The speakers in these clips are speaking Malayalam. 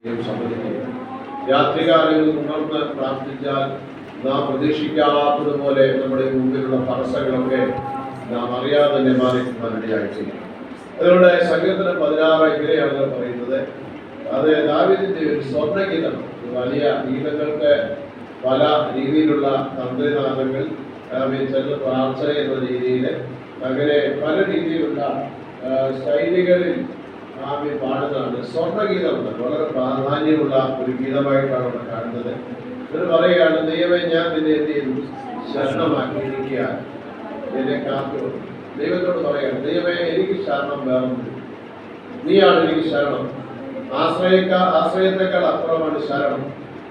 സമ്മതിക്കുക. രാത്രികാലങ്ങളിൽ ഉണർന്ന് പ്രാർത്ഥിച്ചാൽ നാം പ്രതീക്ഷിക്കാത്തതുപോലെ നമ്മുടെ മുമ്പിലുള്ള തടസ്സങ്ങളൊക്കെ നാം അറിയാതെ തന്നെ മാറിക്കിട്ടാനിടയായിട്ടില്ല. അതുകൊണ്ട് സങ്കീർത്തനം 16 ഇങ്ങനെയാണ് പറയുന്നത്. അത് ദാവീദിന്റെ ഒരു സ്വർണ്ണഗീതം. വലിയ ഗീതങ്ങൾക്ക് പല രീതിയിലുള്ള തന്ത്രനാദങ്ങൾ, ചെറു പ്രാർത്ഥന എന്ന രീതിയിൽ, അങ്ങനെ പല രീതിയിലുള്ള ശൈലികളിൽ പാടുന്നതാണ് സ്വർണ്ണഗീതം. വളരെ പ്രാധാന്യമുള്ള ഒരു ഗീതമായിട്ടാണ് അവിടെ കാണുന്നത്. ഇത് പറയുകയാണ്, ദൈവമേ ഞാൻ നിന്നെ എന്ത് ചെയ്തു? ശരണമാക്കിയിരിക്കാൻ എന്നെ കാത്തു. ദൈവത്തോട് പറയാണ്, ദൈവമേ എനിക്ക് ശരണം വേണം, നീയാണ് എനിക്ക് ശരണം. ആശ്രയത്തെക്കാൾ അപ്പുറമാണ് ശരണം.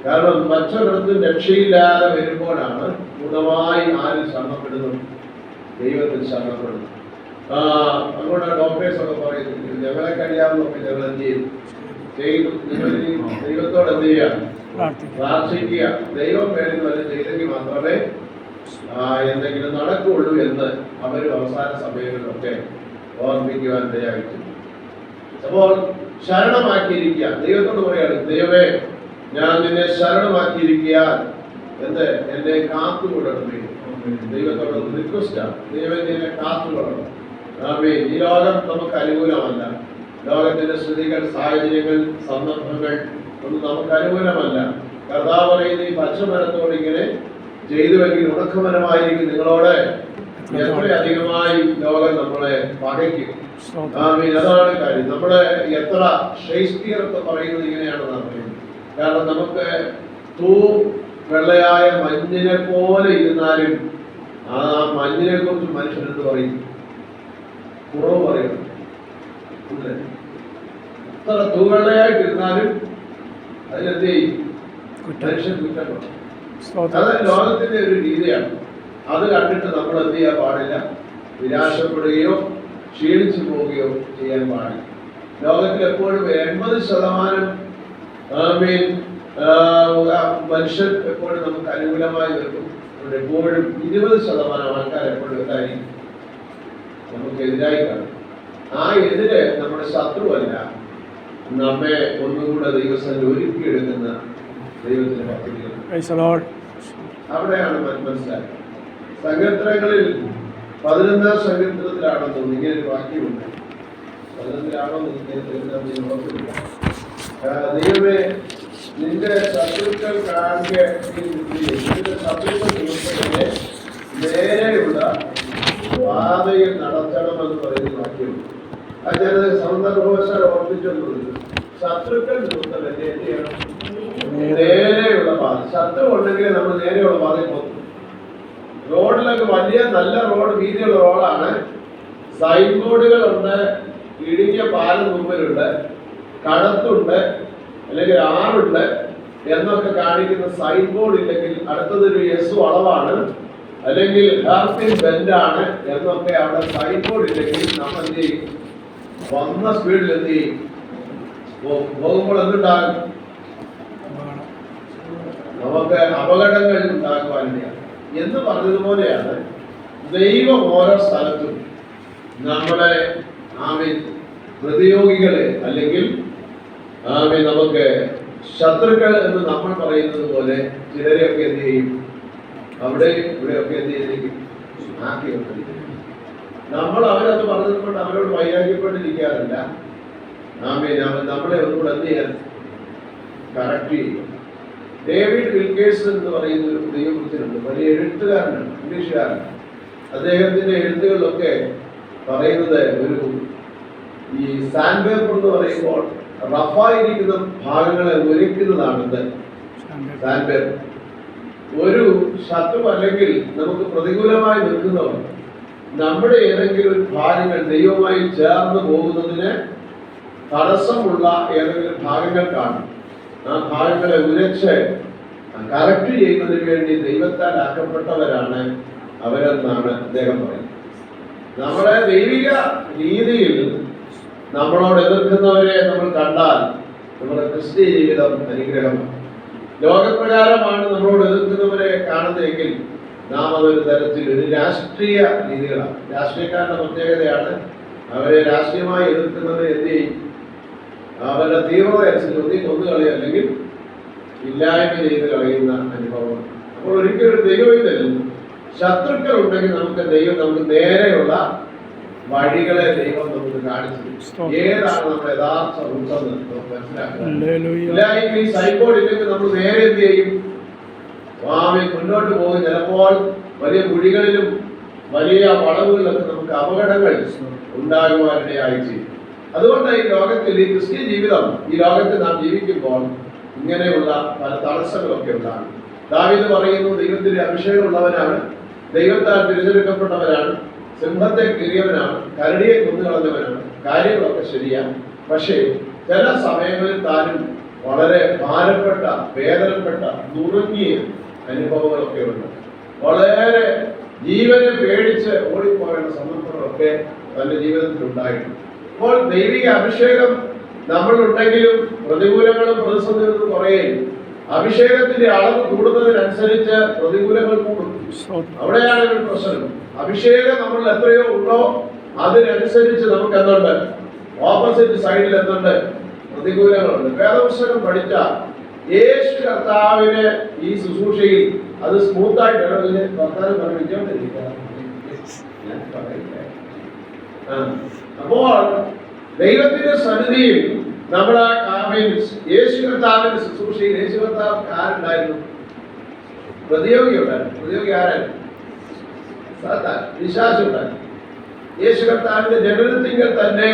കാരണം മറ്റൊരിടത്തും രക്ഷയില്ലാതെ വരുമ്പോഴാണ് പൂർണ്ണമായി ആരും ശരണപ്പെടുന്നത്? ദൈവത്തിൽ ശരണപ്പെടുന്നു. അതുകൊണ്ട് ഡോക്ടേഴ്സ് ഒക്കെ പറയുന്നത്, ഞങ്ങളെ കഴിയാവുന്നൊക്കെ ഞങ്ങൾ എന്ത് ചെയ്തു? നിങ്ങൾ ദൈവത്തോട് എന്ത് ചെയ്യുക? പ്രാർത്ഥിക്കുക. ദൈവം വേണ്ടി വല്ല ചെയ്തെങ്കിൽ മാത്രമേ എന്തെങ്കിലും നടക്കുകയുള്ളൂ എന്ന് അവരും അവസാന സമയങ്ങളിലൊക്കെ ഓർമ്മിക്കുവാൻ ഇടയായിട്ടുണ്ട്. അപ്പോൾ ശരണമാക്കിയിരിക്കുക. ദൈവത്തോട് പറയാണ്, ദൈവമേ ഞാൻ നിന്നെ ശരണമാക്കിയിരിക്കുക, എന്ത് എന്നെ കാത്തുകൊള്ളണമേ. ദൈവത്തോട് റിക്വസ്റ്റാണ്, ദൈവം നിന്നെ കാത്തുകൊള്ളണം. ഈ ലോകം നമുക്ക് അനുകൂലമല്ല. ലോകത്തിന്റെ സ്ഥിതികൾ, സാഹചര്യങ്ങൾ, സന്ദർഭങ്ങൾ ഒന്നും നമുക്ക് അനുകൂലമല്ല. കർത്താവ് പറയുന്ന ഈ പച്ചമരത്തോട് ഇങ്ങനെ ചെയ്തുവെങ്കിൽ ഉണക്കമരമായിരിക്കും നിങ്ങളോട് എത്രയധികമായി ലോകം നമ്മളെ പകയ്ക്കും. അതാണ് കാര്യം. നമ്മള് എത്ര ഷേക്സ്പിയർ ഒക്കെ പറയുന്നത് ഇങ്ങനെയാണെന്നാണ് പറയുന്നത്. കാരണം നമുക്ക് വെള്ളയായ മഞ്ഞിനെ പോലെ ഇരുന്നാലും ആ മഞ്ഞിനെ കുറിച്ച് മനുഷ്യനെന്ന് പറയും, കുറവ് പറയണം. എത്ര തൂവെള്ളയായിട്ടിരുന്നാലും അതിനെന്ത് ചെയ്യും? മനുഷ്യൻ കുറ്റപ്പെടും. അത് ലോകത്തിന്റെ ഒരു രീതിയാണ്. അത് കണ്ടിട്ട് നമ്മൾ എന്ത് ചെയ്യാൻ പാടില്ല? നിരാശപ്പെടുകയോ ക്ഷീണിച്ചു പോവുകയോ ചെയ്യാൻ പാടില്ല. ലോകത്തിൽ എപ്പോഴും 80% മനുഷ്യൻ എപ്പോഴും നമുക്ക് അനുകൂലമായി നിൽക്കും. എപ്പോഴും 20% ആൾക്കാർ എപ്പോഴും എന്തായിരിക്കും? നമുക്കെതിരായി കാണും. ആ എതിര് നമ്മുടെ ശത്രുവല്ല, നമ്മെ ഒന്നുകൂടെ ദൈവസ്ഥ ഒരുക്കിയെടുക്കുന്ന ദൈവത്തിന്റെ പദ്ധതികൾ. അവിടെയാണ് മനസ്സിലാക്കുന്നത്. സങ്കീർത്തനങ്ങളിൽ 11ാം സങ്കീർത്തനത്തിലാണെന്ന് തോന്നുന്നു ഇങ്ങനെ ഒരു വാക്യമുണ്ട്. 11ാണോന്ന് ഉറപ്പില്ല. ദൈവമേ നിന്റെ ശത്രുക്കൾ കാണുക, നിന്റെ ശത്രുക്കൾ നിമിത്തത്തെ നേരെയുള്ള പാതയിൽ നടത്തണമെന്ന് പറയുന്ന വാക്യമുണ്ട്. അത് ഞാനത് സന്ദർഭവശാൽ ഓർപ്പിച്ചെന്നുള്ളത്. ശത്രുക്കൾ നിമിത്തം എന്ത് ചെയ്യണം? നേരെയുള്ള പാത. ശത്രു ഉണ്ടെങ്കിൽ നമ്മൾ നേരെയുള്ള പാതയിൽ പോകും. റോഡിലൊക്കെ വലിയ നല്ല റോഡ്, വീതിയുള്ള റോഡാണ്, സൈൻ ബോർഡുകളുണ്ട്, ഇടുങ്ങിയ പാലം മുമ്പിലുണ്ട്, കടത്തുണ്ട്, അല്ലെങ്കിൽ ആറുണ്ട് എന്നൊക്കെ കാണിക്കുന്ന സൈൻ ബോർഡ് ഇല്ലെങ്കിൽ അടുത്തതൊരു എസ് വളവാണ്, അല്ലെങ്കിൽ ഹാർപ്പിൻ ബെൻഡാണ് എന്നൊക്കെ അവിടെ സൈൻ ബോർഡ് ഇല്ലെങ്കിൽ നമ്മൾ എന്ത് ചെയ്യും? വന്ന സ്പീഡിൽ എന്ത് ചെയ്യും? പോകുമ്പോൾ എന്തുണ്ടാകും? നമുക്ക് അപകടങ്ങൾ ഉണ്ടാക്കുവാനില്ല എന്ന് പറഞ്ഞതുപോലെയാണ് ദൈവം ഓരോ സ്ഥലത്തും നമ്മളെ പ്രതിയോഗികളെ, അല്ലെങ്കിൽ നമുക്ക് ശത്രുക്കൾ എന്ന് നമ്മൾ പറയുന്നത് പോലെ ചിലരെയൊക്കെ എന്ത് ചെയ്യും? അവിടെ ഇവിടെയൊക്കെ എന്ത് ചെയ്തിരിക്കും? ആക്കി വെച്ചിരിക്കും. നമ്മൾ അവരത് പറഞ്ഞതുകൊണ്ട് അവരോട് വൈരാഗ്യപ്പെട്ടിരിക്കാറില്ല. നമ്മളെ ഒന്നുകൂടെ എന്ത് ചെയ്യാൻ? കറക്റ്റ് ചെയ്യും. ഡേവിഡ് വിൽക്കേഴ്സൺ എന്ന് പറയുന്ന ഒരു ദൈവപുത്രനുണ്ട്, വലിയ എഴുത്തുകാരനാണ്, ഇംഗ്ലീഷുകാരൻ. അദ്ദേഹത്തിന്റെ എഴുത്തുകളിലൊക്കെ പറയുന്നത് ഈ സാൻഡ് പേപ്പർ എന്ന് പറയുമ്പോൾ റഫായിരിക്കുന്ന ഭാഗങ്ങളെ ഒരുക്കുന്നതാണെന്ന്. സാൻഡ് പേപ്പർ ഒരു ശത്രു അല്ലെങ്കിൽ നമുക്ക് പ്രതികൂലമായി നിൽക്കുന്നവർ നമ്മുടെ ഏതെങ്കിലും ഒരു ഭാഗങ്ങൾ ദൈവവുമായി ചേർന്ന് പോകുന്നതിന് തടസ്സമുള്ള ഏതെങ്കിലും ഭാഗങ്ങൾ കാണും. ആ ഭാഗങ്ങളെ ഉരച്ച് കറക്റ്റ് ചെയ്യുന്നതിന് വേണ്ടി ദൈവത്താൽ ആക്കപ്പെട്ടവരാണ് അവരെന്നാണ് അദ്ദേഹം പറയുന്നത്. നമ്മുടെ ദൈവിക രീതിയിൽ നമ്മളോട് എതിർക്കുന്നവരെ നമ്മൾ കണ്ടാൽ നമ്മുടെ ക്രിസ്തീയ ജീവിതം അനുഗ്രഹമാണ്. ലോകപ്രകാരമാണ് നമ്മളോട് എതിർക്കുന്നവരെ കാണുന്നതെങ്കിൽ നാം അതൊരു തരത്തിൽ ഒരു രാഷ്ട്രീയ രീതികളാണ്. രാഷ്ട്രീയക്കാരുടെ പ്രത്യേകതയാണ് അവരെ രാഷ്ട്രീയമായി എതിർക്കുന്നവരെ എന്ത് ചെയ്യും? അവരുടെ തീവ്രത അനുസരിച്ച് ഒന്നി കൊന്നുകളയോ ഇല്ലായ്മ ചെയ്ത് കളയുന്ന അനുഭവം. അപ്പോൾ ഒരിക്കലും ദൈവത്തിൽ ശത്രുക്കൾ ഉണ്ടെങ്കിൽ നമുക്ക് നേരെയുള്ള വഴികളെ ദൈവം നമുക്ക് കാണിച്ചു ഏതാണ് നമ്മുടെ യഥാർത്ഥ റൂട്ടെന്ന് നമുക്ക് മനസ്സിലാക്കുക. ഈ സൈക്കോൾ ഇല്ലെങ്കിൽ നമ്മൾ നേരെ എന്ത് ചെയ്യും? സ്വാമി മുന്നോട്ട് പോകും. ചിലപ്പോൾ വലിയ കുഴികളിലും വലിയ വളവുകളിലൊക്കെ നമുക്ക് അപകടങ്ങൾ ഉണ്ടാകുവാനിടയായി ചെയ്യും. അതുകൊണ്ട് ഈ ലോകത്തിൽ ഈ ക്രിസ്ത്യൻ ജീവിതം, ഈ ലോകത്തിൽ നാം ജീവിക്കുമ്പോൾ ഇങ്ങനെയുള്ള പല തടസ്സങ്ങളൊക്കെ ഉണ്ടാകും. ദാവീദ് പറയുന്നു, ദൈവത്തിന്റെ അഭിഷേകമുള്ളവനാണ്, ദൈവത്താൽ തിരഞ്ഞെടുക്കപ്പെട്ടവനാണ്, സിംഹത്തെ കീറിയവനാണ്, കരടിയെ കൊന്നുകളഞ്ഞവനാണ്. കാര്യങ്ങളൊക്കെ ശരിയാണ്. പക്ഷേ ചില സമയങ്ങളിൽ താനും വളരെ ഭാരപ്പെട്ട, വേദനപ്പെട്ട, നുറുങ്ങിയ അനുഭവങ്ങളൊക്കെ ഉണ്ട്. വളരെ ജീവനെ പേടിച്ച് ഓടിപ്പോകേണ്ട സന്ദർഭങ്ങളൊക്കെ തന്റെ ജീവിതത്തിൽ ഉണ്ടായിട്ടുണ്ട്. അപ്പോൾ ദൈവിക അഭിഷേകം നമ്മളുണ്ടെങ്കിലും പ്രതികൂലങ്ങളും പ്രതിസന്ധികളും കുറയും. അഭിഷേകത്തിന്റെ അളവ് കൂടുന്നതിനനുസരിച്ച് പ്രതികൂലങ്ങൾ കൂടും. അവിടെയാണ് ഒരു പ്രശ്നം. അഭിഷേകം നമ്മൾ എത്രയോ ഉണ്ടോ അതിനനുസരിച്ച് നമുക്ക് എന്തുണ്ട്? ഓപ്പോസിറ്റ് സൈഡിൽ എന്തുണ്ട്? പ്രതികൂലങ്ങളുണ്ട്. വേദപുസ്തകം പഠിച്ച യേശു കർത്താവിന് ഈ ശുശ്രൂഷയിൽ അത് സ്മൂത്തായിട്ട് വർത്താനം പറഞ്ഞിരിക്കാം. അപ്പോൾ ദൈവത്തിന്റെ സന്നിധിയിൽ നമ്മുടെ യേശു കർത്താവിന്റെ ശുശ്രൂഷയിൽ യേശു കർത്താവ് ആരുണ്ടായിരുന്നു? പ്രതിയോഗി ഉണ്ടായിരുന്നു. പ്രതിയോഗി ആരായിരുന്നു? പിശാച് ഉണ്ടായിരുന്നു. യേശു കർത്താവിന്റെ ജനനത്തിങ്കൽ തന്നെ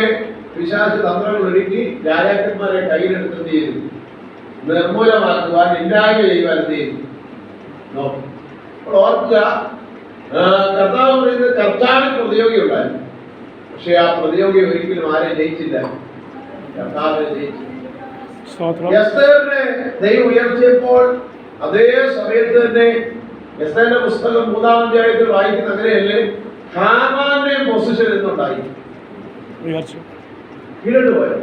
പിശാച് തന്ത്രങ്ങൾ ഒരുക്കി രാജാക്കന്മാരെ കയ്യിലെടുത്ത് എന്ത് ചെയ്തു? നിർമൂലമാക്കുവാൻ, ഇല്ലായ്മ ചെയ്യുവാൻ എന്ത് ചെയ്തു? അപ്പോൾ ഓർക്കുക, കർത്താവ് പറയുന്നത് കർത്താവിന് പ്രതിയോഗി ഉണ്ടായിരുന്നു. പക്ഷെ ആ പ്രതിയോഗി ഒരിക്കലും ആരെ ജയിച്ചില്ല? കർത്താവിനെ ജയിച്ചു. എസ്തേറിനെ ദൈവം ഉയർത്തിയപ്പോൾ അതേ സമയത്ത് തന്നെ എസ്തേറിന്റെ പുസ്തകം 3-ാം അധ്യായത്തിൽ വായിക്കുന്ന അങ്ങനെയല്ലേ, ഹാമാന്റെ പൊസിഷൻ എന്നുണ്ടായി കീഴോട്ട് പോയത്.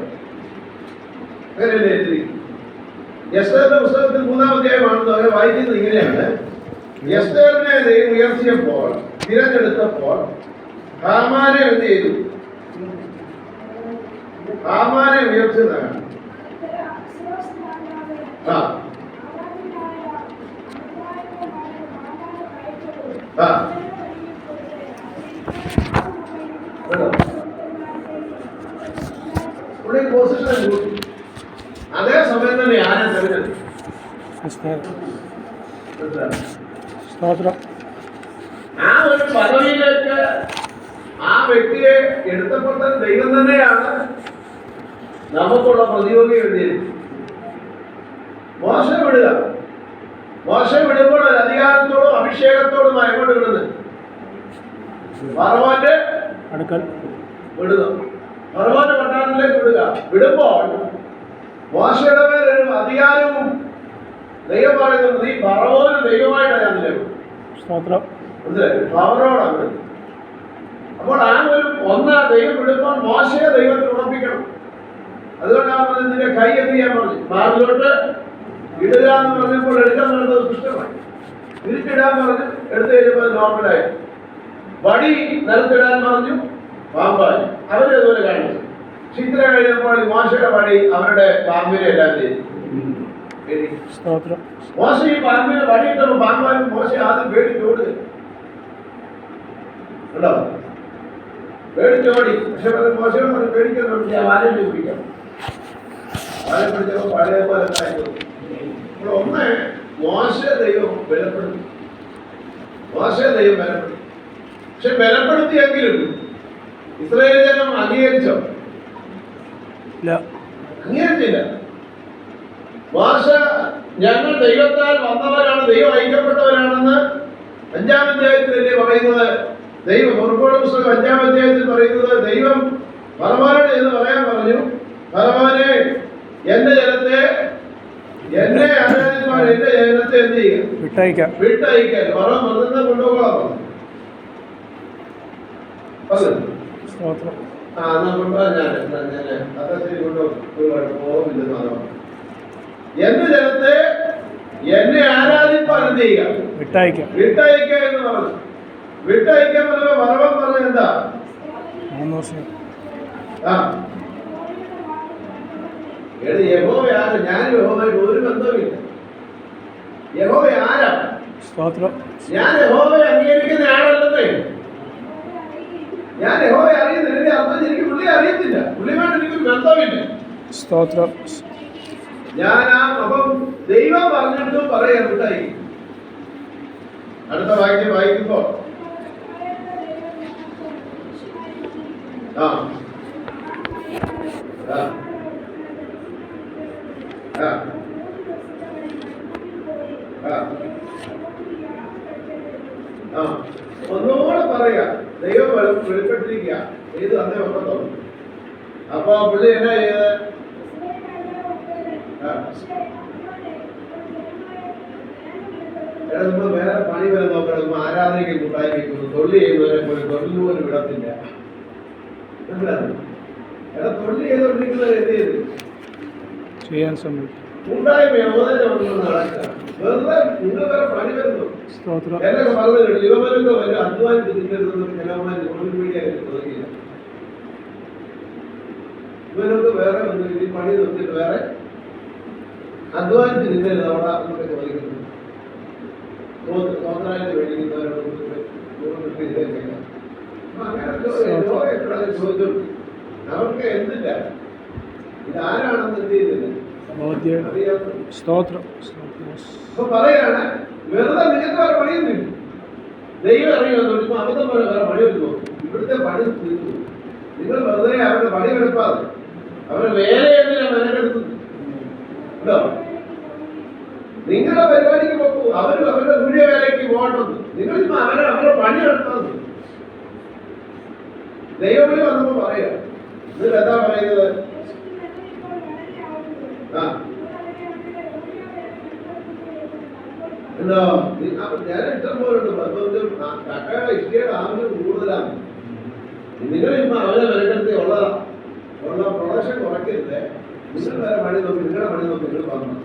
അങ്ങനെയല്ലേ എഴുതിയിരിക്കുന്നത്? എസ്തേറിന്റെ പുസ്തകത്തിൽ 3-ാം അധ്യായമാണെന്ന് അവർ വായിക്കുന്നത് ഇങ്ങനെയാണ്. എസ്തേറിനെ ദൈവം ഉയർത്തിയപ്പോൾ, തിരഞ്ഞെടുത്തപ്പോൾ ഹാമാനെ എന്ത് ചെയ്തു? ഹാമാനെ ഉയർത്തിയതാണ്. അതേ സമയം തന്നെ ആരെ തെരഞ്ഞെടുത്തു? ആ ഒരു പദവിയിലേക്ക് ആ വ്യക്തിയെ എടുത്തപ്പോൾ തന്നെ ദൈവം തന്നെയാണ് നമുക്കുള്ള പ്രതിയോഗി എഴുതിയത്. മോശം വിടുക. മോശം വിടുമ്പോൾ ഒരു അധികാരത്തോടും അഭിഷേകത്തോടും എങ്ങോട്ട് വിടുന്നത്? ഫറവോന്റെ അടുക്കൽ വിടുക. ഫറവോന്റെ പട്ടാളത്തിലേക്ക് വിടുക. വിടുമ്പോൾ മോശയുടെ മേൽ ഒരു അധികാരവും ദൈവം പറയുന്നത്, നീ ഫറവോന് ദൈവമായിട്ടാണ് ഞാൻ നിലവിൽ ഫറവോടാണ്. അപ്പോൾ ആ ഒരു ദൈവം വിടുമ്പോൾ മോശയെ ദൈവത്തിൽ ഉറപ്പിക്കണം. അതുകൊണ്ടാണ് പറഞ്ഞത്, നിന്റെ കൈ എന്ത് ചെയ്യാൻ പറഞ്ഞു? മാറിലോട്ട് ഇടുക എന്ന് പറഞ്ഞപ്പോൾ എടുക്കാൻ പറഞ്ഞത് ദുഷ്ടമായി. തിരിച്ചിടാൻ പറഞ്ഞു, എടുത്തു കഴിഞ്ഞപ്പോൾ നോർമലായി. വടി നിലത്തിടാൻ പറഞ്ഞു, പാമ്പായി. അവരതുപോലെ കാണിച്ചു. ചിത്ര കഴിഞ്ഞപ്പോൾ മോശയുടെ വടി അവരുടെ പാമ്പിനെ എല്ലാം ചെയ്തു. മോശ ഈ പാമ്പിനെ വടിയിട്ടപ്പോൾ പാമ്പായി. മോശ ആദ്യം പേടിച്ചോടുക ഉണ്ടോ? പേടിച്ചോടി. പക്ഷെ മോശയോട് പറഞ്ഞു, പേടിക്കുന്നുണ്ട്, ഞാൻ ആരെയും പിടിക്കാം. ആരെ പിടിച്ചപ്പോൾ പഴയ പോലെ അപ്പോൾ ഒന്ന് മോശ ദൈവം ബലപ്പെടുത്തി. മോശ ദൈവം ബലപ്പെടുത്തി. പക്ഷെ ബലപ്പെടുത്തിയെങ്കിലും ഇസ്രായേൽ ജനം അംഗീകരിച്ചോ? അംഗീകരിച്ചില്ല. മോശ ഞങ്ങൾ ദൈവത്താൽ വന്നവരാണ്, ദൈവം ഐക്യപ്പെട്ടവരാണെന്ന് 5-ാം അധ്യായത്തിലല്ലേ പറയുന്നത്. ദൈവം പുറപ്പാട് പുസ്തകം 5-ാം അധ്യായത്തിൽ പറയുന്നത്, ദൈവം ഫറവോനോട് എന്ന് പറയാൻ പറഞ്ഞു, ഫറവോനെ എന്റെ ജനത്തെ, എന്നെ ആരാധിക്കുവാൻ എന്റെ ജനത്തെ എന്ത് ചെയ്യുക? വിട്ടയക്കാൻ. ഫറവോൻ മൃതത്തെ കൊണ്ടുപോകാൻ പറഞ്ഞു. എന്റെ ജനത്തെ എന്നെ ആരാധിപ്പാൻ എന്ത് ചെയ്യുക? വിട്ടയക്ക എന്ന് പറഞ്ഞു. വിട്ടയക്കാൻ പറഞ്ഞപ്പോ ഫറവോൻ പറഞ്ഞ എന്താ? 3 വർഷം. യഹോവയാണ്. ഞാൻ യഹോവയായിട്ട് ഒരു ബന്ധവുമില്ല. യഹോവ ആരാ? ഞാൻ യഹോവയെ അംഗീകരിക്കുന്ന ആളല്ലെന്നേ. ഞാൻ യഹോവയെ അറിയുന്നില്ല. എന്റെ അർത്ഥം എനിക്ക് പുള്ളിയെ അറിയത്തില്ല. പുള്ളിയുമായിട്ട് എനിക്കൊരു ബന്ധമില്ല. സ്തോത്രം. ഞാൻ അപ്പം ദൈവം പറഞ്ഞിട്ടും പറയാൻ വിട്ടായി. അടുത്ത വാക്യം വായിക്കുമ്പോ ഒന്നുകൂടെ പറയാ. ദൈവം വെളിപ്പെട്ടിരിക്കുക. ഏത് അന്നേ ഒക്കത്തുള്ളൂ. അപ്പൊ പുള്ളി എന്നാ ചെയ്ത്? നമ്മൾ വേറെ പണി വരെ നോക്കണം. ആരാധനയ്ക്ക് കൂട്ടായി വെക്കുന്നു. തൊഴിൽ ചെയ്യുന്നവരെ പോലെ തൊഴിൽ പോലും വിടത്തില്ല. എടാ തൊഴിൽ ചെയ്തോണ്ടിരിക്കുന്നവർ എന്ത് ചെയ്ത് ചെയ്യാൻ ശ്രമിക്കും. കൂട്ടായ്മ നടക്കുക. വെറുതെ നിങ്ങൾ വേറെ പണി വരുന്നു. എന്നൊക്കെ പറഞ്ഞു കേട്ടു. യുവമനൊക്കെ വരും അധ്വാനിച്ച് തിന്നരുതെന്ന് ചിലവന്മാർ സോഷ്യൽ മീഡിയയിൽ തുടങ്ങിയില്ല. ഇവനൊക്കെ വേറെ വന്നിട്ട് പണി നിർത്തിയിട്ട് വേറെ അധ്വാനിച്ച് തിന്നരുത് അവിടെ എന്നൊക്കെ ചോദിക്കുന്നു. സ്വന്തമായിട്ട് മേടിക്കുന്നവരോട് ചോദിച്ചു അവർക്ക് എന്തില്ല. ഇതാരാണെന്ന് എന്ത് ചെയ്യുന്നില്ല. അപ്പൊ പറയാണ് വെറുതെ നിങ്ങൾക്ക് വേറെ പണിയൊന്നുമില്ല. ദൈവം അറിയുമെന്ന് ഇപ്പൊ അബദ്ധം പോലെ വേറെ പണി വരുന്നു. ഇവിടുത്തെ പണി തീർന്നു. നിങ്ങൾ വെറുതെ അവരുടെ പണി എടുപ്പാതെ അവരുടെ വേല എന്തിനാ മെനക്കെടുത്തത്? ഉണ്ടോ? നിങ്ങളുടെ പരിപാടിക്ക് പോക്കൂ. അവരും അവരുടെ പുതിയ വേലയ്ക്ക് പോകണമെന്ന്. നിങ്ങളിപ്പോ അവരുടെ പണി എടുക്കുന്നത്. ദൈവവിളി വന്നപ്പോ പറയാ. എന്നിട്ട് എന്താ പറയുന്നത്? ഞാൻ ഇഷ്ടം പോലുണ്ട്. കക്ക ഇഷ്ടയുടെ ആവശ്യം കൂടുതലാണ്. നിങ്ങളിപ്പോ അവരെ മെനക്കെടുത്ത് ഉള്ള പ്രൊഡക്ഷൻ കുറയ്ക്കരുത്. നിങ്ങൾ വേറെ പണി നോക്കി നിങ്ങളുടെ പണി നോക്കി നിങ്ങൾ പറഞ്ഞു.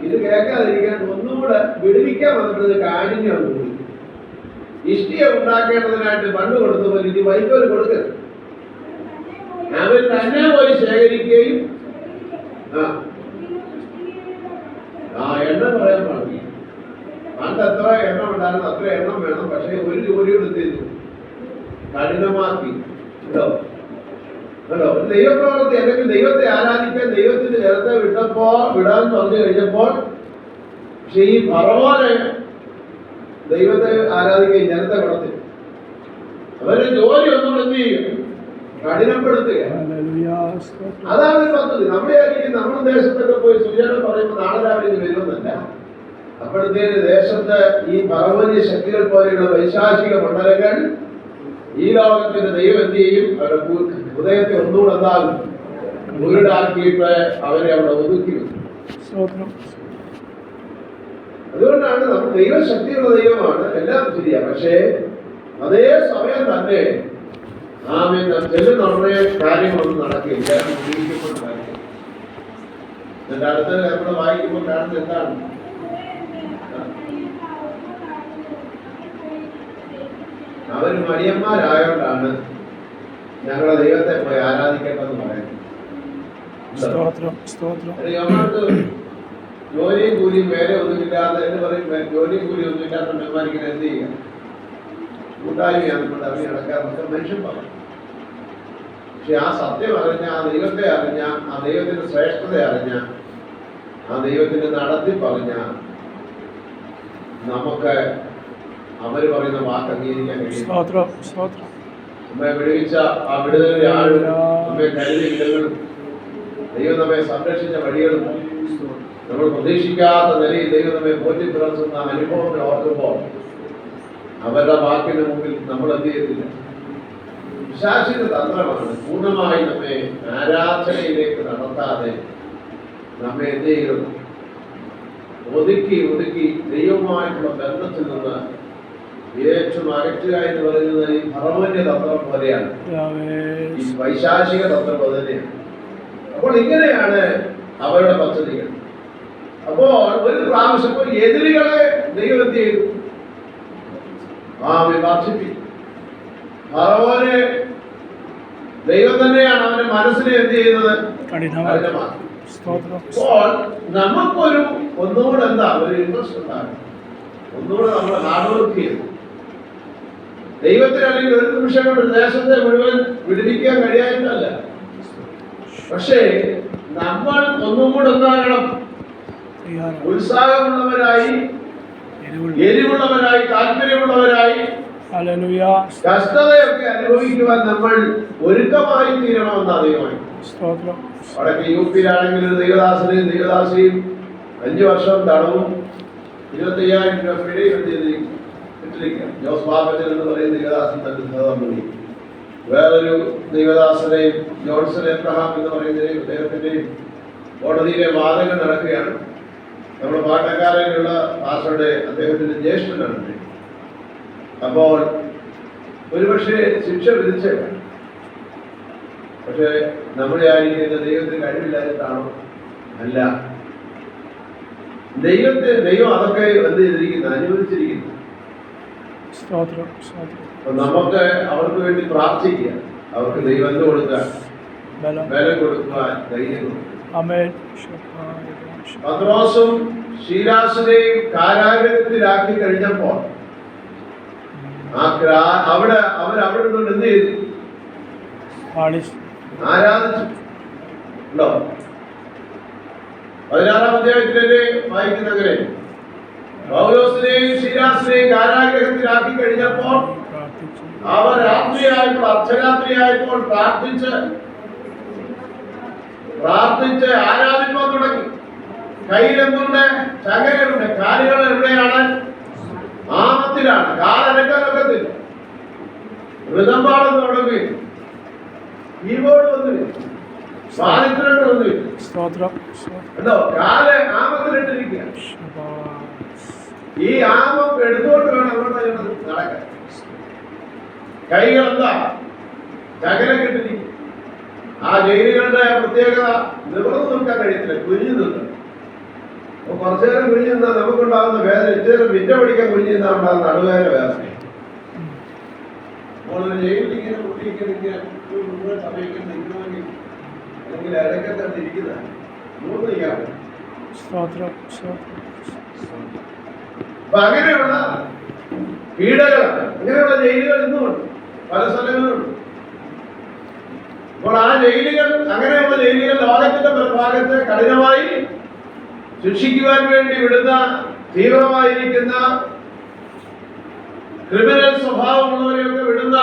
ഇത് കേൾക്കാതിരിക്കാൻ ഒന്നുകൂടെ വിടുവിക്കാൻ വന്നിട്ട് കാഠിന്യം കൂടി. ഇഷ്ടിയെ ഉണ്ടാക്കേണ്ടതിനായിട്ട് പണ്ട് കൊടുത്തപ്പോൾ ഇനി വൈക്കോല് കൊടുക്കരുത്. അവർ തന്നെ പോയി ശേഖരിക്കുകയും എണ്ണം പറയാൻ പാടില്ല. പണ്ട് എത്ര എണ്ണം ഉണ്ടായിരുന്നു അത്ര എണ്ണം വേണം. പക്ഷേ ഒരു ജോലിയോട് എന്ത് ചെയ്തു? കഠിനമാക്കി. കേട്ടോ കേട്ടോ ഒരു ദൈവപ്രവൃത്തി അല്ലെങ്കിൽ ദൈവത്തെ ആരാധിക്കാൻ ദൈവത്തിന്റെ ജനത്തെ വിടാൻ പറഞ്ഞു കഴിഞ്ഞപ്പോൾ പക്ഷെ ഈ ഫറവോനെ ദൈവത്തെ ആരാധിക്കുകയും ജനത്തെ വിടത്തില്ല. അവരുടെ ജോലി ഒന്നും എന്ത് ചെയ്യും? കഠിനപ്പെടുത്തുക. അതാണ് ഒരു പദ്ധതി. നമ്മുടെ ആയിരിക്കും നമ്മുടെ ദേശത്തൊക്കെ പോയി സുജനം പറയുമ്പോൾ നാളെ രാവിലെ വരുമെന്നല്ല. അപ്പോഴത്തേന് ദേശത്ത് ഈ പർവ്വതീയ ശക്തികൾ പോലെയുള്ള വൈശാചിക മണ്ഡലങ്ങൾ ഈ ലോകത്തിന്റെ ദൈവം എന്ത് ചെയ്യും? അവരുടെ ഹൃദയത്തെ ഒന്നുകൂടെ എന്താകും? മുരുടാക്കിയിട്ട് അവരെ അവിടെ ഒതുക്കി. അതുകൊണ്ടാണ് നമ്മൾ ദൈവശക്തിയുള്ള ദൈവമാണ്, എല്ലാം ശരിയാ. പക്ഷേ അതേ സമയം തന്നെ ചെല്ലുന്നുടനെ കാര്യങ്ങളൊന്നും നടക്കില്ല. എന്നിട്ട് അടുത്ത് നമ്മൾ വായിക്കുമ്പോൾ കാണുന്നത് എന്താണ്? അവർ മടിയന്മാരായോണ്ടാണ് ഞങ്ങളെ ദൈവത്തെ പോയി ആരാധിക്കേണ്ടതെന്ന് പറയുന്നത്. ജോലിയും കൂലിയും വേറെ ഒന്നുമില്ലാതെ എന്ന് പറയും. ജോലിയും കൂലിയും ഒന്നും ഇല്ലാത്ത മെമ്മാരിങ്ങനെ എന്ത് ചെയ്യുക? കൂട്ടായ്മയാണ് കൊണ്ട് അവർ നടക്കാറുണ്ട് മനുഷ്യൻ പറയും. പക്ഷെ ആ സത്യം അറിഞ്ഞ, ആ ദൈവത്തെ അറിഞ്ഞ, ആ ദൈവത്തിന്റെ ശ്രേഷ്ഠത അറിഞ്ഞ, ആ ദൈവത്തിന്റെ നടത്തിപ്പ് അറിഞ്ഞ നമുക്ക് അവര് പറയുന്ന വാക്ക് അംഗീകരിക്കാൻ കഴിയും. നമ്മെ വിടുവിച്ച ആ വിടുതലിന്റെ ആഴും നമ്മെ കരുതിയ വിധങ്ങളും ദൈവം നമ്മെ സംരക്ഷിച്ച വഴികളും നമ്മൾ പ്രതീക്ഷിക്കാത്ത നിലയിൽ ദൈവം നമ്മെ പോറ്റി പുലർത്തുന്ന അനുഭവങ്ങൾ ഓർക്കുമ്പോൾ അവരുടെ വാക്കിന് മുമ്പിൽ നമ്മൾ എന്ത് ചെയ്തില്ല. പിശാചിന്റെ തന്ത്രമാണ് പൂർണ്ണമായി നമ്മെ ആരാധനയിലേക്ക് നടത്താതെ നമ്മെ എന്ത് ചെയ്യുന്നു? ഒതുക്കി ദൈവവുമായിട്ടുള്ള ബന്ധത്തിൽ നിന്ന് ഏറ്റവും അകറ്റുക എന്ന് പറയുന്നത് ഈ ഫറവോന്റെ തന്ത്രം പോലെയാണ്, ഈ വൈശാചിക തന്ത്രം തന്നെയാണ്. അപ്പോൾ ഇങ്ങനെയാണ് അവരുടെ പദ്ധതികൾ. അപ്പോൾ ഒരു പ്രാവശ്യം എതിരികളെ ദൈവം എന്ത് ചെയ്തു? കർത്താവെ വർദ്ധിപ്പിക്കും. ഫറവോനെ ദൈവം തന്നെയാണ് അവന്റെ മനസ്സിനെ എന്ത് ചെയ്യുന്നത്? കഠിനമാക്കും. അപ്പോൾ നമുക്കൊരു ഒന്നുകൂടെ എന്താ ഒരു ഇൻട്രസ്റ്റ് ഉണ്ടാകും, ഒന്നുകൂടെ നമ്മൾ ഹാർഡ് വർക്ക് ചെയ്തു. ദൈവത്തിന് അല്ലെങ്കിൽ ഒരു നിമിഷം കൊണ്ട് ദേശത്തെ മുഴുവൻ വിടുവിക്കാൻ കഴിയാനിട്ടല്ല, പക്ഷേ നമ്മൾ ഒന്നും കൂടെ എന്താകണം? ഉത്സാഹമുള്ളവരായി, എരിവുള്ളവരായി, താല്പര്യമുള്ളവരായി, കഷ്ടതയൊക്കെ അനുഭവിക്കുവാൻ നമ്മൾ ഒരുക്കമായി തീരണമെന്ന് ദൈവമായി. വടക്ക് യു പിയിലാണെങ്കിൽ ഒരു ദൈവദാസനെയും ദൈവദാസിയും 5 വർഷം തടവും 25,000 രൂപ പിഴയും ഇട്ടിരിക്കുക. ജോസ് ബാബച്ചൻ എന്ന് പറയുന്ന ദൈവദാസൻ തന്നെ. വേറൊരു ദൈവദാസനെയും ജോൺസൺ എബ്രഹാം എന്ന് പറയുന്നതിനെയും അദ്ദേഹത്തിന്റെയും കോടതിയിലെ വാദങ്ങൾ നടക്കുകയാണ്. നമ്മുടെ പാട്ടക്കാരനുള്ള പാസ്റ്ററുടെ അദ്ദേഹത്തിന്റെ ജ്യേഷ്ഠനാണ്. അപ്പോൾ ഒരുപക്ഷെ ശിക്ഷ വിധിച്ചേക്കാം, പക്ഷെ നമ്മുടെ ആയിരിക്കുന്ന ദൈവത്തിന് കഴിവില്ലായിട്ടാണോ? അല്ല, ദൈവം അതൊക്കെ എന്ത് ചെയ്തിരിക്കുന്നു? അനുവദിച്ചിരിക്കുന്നു. നമുക്ക് അവർക്ക് വേണ്ടി പ്രാർത്ഥിക്കുക, അവർക്ക് ദൈവം എന്ത് കൊടുക്കുക? ബലം കൊടുക്കുക, ധൈര്യം കൊടുക്കുക. പത്രോസും ശീലാസിനെയും കാരാഗ്രഹത്തിലാക്കി കഴിഞ്ഞപ്പോൾ അവിടെ നിന്നുകൊണ്ട് എന്ത് ചെയ്തു? ആരാധിച്ചു. ഉണ്ടോ? 16-ാം അധ്യായത്തിലെ വായിക്കുന്ന അങ്ങനെ പൗലോസിനെയും ശീലാസിനെയും കാരാഗ്രഹത്തിലാക്കി കഴിഞ്ഞപ്പോൾ അവർ രാത്രിയായപ്പോൾ, അർദ്ധരാത്രിയായപ്പോൾ പ്രാർത്ഥിച്ച് ആരാധിക്കാൻ തുടങ്ങി. കയ്യിലെന്തുണ്ട്? ചങ്ങലയുണ്ട്. കാലുകൾ എവിടെയാണ്? ആമത്തിലാണ്. കാലനക്കത്തിൽ ഋതമ്പാടെന്ന് തുടങ്ങി. കീബോർഡ് വന്നില്ല, വാദിത്രങ്ങൾ വന്നില്ല. കേട്ടോ, കാല് ആമത്തിലിട്ടിരിക്കുക. ഈ ആമം എടുത്തോട്ട് വേണം അങ്ങോട്ട് നടക്കാൻ. കൈകൾ എന്താ? ചകലക്കെട്ടിരിക്കും. ആ ജയിലുകളുടെ പ്രത്യേകത നിവർന്നു നിൽക്കാൻ കഴിയത്തില്ല, കുനിഞ്ഞു നിൽക്കണം. അപ്പൊ കുറച്ചു നേരം കുനിഞ്ഞു നിന്നാൽ നമുക്കുണ്ടാകുന്ന വേദന, ഇച്ചേരം വിറ്റ പിടിക്കാൻ കുനിഞ്ഞു നിന്നാൽ ഉണ്ടാകുന്ന നടുവേദന വേദന. അപ്പോൾ ജയിലിൽ ഇങ്ങനെ കുട്ടിയിരിക്കുന്ന സമയത്ത് നിൽക്കണമെങ്കിൽ അല്ലെങ്കിൽ ഇടയ്ക്കൊക്കെ ഇരിക്കുന്ന മൂന്ന് നിൽക്കണം. അപ്പൊ അങ്ങനെയുള്ള പീഡകളാണ്, അങ്ങനെയുള്ള ജയിലുകൾ ഇന്നുമുണ്ട്, പല സ്ഥലങ്ങളിലുണ്ട്. അപ്പോൾ ആ ജയിലുകൾ, അങ്ങനെയുള്ള ജയിലുകൾ ലോകത്തിന്റെ പല ഭാഗത്ത് കഠിനമായി ശിക്ഷിക്കുവാൻ വേണ്ടി വിടുന്ന തീവ്രമായിരിക്കുന്ന ക്രിമിനൽ സ്വഭാവമുള്ളവരെയൊക്കെ വിടുന്ന,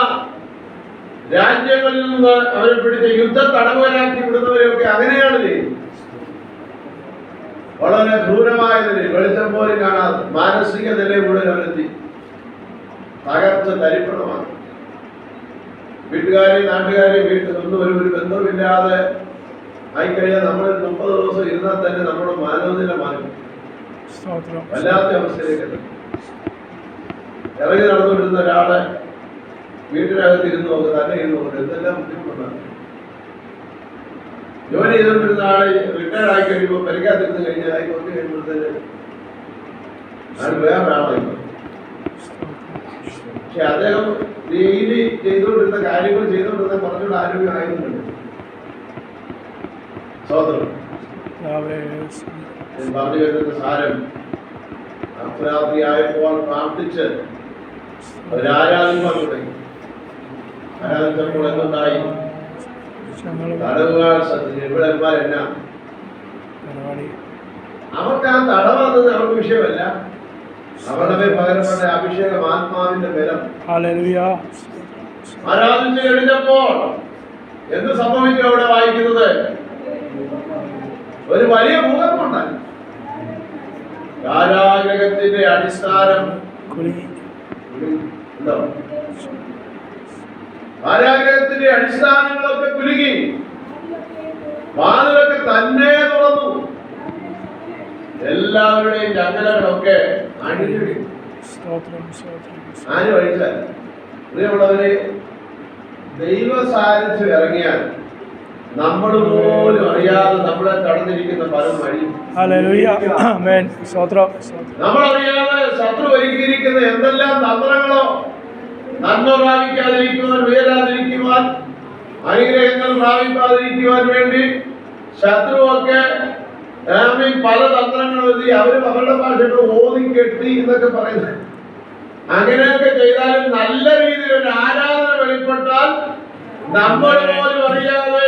രാജ്യങ്ങളിൽ നിന്ന് അവരെ പിടിച്ച യുദ്ധ തടവുകാരാക്കി വിടുന്നവരെയൊക്കെ അങ്ങനെയാണ് ചെയ്യുന്നത്. വളരെ ക്രൂരമായ നിലയിൽ, വെളിച്ചം പോലും കാണാതെ മാനസിക നിലയിൽ മുഴുവൻ അവരെത്തി തകർത്ത് തരിപ്പണമാണ്. വീട്ടുകാരെയും നാട്ടുകാരെയും വീട്ടിൽ ഒന്നും ഒരു ബന്ധമില്ലാതെ ആയിക്കഴിഞ്ഞാൽ നമ്മൾ 30 ദിവസം ഇരുന്നാൽ തന്നെ നമ്മുടെ മാനവനില മാറും. വല്ലാത്ത അവസ്ഥയിലേക്ക് ഇറങ്ങി നടന്നുകൊണ്ടിരുന്ന ഒരാളെ വീട്ടിനകത്ത് ഇരുന്ന് നോക്കുക, തന്നെ ഇരുന്ന് നോക്കുക, എന്തെല്ലാം ബുദ്ധിമുട്ടുണ്ടാകും. ജോലി ചെയ്തുകൊണ്ടിരുന്ന ആളെ റിട്ടയർഡ് ആയി കഴിയുമ്പോൾ പരിക്കാത്തിരുന്ന് കഴിഞ്ഞാൽ ആയി കുറച്ച് കഴിയുമ്പോഴത്തേന് അത് വേറൊരാളായി. പക്ഷെ അദ്ദേഹം ഡെയിലി ചെയ്തുകൊണ്ടിരുന്ന കാര്യങ്ങൾ ചെയ്തുകൊണ്ടിരുന്ന കുറച്ചുകൂടെ ആരോഗ്യമായിരുന്നുണ്ട്. സഹോദരൻ പറഞ്ഞു വരുന്ന സാരം, അർദ്ധരാത്രിയായപ്പോൾ പ്രാർത്ഥിച്ച് അവരാരാധിക്കാൻ തുടങ്ങി. ആരാധിച്ചപ്പോൾ എന്തുണ്ടായി? തടവുകാർ നിബിഡന്മാരെല്ലാം അവർക്ക് ആ തടവെന്നത് അവർക്ക് വിഷയമല്ല, അവരുടെ മേൽ പകരപ്പെട്ട അഭിഷേകം, ആത്മാവിന്റെ ബലം. ആരാധിച്ച് കഴിഞ്ഞപ്പോൾ എന്ത് സംഭവിച്ചു? അവിടെ വായിക്കുന്നത് ഒരു വലിയ ഭൂകമ്പമുണ്ടായി. കാരാഗ്രഹത്തിന്റെ അടിസ്ഥാനം ഉണ്ടോ? കാരാഗ്രഹത്തിന്റെ അടിസ്ഥാനങ്ങളൊക്കെ കുലുങ്ങി, വാതിലൊക്കെ തന്നെ തുറന്നു, എല്ലാവരുടെയും ചങ്ങലകളൊക്കെ അടിഞ്ഞിടി. ആര് വഴിച്ചാൽ പ്രിയമുള്ളവരെ, ദൈവ സാന്നിധ്യം ഇറങ്ങിയാൽ നമ്മൾ പോലും അറിയാതെ നമ്മളെ കടന്നിരിക്കുന്ന പല വഴിയും നമ്മളറിയാതെ ശത്രു ഒരുക്കിയിരിക്കുന്ന എന്തെല്ലാം തന്ത്രങ്ങളോ നന്മ പ്രാപിക്കാതിരിക്കുവാൻ, ഉയരാതിരിക്കുവാൻ, അനുഗ്രഹങ്ങൾ പ്രാപിക്കാതിരിക്കുവാൻ വേണ്ടി ശത്രുവൊക്കെ പല തന്ത്രങ്ങൾ എഴുതി അവരും അവരുടെ ഭാഷകൾ ഓതിക്കെട്ടി എന്നൊക്കെ പറയുന്നത്. അങ്ങനെയൊക്കെ ചെയ്താലും നല്ല രീതിയിൽ ഒരു ആരാധന വെളിപ്പെട്ടാൽ നമ്മൾ പോലും അറിയാതെ,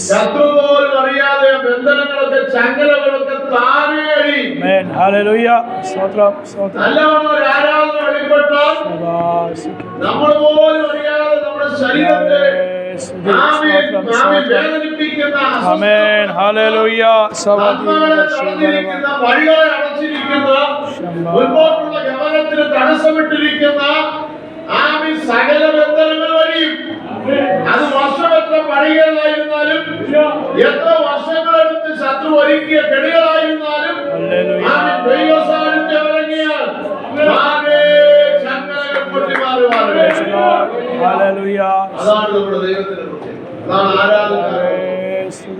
ശത്രു പോലും അറിയാതെ ബന്ധനങ്ങളൊക്കെ, ചങ്ങലകളൊക്കെ താനേ അഴിയും. നല്ലവണ്ണം ഒരു ആരാധന വെളിപ്പെട്ടാൽ നമ്മൾ പോലും അറിയാതെ നമ്മുടെ ശരീരത്തെ വേദനിപ്പിക്കുന്ന, വഴികളെ അടച്ചിരിക്കുന്ന, മുൻപോട്ടുള്ള ഗമനത്തിന് തടസ്സമിട്ടിരിക്കുന്ന സകല ബന്ധനങ്ങൾ വഴിയും, അത് വർഷം എത്ര പണികളായിരുന്നാലും, എത്ര വർഷങ്ങളെടുത്ത് ശത്രു ഒരുക്കിയ കെടുകളായിരുന്നാലും, ദൈവ സാന്നിധ്യം ഇറങ്ങിയാൽ ചങ്ങലകൾ പൊട്ടിമാറുവാണ്. അതാണ് നമ്മുടെ ദൈവത്തിന്റെ പ്രത്യേകത. അതാണ് ആരാധനക്കാരൻ.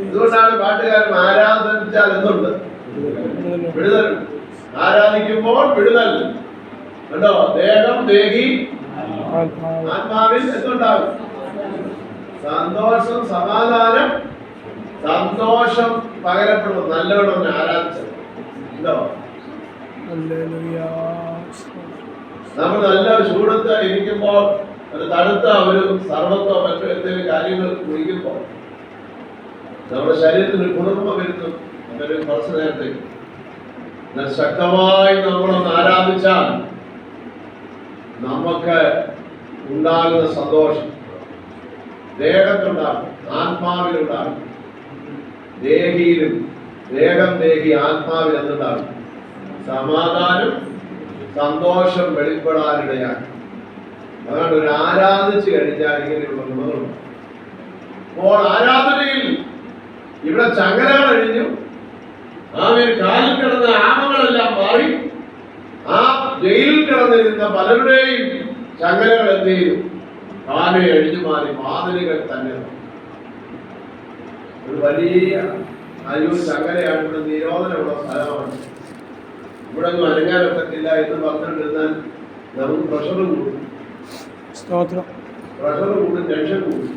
ഇതുകൊണ്ടാണ് പാട്ടുകാരൻ ആരാധിച്ചാൽ എന്തുണ്ട്? വിടുതൽ. ആരാധിക്കുമ്പോൾ വിടുതൽ. കണ്ടോ? ദേഹം, ദേഹി, ആത്മാവിൽ എന്തുണ്ടാകും? സന്തോഷം, സമാധാനം, സന്തോഷം പകരപ്പെടും. നല്ലവണ്ണം ആരാധിച്ചത് എന്തോ നമ്മൾ നല്ല ചൂടത്ത് ഇരിക്കുമ്പോൾ, ഒരു തണുത്ത ഒരു സർവത്തോ മറ്റോ എന്തെങ്കിലും കാര്യങ്ങൾ കുടിക്കുമ്പോൾ നമ്മുടെ ശരീരത്തിന് കുളിർമ വരുത്തും. അങ്ങനെ കുറച്ചു നേരത്തേക്ക് ശക്തമായി നമ്മളൊന്ന് ആരാധിച്ചാൽ നമുക്ക് ഉണ്ടാകുന്ന സന്തോഷം ദേഹത്തുണ്ടാകും, ആത്മാവിലുണ്ടാകും. ദേഹിയിലും, ദേഹം, ദേഹി, ആത്മാവിൽ എന്തുണ്ടാകും? സമാധാനം, സന്തോഷം വെളിപ്പെടാനിടയാണ്. അതാണ് ഒരു ആരാധിച്ചു കഴിഞ്ഞാൽ ഇങ്ങനെയുള്ള ഗുണങ്ങളുണ്ട്. അപ്പോൾ ആരാധനയിൽ ഇവിടെ ചങ്ങലകൾ അഴിഞ്ഞു, കാലിൽ കിടന്ന ആമകളെല്ലാം മാറി, ആ ജയിലിൽ കിടന്നിരുന്ന പലരുടെയും ചങ്ങലകൾ എന്ത് ചെയ്തു? കാലെ അഴിഞ്ഞു മാറി, വാതിലുകൾ തന്നെ. ഒരു വലിയ ചങ്ങലയാണ്. ഇവിടെ നിരോധനമുള്ള സ്ഥലമാണ്. ഇവിടെ ഒന്നും അനങ്ങാനൊക്കത്തില്ല എന്ന് പറഞ്ഞിരുന്നാൽ നമുക്ക് പ്രഷർ കൂടും, പ്രഷർ കൂടും, ടെൻഷൻ കൂടും.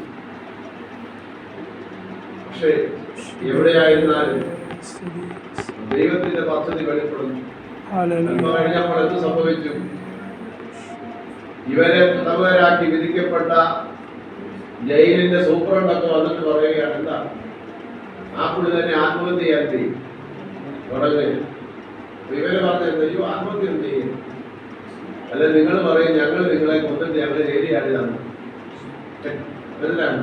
പക്ഷേ എവിടെയായിരുന്നാലും ദൈവത്തിന്റെ പദ്ധതി വെളിപ്പെടുന്നു. കഴിഞ്ഞപ്പോൾ എന്ത് സംഭവിച്ചു? ഇവരെ തടവുകാരാക്കി വിധിക്കപ്പെട്ട ജയിലിന്റെ സൂപ്രണ്ടൊക്കെ വന്നിട്ട് പറയുകയാണ്, എന്താ ആ പുള്ളി തന്നെ ആത്മഹത്യ ചെയ്യാൻ ചെയ്യും തുടങ്ങി. ഇവര് പറഞ്ഞത്, അയ്യോ ആത്മഹത്യ എന്ത് ചെയ്യും? അല്ല, നിങ്ങൾ പറയും ഞങ്ങൾ നിങ്ങളെ കൊന്നിട്ട് ഞങ്ങൾ ജയിലിയാടിതാണ്. മനസ്സിലാണ്?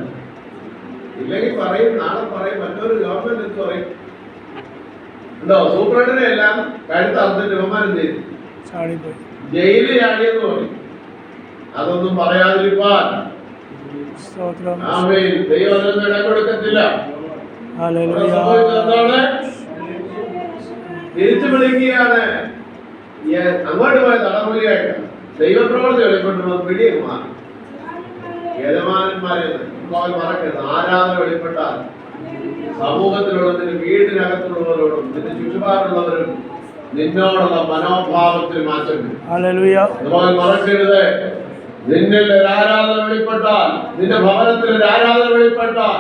ഇല്ലെങ്കിൽ പറയും, നാളെ പറയും, മറ്റൊരു ഗവൺമെന്റ് എന്ത് പറയും? ഉണ്ടോ? സൂപ്രണ്ടിനെ എല്ലാം കഴുത്ത് അറുത്തിട്ട് ബഹുമാനം ചെയ്തു ജയിലിൽ ചാടിയെന്ന് പറയും. അതൊന്നും പറയാതിരിക്കാൻ ദൈവം ഇടം കൊടുക്കത്തില്ല. എന്താണ്? തിരിച്ചു വിളിക്കുകയാണ്. അങ്ങോട്ട് പോയ തടമൂലിയായിട്ട് ദൈവപ്രവർത്തി വെളിപ്പെട്ടുള്ള പിടിയൊക്കെ മാറി. യജമാനന്മാരെ മറക്കരുത്. ആരാധന വെളിപ്പെട്ടാൽ സമൂഹത്തിലുള്ളതിന്, വീടിനകത്തുള്ളവരോടും നിന്റെ ചുറ്റുപാടുള്ളവരും നിന്നോടുള്ള മനോഭാവത്തിൽ മാറ്റം വരും. അതുപോലെ മറക്കരുത്, നിന്നിൽ ഒരു ആരാധന വെളിപ്പെട്ടാൽ, നിന്റെ ഭവനത്തിൽ ഒരു ആരാധന വെളിപ്പെട്ടാൽ,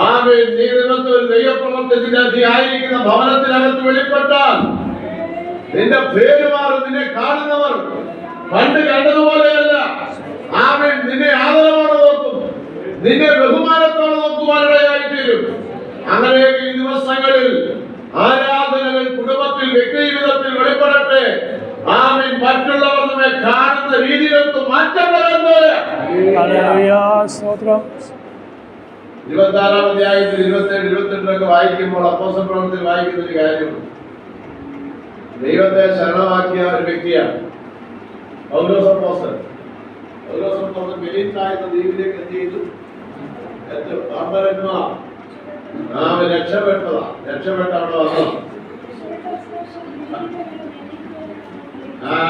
ആമേൻ, നീ നിന്നത്തെ ഒരു ദൈവപ്രവർത്തനത്തിന്റെ നീ ആയിരിക്കുന്ന ഭവനത്തിനകത്ത് വെളിപ്പെട്ടാൽ നിന്റെ പേര് മാറും. നിന്നെ കാണുന്നവർ പണ്ട് കണ്ടതുപോലെയല്ല. ആമേൻ, നിന്നെ ആദരവോടെ നോക്കും, നിന്നെ ബഹുമാനത്തോടെ നോക്കുവാനിടയായി തീരും. അങ്ങനെയൊക്കെ ഈ ദിവസങ്ങളിൽ ആരാധനകൾ കുടുംബത്തിൽ, വ്യക്തിജീവിതത്തിൽ വെളിപ്പെടട്ടെ. ആമേൻ, മറ്റുള്ളവർ നമ്മെ കാണുന്ന രീതികൾക്ക് മാറ്റം വരുന്നത്. 26-ാം അധ്യായത്തിൽ 27, 28 വായിക്കുമ്പോൾ അപ്പോസ്തല പ്രവൃത്തിയിൽ വായിക്കുന്ന ഒരു കാര്യമുണ്ട്. ദൈവത്തെ ശരണമാക്കിയ ഒരു വ്യക്തിയാണ് പൗലോസ് അപ്പോസ്തലൻ. പൗലോസ് അപ്പോസ്തലൻ മെലീത്ത എന്ന ദ്വീപിലേക്ക് എന്ത് ചെയ്തു? രക്ഷപ്പെട്ടതാ. രക്ഷപ്പെട്ട അവിടെ വന്നു.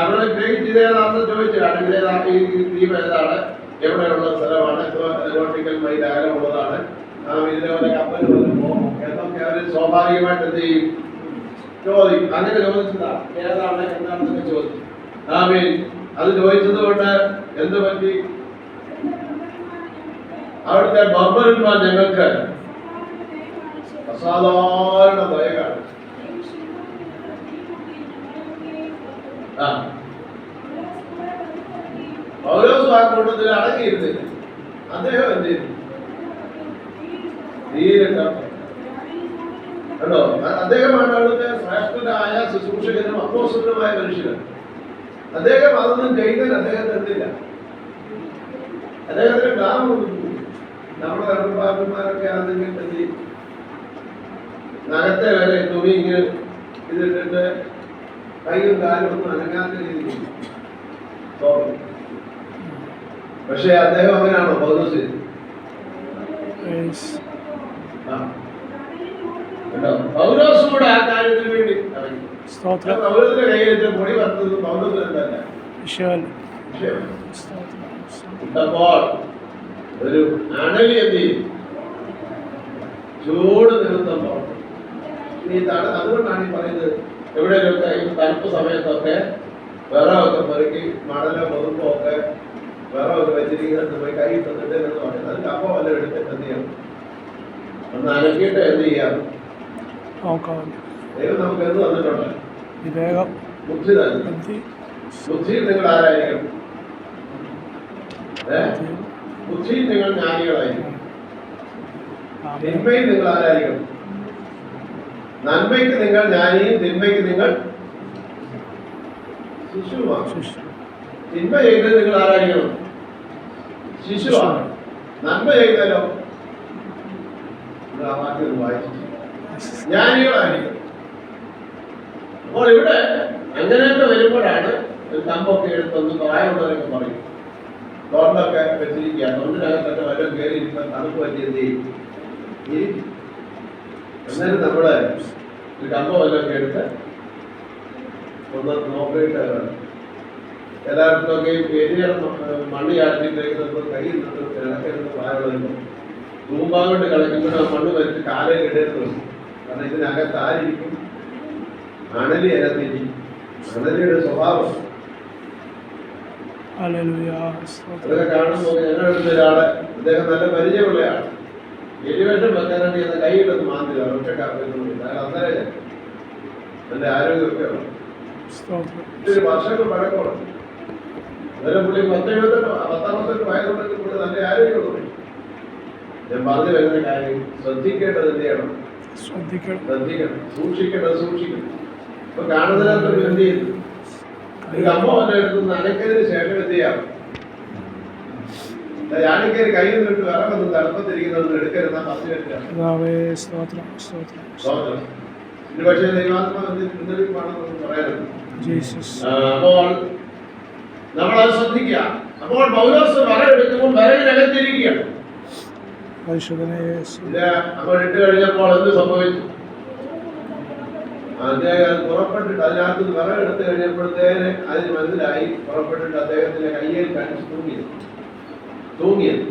അവിടെ ഗ്രഹിച്ച് ഇതേതാണെന്ന് ചോദിച്ചു. ഈ ദ്വീപ് ഏതാണ്, എവിടെയുള്ള സ്ഥലമാണ്, നോട്ടിക്കൽ മൈൽ അകലമുള്ളതാണ്, ഇതിനോടെ കപ്പൽ പോകും എന്നൊക്കെ അവർ സ്വാഭാവികമായിട്ട് എന്ത് ചെയ്യും? ചോദിക്കും. അങ്ങനെ ചോദിച്ചതാ, ഏതാണ് എന്താണെന്നൊക്കെ ചോദിച്ചു. അത് ചോദിച്ചത് കൊണ്ട് എന്ത് പറ്റി? അവിടുത്തെ ബർബരന്മാർ ഞങ്ങൾക്ക് അസാധാരണ ദയ കാണിച്ചു. പൗലോസ് ആ കൂട്ടത്തിൽ അടങ്ങിയിരുന്നില്ല. അദ്ദേഹം എന്ത് ചെയ്തു? തീരെ കണ്ടോ? അദ്ദേഹമാണ് അവിടുത്തെ ശ്രേഷ്ഠനായ ശുശ്രൂഷകനും അപ്പോസ്തലനുമായ മനുഷ്യൻ. അദ്ദേഹം അതൊന്നും ചെയ്യുന്നതിന് അദ്ദേഹത്തിന് എന്തില്ല. അദ്ദേഹത്തിന് ഗ്രാമമൊന്നും നമ്മുടെ കർമ്മപാത്രന്മാരൊക്കെ ആണെങ്കിൽ എന്ത് ചെയ്യും? നഖത്തെ വരെ തുണി ഇങ്ങനെ ഇതിട്ടിട്ട് കൈയും കാലും ഒന്നും അനങ്ങാത്ത രീതിയിൽ. പക്ഷെ അദ്ദേഹം അങ്ങനെയാണോ? പൗലോസ് പൗലോസ് കൂടെ ആ കാര്യത്തിന് വേണ്ടി പൗലോസിന്റെ കയ്യിൽ പൊടി വന്നത് പൗലോസിന് എന്തല്ല ഇട്ടപ്പോൾ ഒരു അണലി എന്ത് ചെയ്യും? ചൂട് നിറുത്തുമ്പോൾ അതുകൊണ്ടാണ് ഈ പറയുന്നത്, എവിടെയൊക്കെ ഈ തണുപ്പ് സമയത്തൊക്കെ വിറകൊക്കെ പെറുക്കി മണലോ മുതുമ്പോ ഒക്കെ വിറകൊക്കെ വെച്ചിരിക്കുന്നത് പോയി കൈ തന്നിട്ട് എന്ന് പറയുന്നത്. അത് കപ്പ വല്ലതും എടുത്തിട്ട് എന്ത് ചെയ്യണം? ഒന്ന് അനക്കിയിട്ട് എന്ത് ചെയ്യാം? ദൈവം നമുക്ക് എന്ത് തന്നിട്ടുണ്ട്? ബുദ്ധി തന്നെ. ബുദ്ധിയിൽ നിങ്ങൾ ആരായിരിക്കണം? ബുദ്ധിയിൽ നിങ്ങൾ ജ്ഞാനികളായിരിക്കും. തിന്മയിൽ നിങ്ങൾ ആരായിരിക്കണം? നന്മയ്ക്ക് നിങ്ങൾ ജ്ഞാനിയും തിന്മയ്ക്ക് നിങ്ങൾ ശിശുവാണ്. തിന്മ ചെയ്തത് നിങ്ങൾ ആരായിരിക്കണം? ശിശുവാണ്. നന്മ ചെയ്താലോ ആ വാക്യം വായിച്ചു ജ്ഞാനികളായിരിക്കും. അപ്പോൾ ഇവിടെ അങ്ങനെയൊക്കെ വരുമ്പോഴാണ് കമ്പൊക്കെ എടുത്തൊന്ന് പ്രായമുള്ളവരൊക്കെ പറയും, തൊണ്ടൊക്കെ വെച്ചിരിക്കുക, തൊണ്ടിനകത്തൊക്കെ വല്ലതും കയറി ഇരിക്കാൻ തണുപ്പ് പറ്റി എന്ത് ചെയ്യും? എന്നാലും നമ്മള് ഒരു കമ്പ വല്ലതൊക്കെ എടുത്ത് ഒന്ന് നോക്കിയിട്ട് എല്ലായിടത്തൊക്കെ എരിയണം മണ്ണ് ചാട്ടിട്ട് കയ്യിൽ നിന്ന് ഇടക്കരുന്ന് പ്രായമുള്ളവരുമ്പോൾ തൂമ്പാകൊണ്ട് കളിക്കുമ്പോൾ ആ മണ്ണ് വരച്ച് കാലയിൽ ഇടരുത്. കാരണം ഇതിനകത്ത് ആരിക്കും? അണലി അതിനകത്തിരിക്കും. അണലിയുടെ സ്വഭാവം അതൊക്കെ കാണുമ്പോൾ ഞങ്ങളെടുത്ത ഒരാളെ, അദ്ദേഹം നല്ല പരിചയമുള്ളയാൾ, എലിവേഷം വെക്കാനായിട്ട് ചെയ്യുന്ന കൈയിട്ടൊന്ന് മാന്തില്ല, ഒറ്റക്കാർക്കൊന്നുമില്ല. അയാൾ അന്നേരം എൻ്റെ ആരോഗ്യമൊക്കെ ഇതൊരു വർഷങ്ങൾ പഴക്കമുണ്ട്. അന്നേരം പുള്ളി 10-8 വയസ്സുണ്ടെങ്കിൽ പുള്ളി നല്ല ആരോഗ്യമുള്ളൂ. ഞാൻ പറഞ്ഞു വരുന്ന കാര്യം ശ്രദ്ധിക്കേണ്ടത് എന്ത് ചെയ്യണം? ശ്രദ്ധിക്കണം. സൂക്ഷിക്കണം. ഇപ്പൊ കാണുന്നതിനകത്ത് എന്ത് ചെയ്യുന്നു? ഒരു കമ്പ വല്ല എടുത്ത് അനക്കതിന് ശേഷം എന്ത് ചെയ്യാം? ഞാനിക്കറി കയ്യിൽ നിന്നിട്ട് വിറകൊന്നും തണുപ്പത്തിരിക്കുന്നതൊന്നും എടുക്കരുത്. ഇത് പക്ഷേ ദൈവാത്മാവിന്റെ മുന്നറിയിപ്പാണെന്ന് പറയാനുണ്ട്. അപ്പോൾ നമ്മളത് ശ്രദ്ധിക്കുക. അപ്പോൾ പൗലോസ് വിറകെടുക്കുമ്പോൾ വിറകിനകത്തിരിക്കുകയാണ്. അപ്പോൾ ഇട്ട് കഴിഞ്ഞപ്പോൾ എന്ത് സംഭവിച്ചു? അദ്ദേഹം പുറപ്പെട്ടിട്ട് അതിനകത്ത് വിറകെടുത്ത് കഴിഞ്ഞപ്പോഴത്തേന് അതിന് മനസ്സിലായി. പുറപ്പെട്ടിട്ട് അദ്ദേഹത്തിന്റെ കയ്യിൽ കടിച്ച് തൂങ്ങിയത്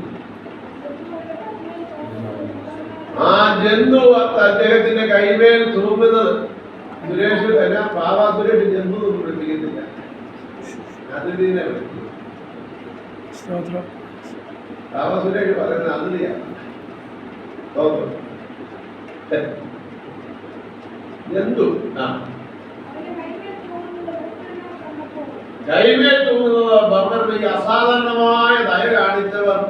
ആ ജന്തു അദ്ദേഹത്തിന്റെ കൈമേൽ തൂങ്ങുന്നത്. സുരേഷ് എല്ലാം ബാബാ സുരേഷ് ജന്തു ഒന്നും വിളിപ്പിക്കുന്നില്ല, അതിഥിനെ വിളിക്കും. ബാബാ സുരേഷ് പറയുന്നത് അതിഥിയാണ്. ജന്തു കൈമേൽ തൂങ്ങുന്നത് ഈ അസാധാരണമായ ദയ കാണിച്ചവർ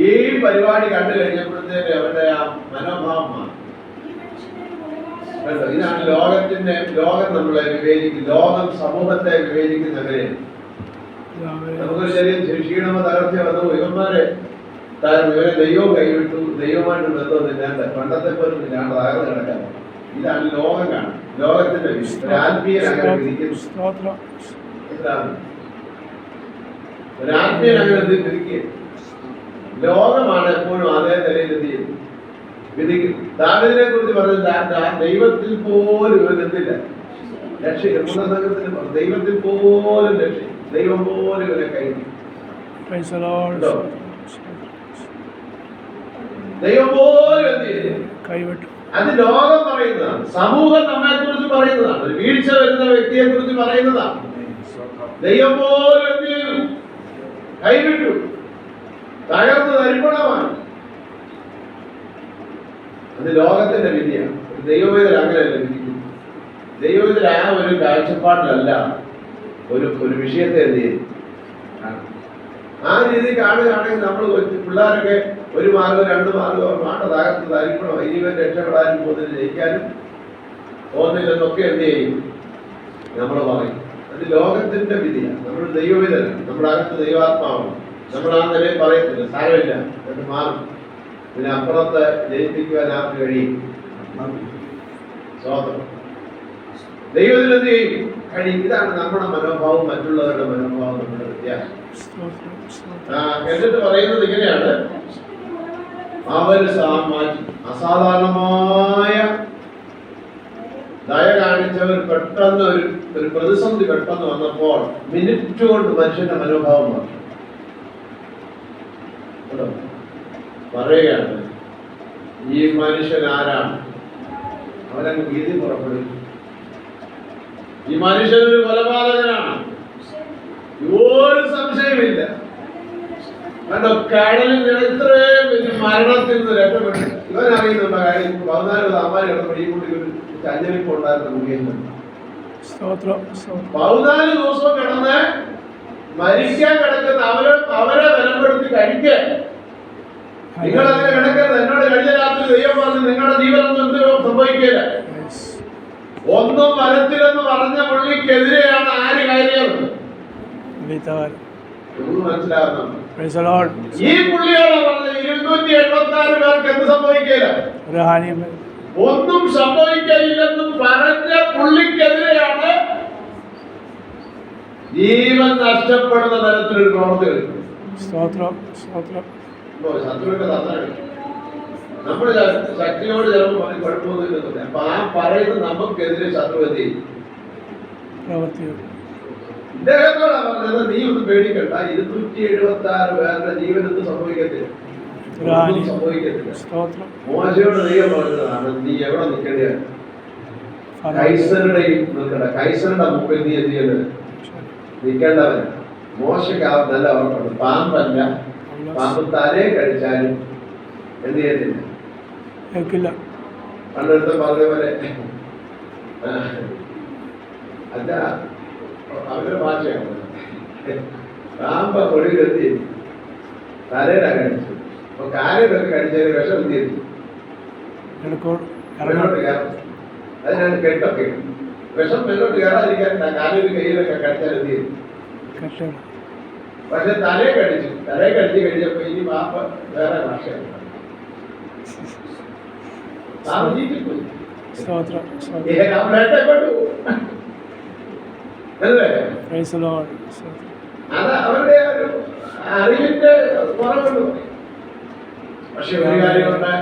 ഈ പരിപാടി കണ്ടു കഴിഞ്ഞപ്പോഴത്തേക്ക് അവരുടെ ആ മനോഭാവം മാറി. ഇതാണ് ലോകം നമ്മളെ വിവേചിക്കും. ലോകം സമൂഹത്തെ വിവേചിക്കുന്ന അങ്ങനെയാണ്. നമുക്കൊരു ചെറിയ ക്ഷീണമോ തകർച്ചയോ വന്നു ഇവന്മാരെ ഇവരെ ദൈവവും കൈവിട്ടു, ദൈവമായിട്ട് ബന്ധമൊന്നുമില്ലാണ്ട് പണ്ടത്തെ പോലും ഇല്ലാണ്ട് തകർന്ന് കിടക്കാൻ. ഇതാണ് ലോകം കാണും. ലോകത്തിന്റെ ആത്മീയൻ അങ്ങനെ വിധിക്കുന്നു. ഒരാത്മീയൻ അങ്ങനെ വിധിക്കുക. ലോകമാണ് എപ്പോഴും അതേ നിലയിൽ എന്ത് ചെയ്യുന്നു? വിധിക്കും. ദാവീദിനെ കുറിച്ച് പറഞ്ഞത് ദൈവത്തിൽ പോലും ഇവനെത്തില്ല രക്ഷയില്ല. മൂന്നാം സംഘത്തിന് ദൈവത്തിൽ പോലും രക്ഷ, ദൈവം പോലും ഇവനെ കൈവിട്ടു. ദൈവം പോലും എന്ത് ചെയ്തു? കൈവിട്ടു. അത് ലോകം പറയുന്നതാണ്. സമൂഹം നമ്മെ കുറിച്ച് പറയുന്നതാണ്. ഒരു വീഴ്ച വരുന്ന വ്യക്തിയെ കുറിച്ച് പറയുന്നതാണ്. ദൈവം പോലും എന്ത് ചെയ്തു? കൈവിട്ടു. തകർന്ന് തരിപ്പണമാണ്. അത് ലോകത്തിന്റെ വിധിയാണ്. ദൈവവേദന അങ്ങനെയല്ല വിധിക്കുന്നത്. ദൈവവേദന ആ ഒരു കാഴ്ചപ്പാടിലല്ല ഒരു വിഷയത്തെ എന്ത് ചെയ്യും. ആ രീതി കാണുകയാണെങ്കിൽ നമ്മൾ പിള്ളേരൊക്കെ ഒരു മാർഗം 2 മാർഗം മാട്ട തകർത്ത് തരിപ്പണം ഇനിവൻ രക്ഷപ്പെടാനും പോകുന്നതിന് ജയിക്കാനും പോകുന്നില്ലെന്നൊക്കെ എന്ത് ചെയ്യും നമ്മൾ പറയും. അത് ലോകത്തിന്റെ വിധിയാണ്. നമ്മൾ ദൈവവിധന, നമ്മുടെ അകത്ത് ദൈവാത്മാവാണ്. നമ്മൾ ആ നിലയിൽ പറയത്തില്ല, സാരമില്ല എന്ന് മാറും. പിന്നെ അപ്പുറത്ത് ജയിപ്പിക്കുവാൻ ആർക്ക് കഴിയും? സ്വാതന്ത്ര്യം ദൈവത്തിൽ എന്ത് ചെയ്യും? കഴിയും. ഇതാണ് നമ്മുടെ മനോഭാവം, മറ്റുള്ളവരുടെ മനോഭാവം, നമ്മുടെ വ്യത്യാസം. എന്നിട്ട് പറയുന്നത് ഇങ്ങനെയാണ്, അവര് അസാധാരണമായ ദയ കാണിച്ചവർ പെട്ടെന്ന് ഒരു പ്രതിസന്ധി പെട്ടെന്ന് വന്നപ്പോൾ മിനിറ്റ് കൊണ്ട് മനുഷ്യന്റെ മനോഭാവം മാറി. പറയുകയാണ്, ഈ മനുഷ്യൻ ആരാണ്? അവനങ്ങ് ഭീതി പുറപ്പെടും. ഈ മനുഷ്യനൊരു കൊലപാതകനാണ്, ഒരു സംശയമില്ല. കണ്ടോ, കടലിൽ ഇത്രയും വലിയ മരണത്തിൽ നിന്ന് രക്ഷപ്പെട്ടു. ഇവൻ അറിയുന്നുണ്ടോ കാര്യം? 14 താമാരി കിടന്നു ഈ കുട്ടി ഒരു അഞ്ഞലിപ്പ് ഉണ്ടായിരുന്ന മുഖേന്ദ്രൻ 14 ദിവസം കിടന്ന് മരിക്കാൻ കിടക്കുന്ന അവരെ ബലപ്പെടുത്തി കഴിക്കാൻ. നിങ്ങൾ അങ്ങനെ കിടക്കരുത്. എന്നോട് കഴിഞ്ഞ രാത്രി ദൈവം പറഞ്ഞു, നിങ്ങളുടെ ജീവനൊന്നും എന്ത് സംഭവിക്കില്ല. ഒന്നും വരത്തില്ലെന്ന് പറഞ്ഞ പുള്ളിക്കെതിരെയാണ് ആര് കയറിയത്? മനസ്സിലാകുന്നുണ്ട്. ഈ പുള്ളിയോട് പറഞ്ഞ 276 പേർക്ക് എന്ത് സംഭവിക്കില്ല, ഒന്നും സംഭവിക്കില്ലെന്നും പറഞ്ഞ പുള്ളിക്കെതിരെയാണ് ജീവൻ നഷ്ടപ്പെടുന്ന തരത്തിലൊരു പ്രവൃത്തി. ശത്രുവിന്റെ തന്ത്രം നമ്മുടെ ശക്തിയോട് ചിലപ്പോൾ പറഞ്ഞ് കുഴപ്പമൊന്നുമില്ല. അപ്പൊ ആ പറയുന്നത് നമുക്കെതിരെ ശത്രു എന്ത് ചെയ്യും? ഇദ്ദേഹത്തോടാ പറഞ്ഞത്, നീ ഒന്നും പേടിക്കണ്ട, 276 പേരുടെ ജീവനൊന്നും സംഭവിക്കത്തില്ല, സംഭവിക്കത്തില്ല. മോശയോട് ദൈവം പറഞ്ഞതാണ്, നീ എവിടെ നിൽക്കേണ്ടതാണ്? കൈസറുടെയും നിൽക്കണ്ട, കൈസറുടെ മുമ്പിൽ നീ എന്ത് ചെയ്യേണ്ടത്? നിൽക്കേണ്ടവൻ. മോശക്ക് നല്ല ഉറപ്പുണ്ട്, പാമ്പല്ല, പാമ്പ് തലയെ കഴിച്ചാലും എന്ത് ചെയ്യത്തില്ല, പണ്ടെടുത്ത് പറഞ്ഞ പോലെ. അല്ല, അവരുടെ ഭാഷയാണ്. പാമ്പ് പൊടിയിലെത്തി തലയിലാ കഴിച്ചു. അപ്പൊ കാലിലൊക്കെ കടിച്ചതിന് വിഷം എന്ത് ചെയ്തു? മേലോട്ട് കയറും. അതിനാണ് കെട്ടൊക്കെ. വിഷം മേലോട്ട് കയറാതിരിക്കാൻ കാലിൽ കയ്യിലൊക്കെ കടിച്ചാൽ എന്ത് ചെയ്തു? പക്ഷെ തലയെ കടിച്ചു. തലയെ കടിച്ച് കഴിഞ്ഞപ്പോ ഇനി പാമ്പ വേറെ ഭാഷയാണ്. അത് അവരുടെ ഒരു അറിവിന്റെ കുറവുണ്ട്. പക്ഷെ ഒരു കാര്യമുണ്ട്,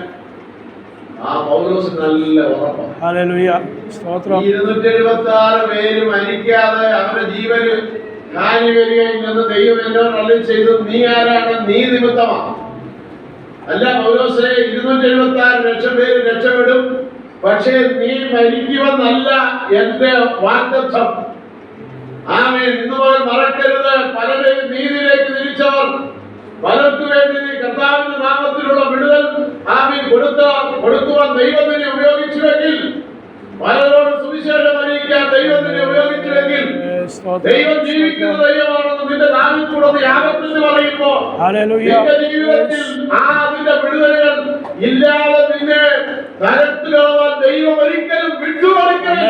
ആ പൗലോസ് നല്ല ഉറപ്പാണ്. 276 പേര് മരിക്കാതെ അവരുടെ ജീവന് ഹാനി വരികയില്ലെന്ന് ദൈവം എന്നോട് അരുളി ചെയ്തു. നീ ആരാണ്? നീ നിമിത്തമാണ്. അല്ല പൗലോസേ, 276 ലക്ഷം പേര് രക്ഷപ്പെടും, പക്ഷേ നീ മരിക്കുമെന്നല്ല എന്റെ വാഗ്ദത്തം. ആമേൻ. ഇന്നുപോലെ മറക്കരുത്, പലരെയും നീതിയിലേക്ക് തിരിച്ചവർ പലർക്കു വേണ്ടി കർത്താവിന്റെ നാമത്തിലുള്ള വിടുതൽ ആമേൻ കൊടുക്കുവാൻ ദൈവത്തിനെ ഉപയോഗിച്ചുവെങ്കിൽ, പലരോട് സുവിശേഷം അറിയിക്കാൻ ദൈവത്തിനെ ഉപയോഗിച്ചുവെങ്കിൽ, ദൈവം ജീവിക്കുന്ന ദൈവമാണെന്ന് നിന്റെ നാവിൽ കൂടെ യാഗത്തിന് പറയുമ്പോൾ നിന്റെ ജീവിതത്തിൽ അതിന്റെ വിടുതലുകൾ ഇല്ലാതെ നിന്നെ നരകത്തിലാവാൻ ദൈവം ഒരിക്കലും വിട്ടുകൊടുക്കില്ല.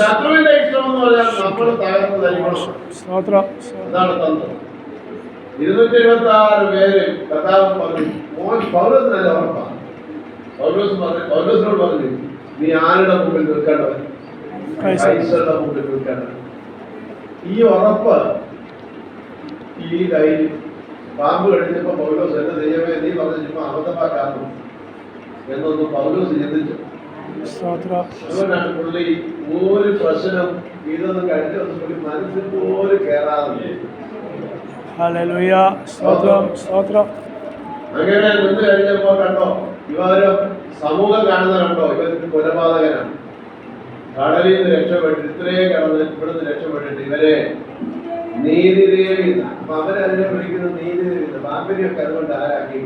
ശത്രുവിന്റെ ഇഷ്ടം എന്ന് പറഞ്ഞാൽ നമ്മൾ തകർന്ന് തരികണം. അതാണ് തന്ത്രം. 276 പേര് കർത്താവ് പറഞ്ഞു. പൗലോസിനല്ല ഉറപ്പാണ്. പൗലോസിനോട് പറഞ്ഞു, നീ ആരുടെ മുമ്പിൽ നിൽക്കേണ്ടവൻ? കൈസറുടെ മുമ്പിൽ നിൽക്കേണ്ടവൻ. ഈ ഉറപ്പ്, ഈ ധൈര്യം. പാമ്പ് കഴിഞ്ഞപ്പോ പൗലോസ്, എന്റെ ദൈവമേ, നീ പറഞ്ഞു അബദ്ധമാക്കാമോ എന്നൊന്നും പൗലോസ് ചിന്തിച്ചു. അതുകൊണ്ടാണ് പുള്ളി ഒരു പ്രശ്നം ഇതൊന്നും കഴിഞ്ഞൊന്നും പുള്ളി മനസ്സിൽ പോലും കയറാതെ അങ്ങനെ നിന്ന് കഴിഞ്ഞപ്പോ കണ്ടോ, ഇവര് സമൂഹം കാണുന്ന കണ്ടോ, ഇവർക്ക് കൊലപാതകനാണ്. കടലിൽ നിന്ന് രക്ഷപ്പെട്ട് ഇത്രയും കടന്ന് ഇവിടുന്ന് രക്ഷപ്പെട്ടിട്ട് ഇവരെ നീതിദേവിത. അപ്പൊ അവരതിനെ വിളിക്കുന്ന നീതിദേവിത. പാമ്പിനെയൊക്കെ അതുകൊണ്ട് ആരാക്കി?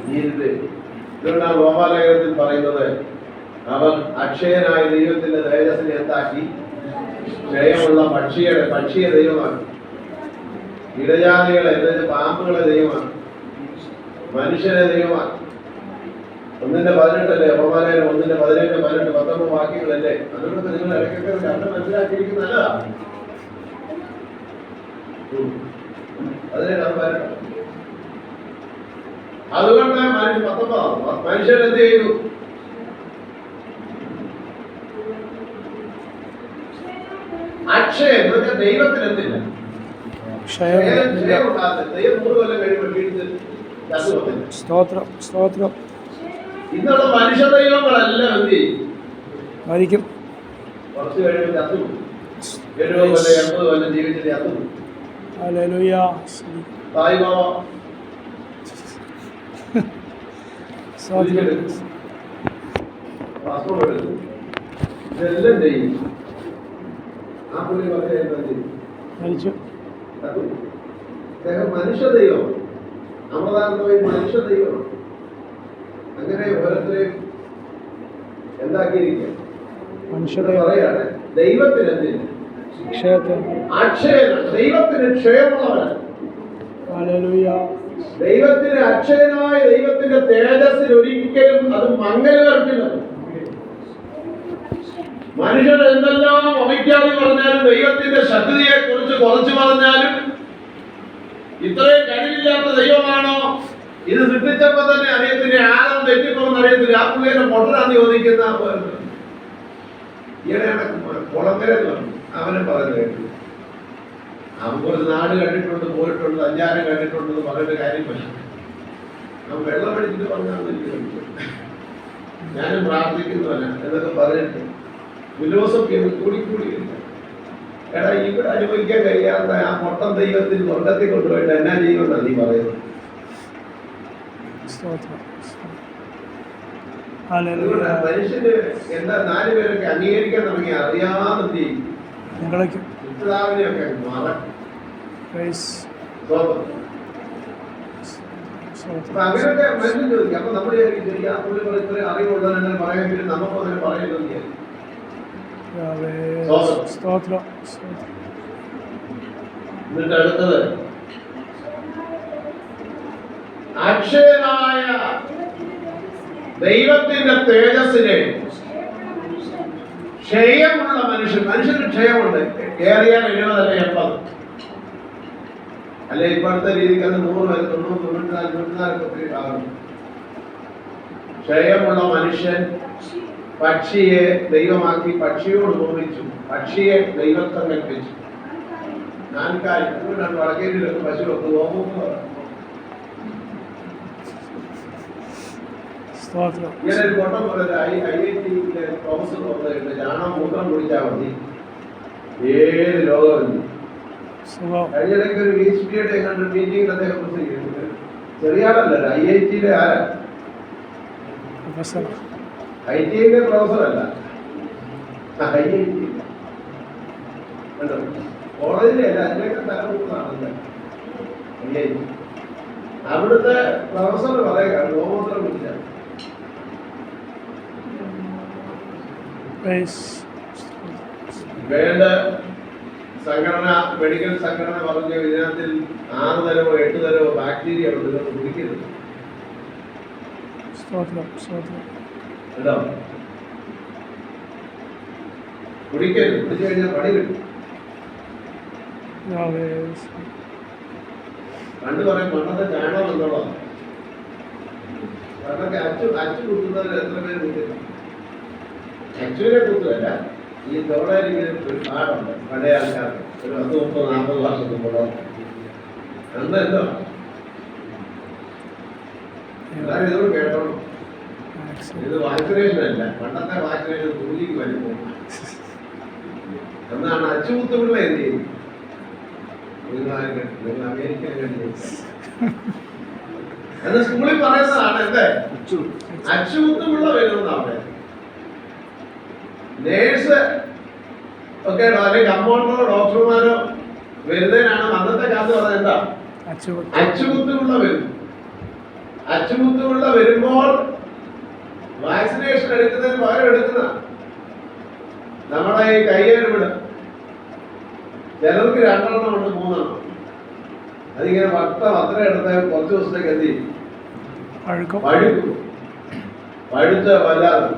നീതിദേവി. ഇതുകൊണ്ടാണ് റോമാലേഖനത്തിൽ പറയുന്നത്, അവർ അക്ഷയനായ ദൈവത്തിന്റെ തേജസ്സിനെ എന്താക്കി? ക്ഷയമുള്ള പക്ഷിയെ ദൈവമാണ്. ഇടജാതികളെ, പാമ്പുകളെ ദൈവമാണ്. മനുഷ്യരെ ദൈവമാണ്. 1:18 റോമാലേഖനം 1:17, 18, 19 വാക്യങ്ങളല്ലേ. അതുകൊണ്ട് നിങ്ങൾ ഇടയ്ക്കൊക്കെ കണ്ട് മനസ്സിലാക്കിയിരിക്കുന്ന നല്ലതാ. അതുകൊണ്ട് മനുഷ്യരെന്ത് ചെയ്തു? അക്ഷയം എന്ന് വെച്ചാൽ ദൈവത്തിന് എന്തില്ല? ദൈവം 3 കൊല്ലം കഴിയുമ്പോൾ സ്തോത്രം. ഇന്നുള്ള മനുഷ്യ ദൈവങ്ങളെല്ലാം എന്ത് ചെയ്യും? മരിക്കും. കുറച്ച് കഴിയുമ്പോൾ ചത്തു. 70 കൊല്ലം 80 കൊല്ലം ജീവിച്ചിട്ട് ചത്തു. തായ്മാവ ഇതെല്ലാം ചെയ്യും. ആ പുള്ളി മരിച്ചു. മനുഷ്യ ദൈവം, അമൃതാനന്ദമായി മനുഷ്യ ദൈവം. അങ്ങനെ ഓരോരുത്തരെയും എന്താക്കിയിരിക്കുക? പറയാണ് ദൈവത്തിന് എന്തിന്? അക്ഷയന. ദൈവത്തിന് ക്ഷയമുള്ളവരാണ്. ദൈവത്തിന് അക്ഷയനായ ദൈവത്തിന്റെ തേജസ്സിൽ ഒരിക്കലും അത് മങ്ങൽ വരത്തില്ല. മനുഷ്യൻ എന്തെല്ലാം അവിഖ്യാതി പറഞ്ഞാലും, ദൈവത്തിന്റെ ശക്തിയെ കുറിച്ച് കുറച്ച് പറഞ്ഞാലും, ഇത്രയും കഴിവില്ലാത്ത ദൈവമാണോ? ഇത് സൃഷ്ടിച്ചപ്പോ തന്നെ അറിയത്തില്ല, ആരും തെറ്റിപ്പോന്ന് അറിയത്തില്ല. ആ പുള്ളിയുടെ പൊട്ടനാന്ന് ചോദിക്കുന്ന ഈയിടെയാണ് കുളങ്കര അവനെ പറയുന്നത് കേട്ടു. അവൻ ഒരു നാട് കണ്ടിട്ടുണ്ട്, പോയിട്ടുണ്ട്, സഞ്ചാരം കണ്ടിട്ടുണ്ടെന്ന് പറഞ്ഞിട്ട് കാര്യമില്ല. അവൻ വെള്ളം അടിച്ചിട്ട് പറഞ്ഞാൽ ഞാനും പ്രാർത്ഥിക്കുന്നവന എന്നൊക്കെ പറഞ്ഞിട്ട് ഫിലോസഫി ഒന്ന് കൂടിക്കൂടിയില്ല. എടാ, ഇവിടെ അനുഭവിക്കാൻ കഴിയാത്ത ആ മൊത്തം ദൈവത്തിൽ സ്വർഗത്തിൽ കൊണ്ടുപോയിട്ട് എന്നാ ചെയ്യുമെന്നാണ് നീ പറയുന്നത്. മനുഷ്യന് എന്താ 4 പേരൊക്കെ അംഗീകരിക്കാൻ തുടങ്ങി അറിയാതെ ചെയ്യും. പിതാവിനെയൊക്കെ മറക്കും. അങ്ങനെയൊക്കെ മനുഷ്യൻ ചോദിക്കും. അപ്പൊ നമ്മൾ ശരി, ആ പുള്ളി ഇത്രയും അറിവുള്ളവരെന്നെ പറയാൻ പറ്റും, നമുക്കും അങ്ങനെ പറയുന്നത്. എന്നിട്ട് അടുത്തത് അക്ഷയനായ ദൈവത്തിന്റെ തേജസ്സിനെ ക്ഷയമുള്ള മനുഷ്യന് ക്ഷയമുണ്ട്. ഏറിയാൽ 70 അല്ലെ 80 അല്ലെ ഇപ്പോഴത്തെ രീതിക്ക് അത് 100 വരെ 90, 94, 94 ആകും. ക്ഷയമുള്ള മനുഷ്യൻ പക്ഷിയെ ദൈവമാക്കി പക്ഷിയോട് ഉപമിച്ചു. പക്ഷിയെ ദൈവത്വം കൽപ്പിച്ചു. വടക്കേരിയിലൊക്കെ പശുവൊക്കെ നോക്കുമ്പോൾ ഇങ്ങനെ ഒരു കോട്ടം പോലെ IIT-യിലെ പ്രൊഫസർ പറഞ്ഞിട്ടുണ്ട്, ചാണം മൂത്രം കുടിച്ചാൽ മതി ഏത് രോഗമില്ല. കഴിഞ്ഞിടയ്ക്ക് ഒരു VHPയുടെ എങ്ങാണ്ട് മീറ്റിംഗിൽ അദ്ദേഹം പ്രസംഗിക്കുന്നത്, ചെറിയ ആളല്ല, IIT-യിലെ ആരാ? IIT-യിലെ പ്രൊഫസറല്ല, IIT കോളേജിലെ അല്ല, അതിലേക്ക് തലമുറകളാണല്ലേ IIT. അവിടുത്തെ പ്രൊഫസർ പറയുകയാണ് ഗോമൂത്രം കുടിച്ച വേൾഡ് സംഘടന, മെഡിക്കൽ സംഘടന പറഞ്ഞ ഇതിനകത്തിൽ 6 തരമോ 8 തരമോ ബാക്ടീരിയ ഉണ്ട്, ഇതൊക്കെ കുടിക്കരുത്. കേട്ടോ, കുടിക്കരുത്. കുടിച്ചു കഴിഞ്ഞാൽ പണി കിട്ടും. പണ്ട് പറയും പണ്ടത്തെ ചാണകം എന്നുള്ളതാണ്. പണ്ടൊക്കെ അച്ചു കുത്തുന്നതിൽ എത്ര പേര് കുത്തില്ല? അച്ചുവിനെ കുത്തുകയല്ല, ഈ തോളരിങ്ങനെ ഒരു പാടുണ്ട് പഴയ ആൾക്കാർക്ക്, ഒരു 10, 30, 40 വർഷത്തിൽ കൂടെ. എന്തോ എല്ലാവരും ഇതോട് കേട്ടോളൂ. ഇത് വാക്സിനേഷൻ അല്ല, പണ്ടത്തെ വാക്സിനേഷൻ കൂലിക്ക് വരുമ്പോൾ എന്നാണ് അച്ചുകുത്തുപിള്ള എന്ത് ചെയ്യും? നിങ്ങൾ അമേരിക്കൻ കണ്ടു എന്ന് സ്കൂളിൽ പറയുന്നതാണ്. എന്തേ അച്ചുകുത്തുപിള്ള വരുമെന്ന് അവിടെ നേഴ്സ് ഒക്കെ അല്ലെങ്കിൽ കമ്പൗണ്ടറോ ഡോക്ടർമാരോ വരുന്നതിനാണ് അന്നത്തെ കാലത്ത് പറഞ്ഞത് എന്താ അച്ചുകുത്തുള്ള വരും. അച്ചുകുത്തുള്ള വരുമ്പോൾ വാക്സിനേഷൻ എടുക്കുന്നതിന് പകരം എടുക്കുന്ന നമ്മുടെ ഈ കയ്യേറിവിട് ചിലർക്ക് 2 എണ്ണം ഉണ്ട്, 3 എണ്ണം. അതിങ്ങനെ അത്ര എടുത്ത കുറച്ച് ദിവസത്തേക്ക് എന്ത് ചെയ്യും? പഴുക്കും. പഴുത്ത വല്ലാതെ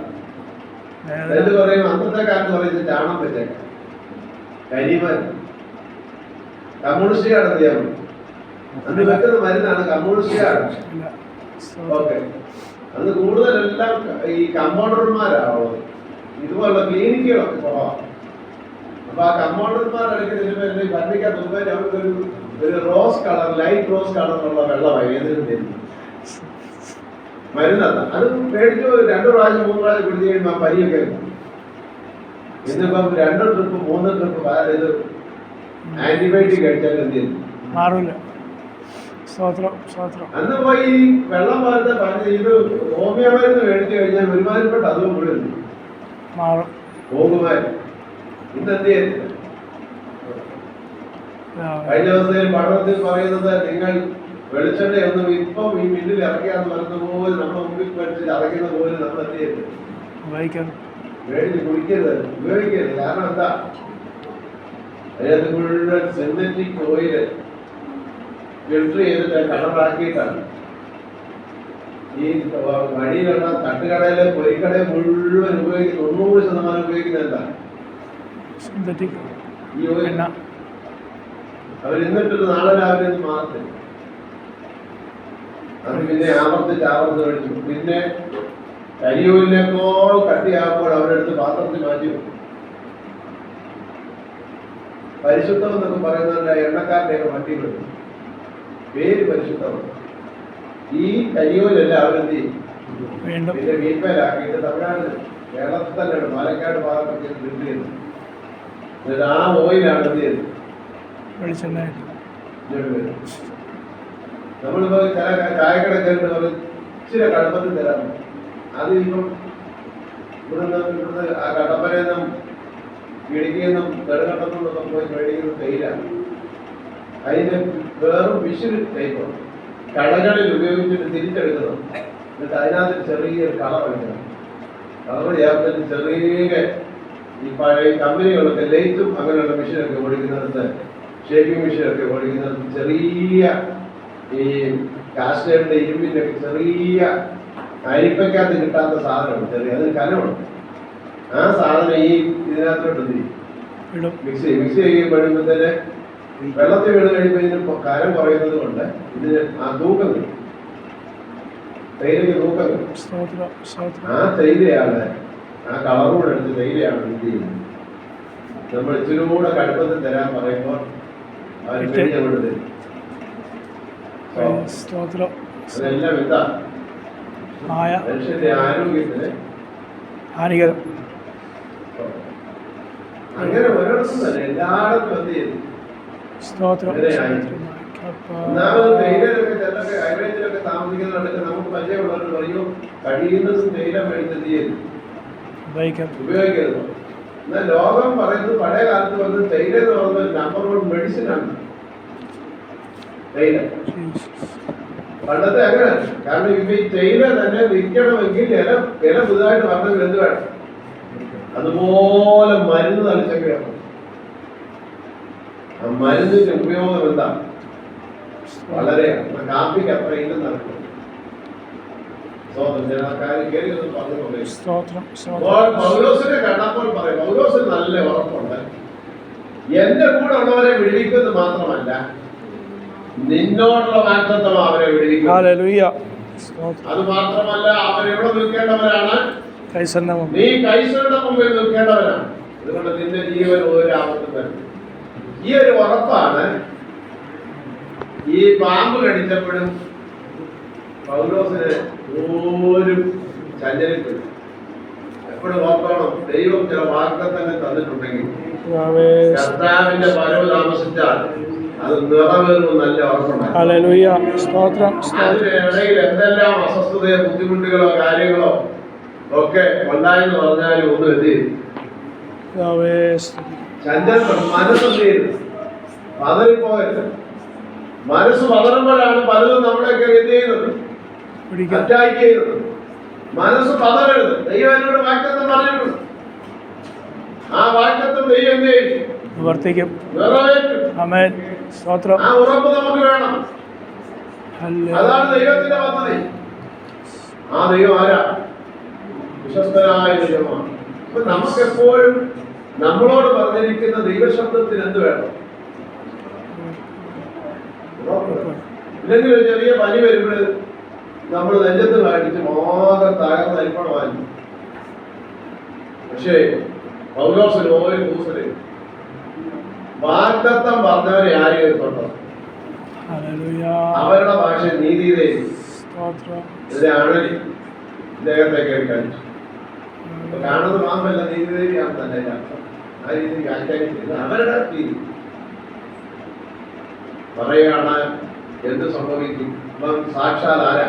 എന്ത് പറയും? അന്നത്തെ കാലത്ത് പറയുന്നത് ചാണം വെച്ചേക്കാം, കരിമരുന്ന്. കമ്മ്യൂണിസ്റ്റുകാർ എന്ത് ചെയ്യാൻ പറ്റും? അന്ന് വെക്കുന്ന മരുന്നാണ് കമ്മ്യൂണിസ്റ്റുകാർ. ഓക്കെ, അന്ന് കൂടുതലെല്ലാം ഈ കമ്പൗണ്ടർമാരാണുള്ളത്. ഇതുപോലുള്ള ക്ലിനിക്കുകളൊക്കെ കുറവാണ്. അപ്പൊ ആ കമ്പൗണ്ടർമാരെടുക്കുന്ന ഭരണിക്കാൻ തുമ്പാൻ അവർക്കൊരു റോസ് കളർ, ലൈറ്റ് റോസ് കളറിലുള്ള വെള്ളമായി ഏതിനും തരുന്നു മരുന്നല്ല. അത് മേടിച്ചു 2 പ്രാവശ്യം 3 പ്രാവശ്യം കുടിച്ചു കഴിയുമ്പോൾ ആ പനിയൊക്കെ ഇന്നിപ്പം 2 ട്രിപ്പ് 3 ട്രിപ്പ് ഇത് ആന്റിബയോട്ടിക് കഴിച്ചാൽ എന്ത് ചെയ്യുന്നു? മാറില്ല. അന്ന് പോയി ഈ വെള്ളം പോലത്തെ പനി ഇത് ഹോമിയോ മരുന്ന് മേടിച്ചു കഴിഞ്ഞാൽ ഒരുമാതിരിപ്പെട്ട അതും കൂടെ പോകുമായിരുന്നു. ഇന്ന് എന്ത് ചെയ്യുന്നില്ല. കഴിഞ്ഞ ദിവസം പഠനത്തിൽ പറയുന്നത് നിങ്ങൾ വെളിച്ചെണ്ണ ഒന്നും ഇപ്പം ഈ മില്ലിൽ ഇറക്കിയാന്ന് പറയുന്ന പോലെ നമ്മുടെ മുമ്പിൽ പഠിച്ച് അറയ്ക്കുന്ന പോലെ നമ്മൾ എന്ത് ചെയ്യരുത്, മേടിച്ച് കുടിക്കരുത്, ഉപയോഗിക്കരുത്. കാരണം എന്താ? അതിനകത്ത് മുഴുവൻ സിന്തറ്റിക് ഓയില് ഫിൽട്ടർ ചെയ്തിട്ട് കളറാക്കിയിട്ടാണ്. ഈ വഴിയിലുള്ള തട്ടുകടയിലെ പൊരിക്കടയിൽ മുഴുവൻ ഉപയോഗിക്കുന്ന 90% ഉപയോഗിക്കുന്നത് എന്താ? സിന്തറ്റിക് ഈ ഓയിൽ. അവരിന്നിട്ടൊരു നാളെ രാവിലെ ഒന്നും മാറത്തില്ല. അത് പിന്നെ ആവർത്തിച്ച് മേടിച്ചു. പിന്നെ കരിയോലിനേക്കാൾ കട്ടിയാകുമ്പോൾ അവരെടുത്ത് പാത്രത്തിൽ മാറ്റി വെക്കും. പരിശുദ്ധം എന്നൊക്കെ പറയുന്നതിന്റെ എണ്ണക്കാരനെയൊക്കെ മാറ്റി വെക്കും. പേര് പരിശുദ്ധമാണ്. ഈ കരിയോലല്ല അവരെന്ത് ചെയ്യും? പിന്നെ വീപ്പയിലാക്കിയിട്ട് തമിഴ്നാട്, കേരളത്തിൽ തന്നെയാണ് പാലക്കാട് ഭാഗത്തൊക്കെ ഫിൽട്ടർ ചെയ്യുന്നത്. എന്നിട്ട് ആ ഓയിലാണ് എന്ത് ചെയ്യുന്നത്? നമ്മളിപ്പോ ചില ചായക്കടയൊക്കെ ഇച്ചിരി കടപ്പത്തിൽ തരാം. അത് ഇപ്പം ഇവിടുന്ന് ആ കടപ്പരയെന്നും ഇടുക്കിയെന്നും നെടുങ്കണ്ടത്തുനിന്നൊക്കെ പോയി മേടിക്കുന്ന തേയിലാണ്. അതിന്റെ വേറും വിഷു ടൈപ്പാണ്. കടകളിൽ ഉപയോഗിച്ചിട്ട് തിരിച്ചെടുക്കണം. എന്നിട്ട് അതിനകത്ത് ചെറിയൊരു കളർ എടുക്കണം. കളർ ചേർത്തിട്ട് ചെറിയ ഈ പഴയ കമ്പനികളൊക്കെ ലൈറ്റും അങ്ങനെയുള്ള മെഷീനൊക്കെ ഓടിക്കുന്നിടത്ത്, ഷേപ്പിംഗ് മെഷീനൊക്കെ ഓടിക്കുന്നിടത്ത് ചെറിയ ഈ കാസ്റ്റേഡിന്റെ ഇരുമ്പിന്റെ ഒക്കെ ചെറിയ അരിപ്പയ്ക്കകത്ത് കിട്ടാത്ത സാധനമാണ്. ചെറിയ അതിന് കനമാണ്. ആ സാധനം ഈ ഇതിനകത്തോട്ട് മിക്സ് ചെയ്യുമ്പോഴത്തേന് വെള്ളത്തിൽ വീണ് കഴിയുമ്പോൾ ഇതിന് കനം കുറയുന്നത് കൊണ്ട് ഇതിന് ആ തൂക്കം കിട്ടും. തേയിലയ്ക്ക് തൂക്കം കിട്ടും. ആ തേയിലയാണ്, ആ കളർ കൂടെ എടുത്ത് തേയിലയാണ് എന്ത് ചെയ്യുന്നത്. നമ്മൾ ഇച്ചിരി കൂടെ കടുപ്പത്തിൽ തരാൻ പറയുമ്പോൾ അവർ കഴിഞ്ഞുകൊണ്ട് തരും. അതെല്ലാം എന്താ? മനുഷ്യന്റെ ആരോഗ്യത്തിന് ഹാനികരം. അങ്ങനെ ഒരിടത്തും തന്നെ എല്ലായിടത്തും എന്ത് ചെയ്തു? ഒന്നാമത് തേയിലൊക്കെ ചിലൊക്കെ ഹൈറേഞ്ചിലൊക്കെ താമസിക്കുന്നവരൊക്കെ നമുക്ക് പരിചയമുള്ളവർ പറയും കഴിയുന്നതും തേയില മേടിച്ച് എന്ത് ചെയ്തു? ഉപയോഗിക്കരുത്. എന്നാൽ ലോകം പറയുന്നത് പഴയ കാലത്ത് വന്ന് തേയില എന്ന് പറയുന്നത് നമ്പർ 1 മെഡിസിനാണ്. തേയില പണ്ടത്തെ അങ്ങനെയാണ്. കാരണം ഇപ്പൊ ഈ തേയില തന്നെ വിൽക്കണമെങ്കിൽ ഇല പുതുതായിട്ട് വരണമെങ്കിൽ എന്ത് വേണം? അതുപോലെ മരുന്ന് തളിച്ചൊക്കെ വേണം. ആ മരുന്നിന്റെ ഉപയോഗം എന്താ? വളരെ കാപ്പിക്ക് അത്ര ഇല്ലെന്ന് നടക്കും. പൗലോസിനെ കണ്ടപ്പോൾ പറയും, പൗലോസിന് നല്ല ഉറപ്പുണ്ട്. എന്റെ കൂടെ ഉള്ളവരെ വിടുവിക്കുന്നത് മാത്രമല്ല, നിന്നോടുള്ള വാഗ്ദത്തം അവരെ വിടുവിക്കും. അത് മാത്രമല്ല, അവരെവിടെ നിൽക്കേണ്ടവരാണ്? നീ കൈസരുടെ മുമ്പിൽ നിൽക്കേണ്ടവരാണ്. അതുകൊണ്ട് നിന്റെ ജീവൻ ഒരു ആപത്തും വരും. ഈ ഒരു ഉറപ്പാണ് ഈ പാമ്പ് കടിച്ചപ്പോഴും പൗലോസിന് ഒരു ചഞ്ചലിപ്പില്ല. എപ്പോഴും ഓർക്കണം, ദൈവം ചില വാഗ്ദത്തങ്ങൾ തന്നിട്ടുണ്ടെങ്കിൽ കർത്താവിന്റെ വരവ് താമസിച്ചാൽ അത് നിറവേറും നല്ല ഉറപ്പുണ്ടാകും. അതിനിടയിൽ എന്തെല്ലാം അസ്വസ്ഥതയോ ബുദ്ധിമുട്ടുകളോ കാര്യങ്ങളോ ഒക്കെ ഉണ്ടായെന്ന് പറഞ്ഞാലും ഒന്നും എന്ത് ചെയ്യും? പിതാവേ, സ്തുതിക്കുന്നു. ചഞ്ചലം മനസ്സെന്ത് ചെയ്യരുത്, പതറിപ്പോയത്. മനസ്സ് പതറുമ്പോഴാണ് പലതും നമ്മളെയൊക്കെ എന്ത് ചെയ്യുന്നത്, പിടിക്കാം. അറ്റാക്ക് ചെയ്യുന്നത്. മനസ്സ് പതറരുത്. ദൈവം എന്നോട് വാഗ്ദത്തം പറഞ്ഞിട്ടുണ്ട്. ആ വാഗ്ദത്തം ദൈവം എന്ത് ചെയ്യും? വർത്തിക്കും. നിറവേറ്റും. ആമേൻ. സ്തോത്രം. ആ ഉറപ്പ് നമുക്ക് വേണം. അതാണ് ദൈവത്തിന്റെ പദ്ധതി. ആ ദൈവം ആരാ? വിശ്വസ്തനായ ദൈവമാണ്. അപ്പൊ നമുക്കെപ്പോഴും നമ്മളോട് പറഞ്ഞിരിക്കുന്ന ദൈവശബ്ദത്തിന് എന്ത് വേണം? ഇല്ലെങ്കിൽ ഒരു ചെറിയ പനി വരുമ്പോൾ നമ്മൾ നെഞ്ചത്ത് കാണിച്ച് മാകം തകർന്ന് അരിപ്പണമായിരുന്നു. പക്ഷേ പൗലോസിന് ഓരോ ദിവസത്തില് വാഗ്ദത്തം പറഞ്ഞവരെ ആരും എടുത്തോട്ടോ. അവരുടെ ഭാഷ നീതിയിലെ അണലി ഇദ്ദേഹത്തെ കേൾക്കാനിച്ചു. കാണുന്നത് മാത്രമല്ല, നീതിദേവിയാണ് തന്നെ അർത്ഥം. ആ രീതി വ്യാഖ്യാനിച്ചില്ല. അവരുടെ രീതി പറയുകയാണ് എന്ത് സംഭവിക്കും. ഇപ്പം സാക്ഷാൽ ആരാ?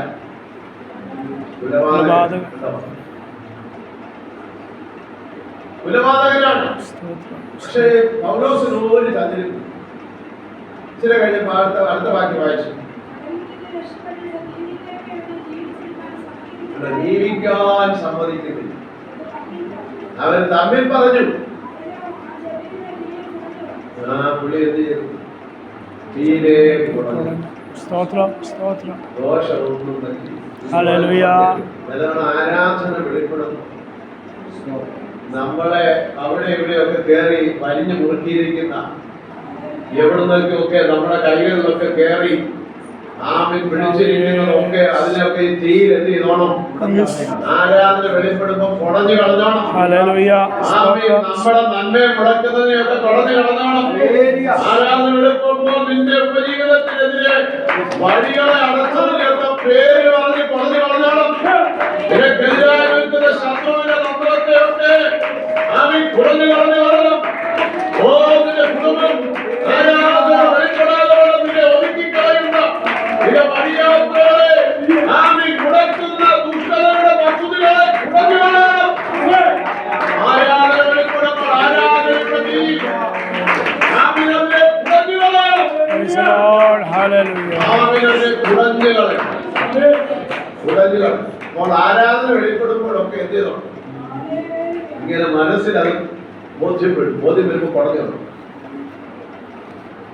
കുലപാതകനാണ്. പക്ഷേ പൗലോസിന് ഒരു ചതിരും ചില കഴിഞ്ഞപ്പോൾ അടുത്ത വാക്യം വായിച്ചു. ജീവിക്കാൻ സമ്മതിക്കുന്നില്ല. അവർ തമ്മിൽ പറഞ്ഞു. ആ പുള്ളി എന്ത് ചെയ്തു? തീയിലേക്ക് കൊടുത്തു. ദോഷമൊന്നും നല്ലോണം ആരാധന വെളിപ്പെടുന്നു. നമ്മളെ അവിടെ ഇവിടെയൊക്കെ കയറി വലിഞ്ഞു മുറുക്കിയിരിക്കുന്ന എവിടുന്നൊക്കെ നമ്മുടെ കൈകളിലൊക്കെ കയറി ആമിൻ പിടിച്ചിരിക്കുന്നതൊക്കെ അതിനൊക്കെ ഈ തീയിൽ എന്ത് ചെയ്തോണം? ആരാധന വെളിപ്പെടുമ്പോ കുടഞ്ഞു കളഞ്ഞോണം. നമ്മുടെ നന്മയെ മുടക്കുന്നതിനെയൊക്കെ കുടഞ്ഞു കളഞ്ഞോണം. ആരാധന വെളിപ്പെടുമ്പോൾ നിന്റെ ഉപജീവനത്തിനെതിരെ വഴികളെ അടച്ചതിനെയൊക്കെ പേര് പറഞ്ഞ് കുടഞ്ഞു കളഞ്ഞോണം. നിനക്കെതിരായി നിൽക്കുന്ന ശത്രുവിന്റെ തന്ത്രത്തെയൊക്കെ ആമിൻ കുടഞ്ഞു കളഞ്ഞു കളയണം. ഓ നിന്റെ കുടുംബം ആരാധന വെളിപ്പെടാതെ നിന്നെ ഒതുക്കി കളയുന്ന കുടക്കുന്ന ദുഷ്ടതയുടെ പദ്ധതികളെ കുടഞ്ഞു കളയണം. ആരാധന വെളിപ്പെടുമ്പോൾ ആരാധനയുടെ നീ ആമിനെ കുടഞ്ഞു കളയണം. കുടഞ്ഞു കളയണം. അപ്പോൾ ആരാധന വെളിപ്പെടുമ്പോഴൊക്കെ എന്ത് ചെയ്തോ? ഇങ്ങനെ മനസ്സിലത് ബോധ്യം വരുമ്പോൾ കുടഞ്ഞു കളയണം.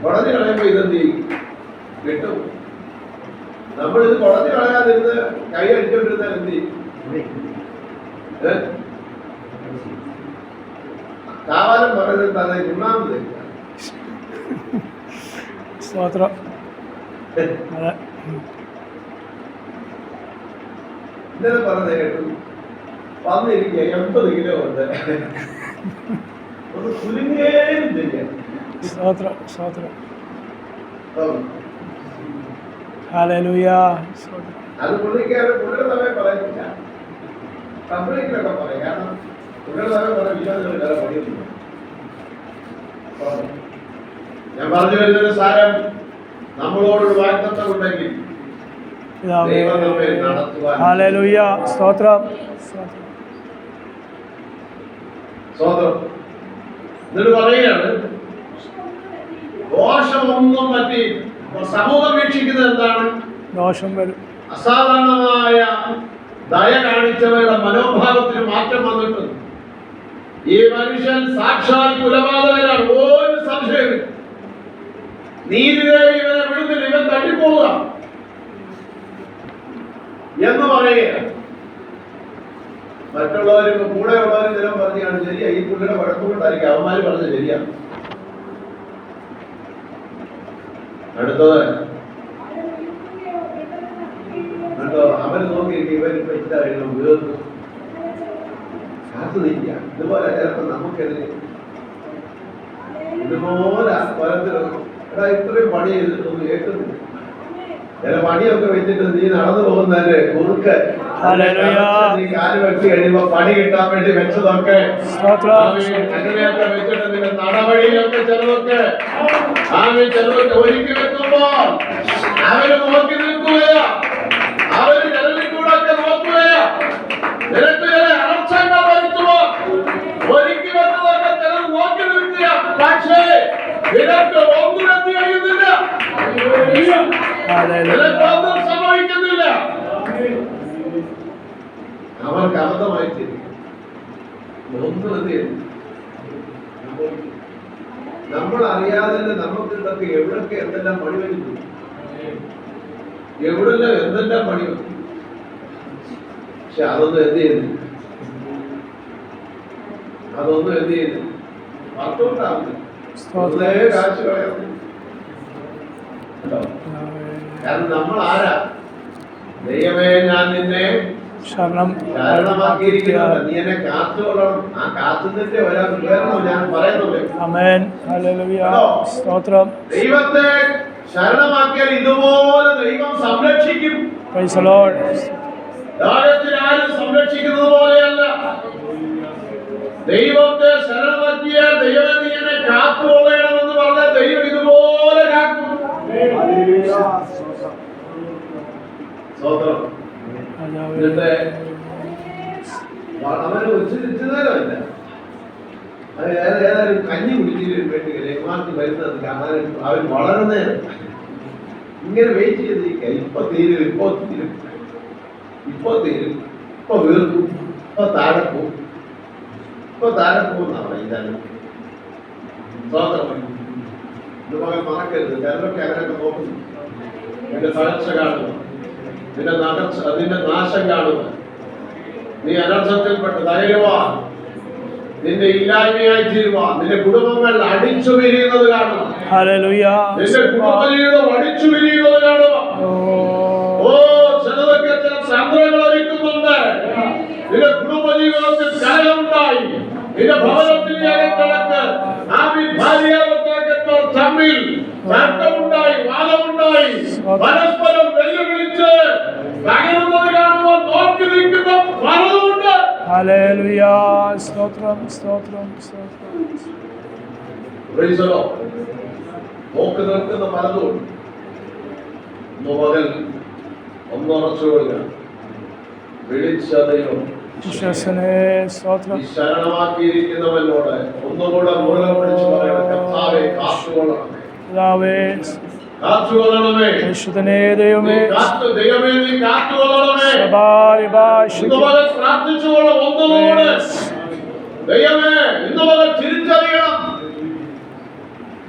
കുടഞ്ഞു കളയുമ്പോ ഇതെന്ത് ചെയ്യും? കിട്ടും. നമ്മളിത് കുടഞ്ഞു കളയാതിരുന്ന് കൈ അടിച്ചോണ്ടിരുന്നാൽ എന്ത് ചെയ്യും? കാവാലം പറയുന്നത് തന്നെ ഒന്നാമത് ഇന്നലെ പറഞ്ഞത് കേട്ടു. വന്നിരിക്കുക 80 കിലോ ഉണ്ട്. ഒന്ന് കുലുങ്ങേലും ചെയ്യാം. അത് പുള്ളിക്കാരെ പുള്ളിയുടെ സമയം പറയുന്നില്ല. കംപ്ലീറ്റിലൊക്കെ പറയും. കാരണം പുള്ളിയുടെ സമയം പറയാൻ വിശ്വാസങ്ങൾ വേറെ പഠിക്കുന്നില്ല. ഞാൻ പറഞ്ഞു വരുന്നൊരു സാരം, നമ്മളോടൊരു വാഗ്ദത്തം ഉണ്ടെങ്കിൽ ദൈവം നമ്മെ നടത്തുവാൻ. സ്തോത്രം. എന്നിട്ട് പറയുകയാണ്, ദോഷമൊന്നും പറ്റി സമൂഹം വീക്ഷിക്കുന്നത് എന്താണ്? ദോഷം വരും. അസാധാരണമായ ദയ കാണിച്ചവരുടെ മനോഭാവത്തിന് മാറ്റം വന്നിട്ടുണ്ട്. ഈ മനുഷ്യൻ സാക്ഷാൽ കുലപാതകനാണ്. ഒരു സംശയമില്ല. നീതിദേവി ഇവനെ വിടുന്നില്ല, ഇവൻ തട്ടിപ്പോവുക എന്ന് പറയുക. മറ്റുള്ളവരും കൂടെയുള്ളവരും ചിലം പറഞ്ഞാണ് ശരിയാ, ഈ പുള്ളിയുടെ വഴക്കുകൊണ്ടായിരിക്കും അവന്മാര് പറഞ്ഞത് ശരിയാണ്. അടുത്തത് കേട്ടോ, അവര് നോക്കിയിരിക്കും ഇവരിപ്പോ ഇതായിരുന്നു വീർന്നു കാത്തു നിൽക്കുക. ഇതുപോലെ ചിലപ്പോ നമുക്കെതിരെ ഇതുപോലെ പലത്തിലൊന്നും എടാ ഇത്രയും പണി ചെയ്തിട്ടൊന്നും കേൾക്കുന്നില്ല. ചില പണിയൊക്കെ വെച്ചിട്ട് നീ നടന്നു പോകുന്നതിന്റെ കുറുക്ക് നീ കാല് വെച്ച് കഴിയുമ്പോ പണി കിട്ടാൻ വേണ്ടി വെച്ചതൊക്കെ അങ്ങനെയൊക്കെ വെച്ചിട്ട് നിന്റെ നടവഴിയിലൊക്കെ ചിലതൊക്കെ ഒരുക്കി വെക്കുമ്പോൾ അവര് നോക്കി നിൽക്കുകയാ. അവര് ജനലിൽ കൂടെ നോക്കുകയാ. നിനക്ക് ചില അടച്ചങ്ങൾ വരുത്തുമോ? ഒരുക്കി വെച്ചതൊക്കെ നിനക്ക് ഒന്നും എന്ത് ചെയ്യുന്നില്ല, നിനക്ക് ഒന്നും സംഭവിക്കുന്നില്ല. അവർക്ക് അബദ്ധമായി തീരും. ഒന്നും എന്ത് ചെയ്യുന്നു, നമ്മൾ അറിയാതെ തന്നെ നമുക്കിതൊക്കെ എവിടൊക്കെ എന്തെല്ലാം പണി വരുന്നു, എവിടെല്ലാം എന്തെല്ലാം പണി വന്നു. പക്ഷെ അതൊന്നും എന്ത് ചെയ്യുന്നു, അതൊന്നും എന്ത് ചെയ്യുന്നു, വർക്കൗട്ടാവുന്നില്ല. വെറുതെ കാശ് കളയുന്നു. കാരണം നമ്മൾ ആരാ? ദൈവമേ ഞാൻ നിന്നെ ശരണമാക്കിയിരിക്കുന്നത്, നീ എന്നെ കാത്തുകൊള്ളണം. ആ കാത്തുന്നതിന്റെ ഒരാൾ ഞാൻ പറയുന്നത്. ദൈവത്തെ ശരണമാക്കിയാൽ ഇതുപോലെ ദൈവം സംരക്ഷിക്കും. ലോകത്തിൽ ആരും സംരക്ഷിക്കുന്നത് പോലെയല്ല. ദൈവത്തെ ശരണമാക്കിയ ദൈവം നീ എന്നെ കാത്തുകൊള്ളണമെന്ന് പറഞ്ഞാൽ ദൈവം ഇതുപോലെ കാക്കും. സ്വതന്ത്രം എന്നിട്ട് അവന് ഉച്ചനേരമല്ല, അത് ഏതായാലും കഞ്ഞി കുടിക്കുന്നതിന് വേണ്ടി രഘുമാർക്ക് വരുന്നത് കാണാൻ അവൻ വളർന്നേരം ഇങ്ങനെ വെയിറ്റ് ചെയ്തിരിക്കുക. ഇപ്പൊ തീരും, ഇപ്പൊ തീരും, ഇപ്പൊ തീരും, ഇപ്പൊ വീർക്കും, ഇപ്പൊ താഴെ പോവും, ഇപ്പൊ താഴെ പോകുന്നതാണ്. ഇതാണ് സ്വതന്ത്രം. ഇത് മകൻ മറക്കരുത്. ചിലരൊക്കെ അങ്ങനെയൊക്കെ നോക്കുന്നു. നിന്റെ തകർച്ച കാണുക, നിന്റെ നാശം കാണുക, നീ അനർത്ഥത്തിൽപ്പെട്ട് തകരുവാ, നിന്റെ ഇല്ലായ്മയായി തീരുവാ, നിന്റെ കുടുംബങ്ങൾ അടിച്ചു പിരിയുന്നത് കാണുക, നിന്റെ കുടുംബജീവിതം അടിച്ചു പിരിയുന്നത് കാണുക. ഓ ചിലതൊക്കെ ചില സന്ദർഭങ്ങൾ ഒരുക്കുന്നുണ്ട്. നിന്റെ കുടുംബജീവിതത്തിൽ കലഹമുണ്ടായി, നിന്റെ ഭവനത്തിന്റെ അകത്തളക്ക് ഭാര്യാഭർത്താക്കന്മാർ തമ്മിൽ തർക്കമുണ്ടായി, വാദമുണ്ടായി, പരസ്പരം വെല്ലുവിളിച്ച് തകരുന്നത് കാണുമ്പോൾ നോക്കി നിൽക്കുന്ന പലതുമുണ്ട്. നോക്കി നിൽക്കുന്ന പലതുമുണ്ട്. മകൻ ഒന്നുറച്ചുകൊള്ളുക, വിളിച്ച ദൈവം ശരണമാക്കിയിരിക്കുന്നവനോട് ഒന്നുകൂടെ മുറുകെ പിടിച്ച് പറയണം, കർത്താവേ കാത്തുകൊള്ളണമേ, കാത്തുകൊള്ളണമേ, ദൈവമേ നീ കാത്തുകൊള്ളണമേ. പ്രാർത്ഥിച്ചുകൊള്ളും. ഒന്നുകൂടെ ദൈവമേ ഇന്നുപോലെ തിരിച്ചറിയണം.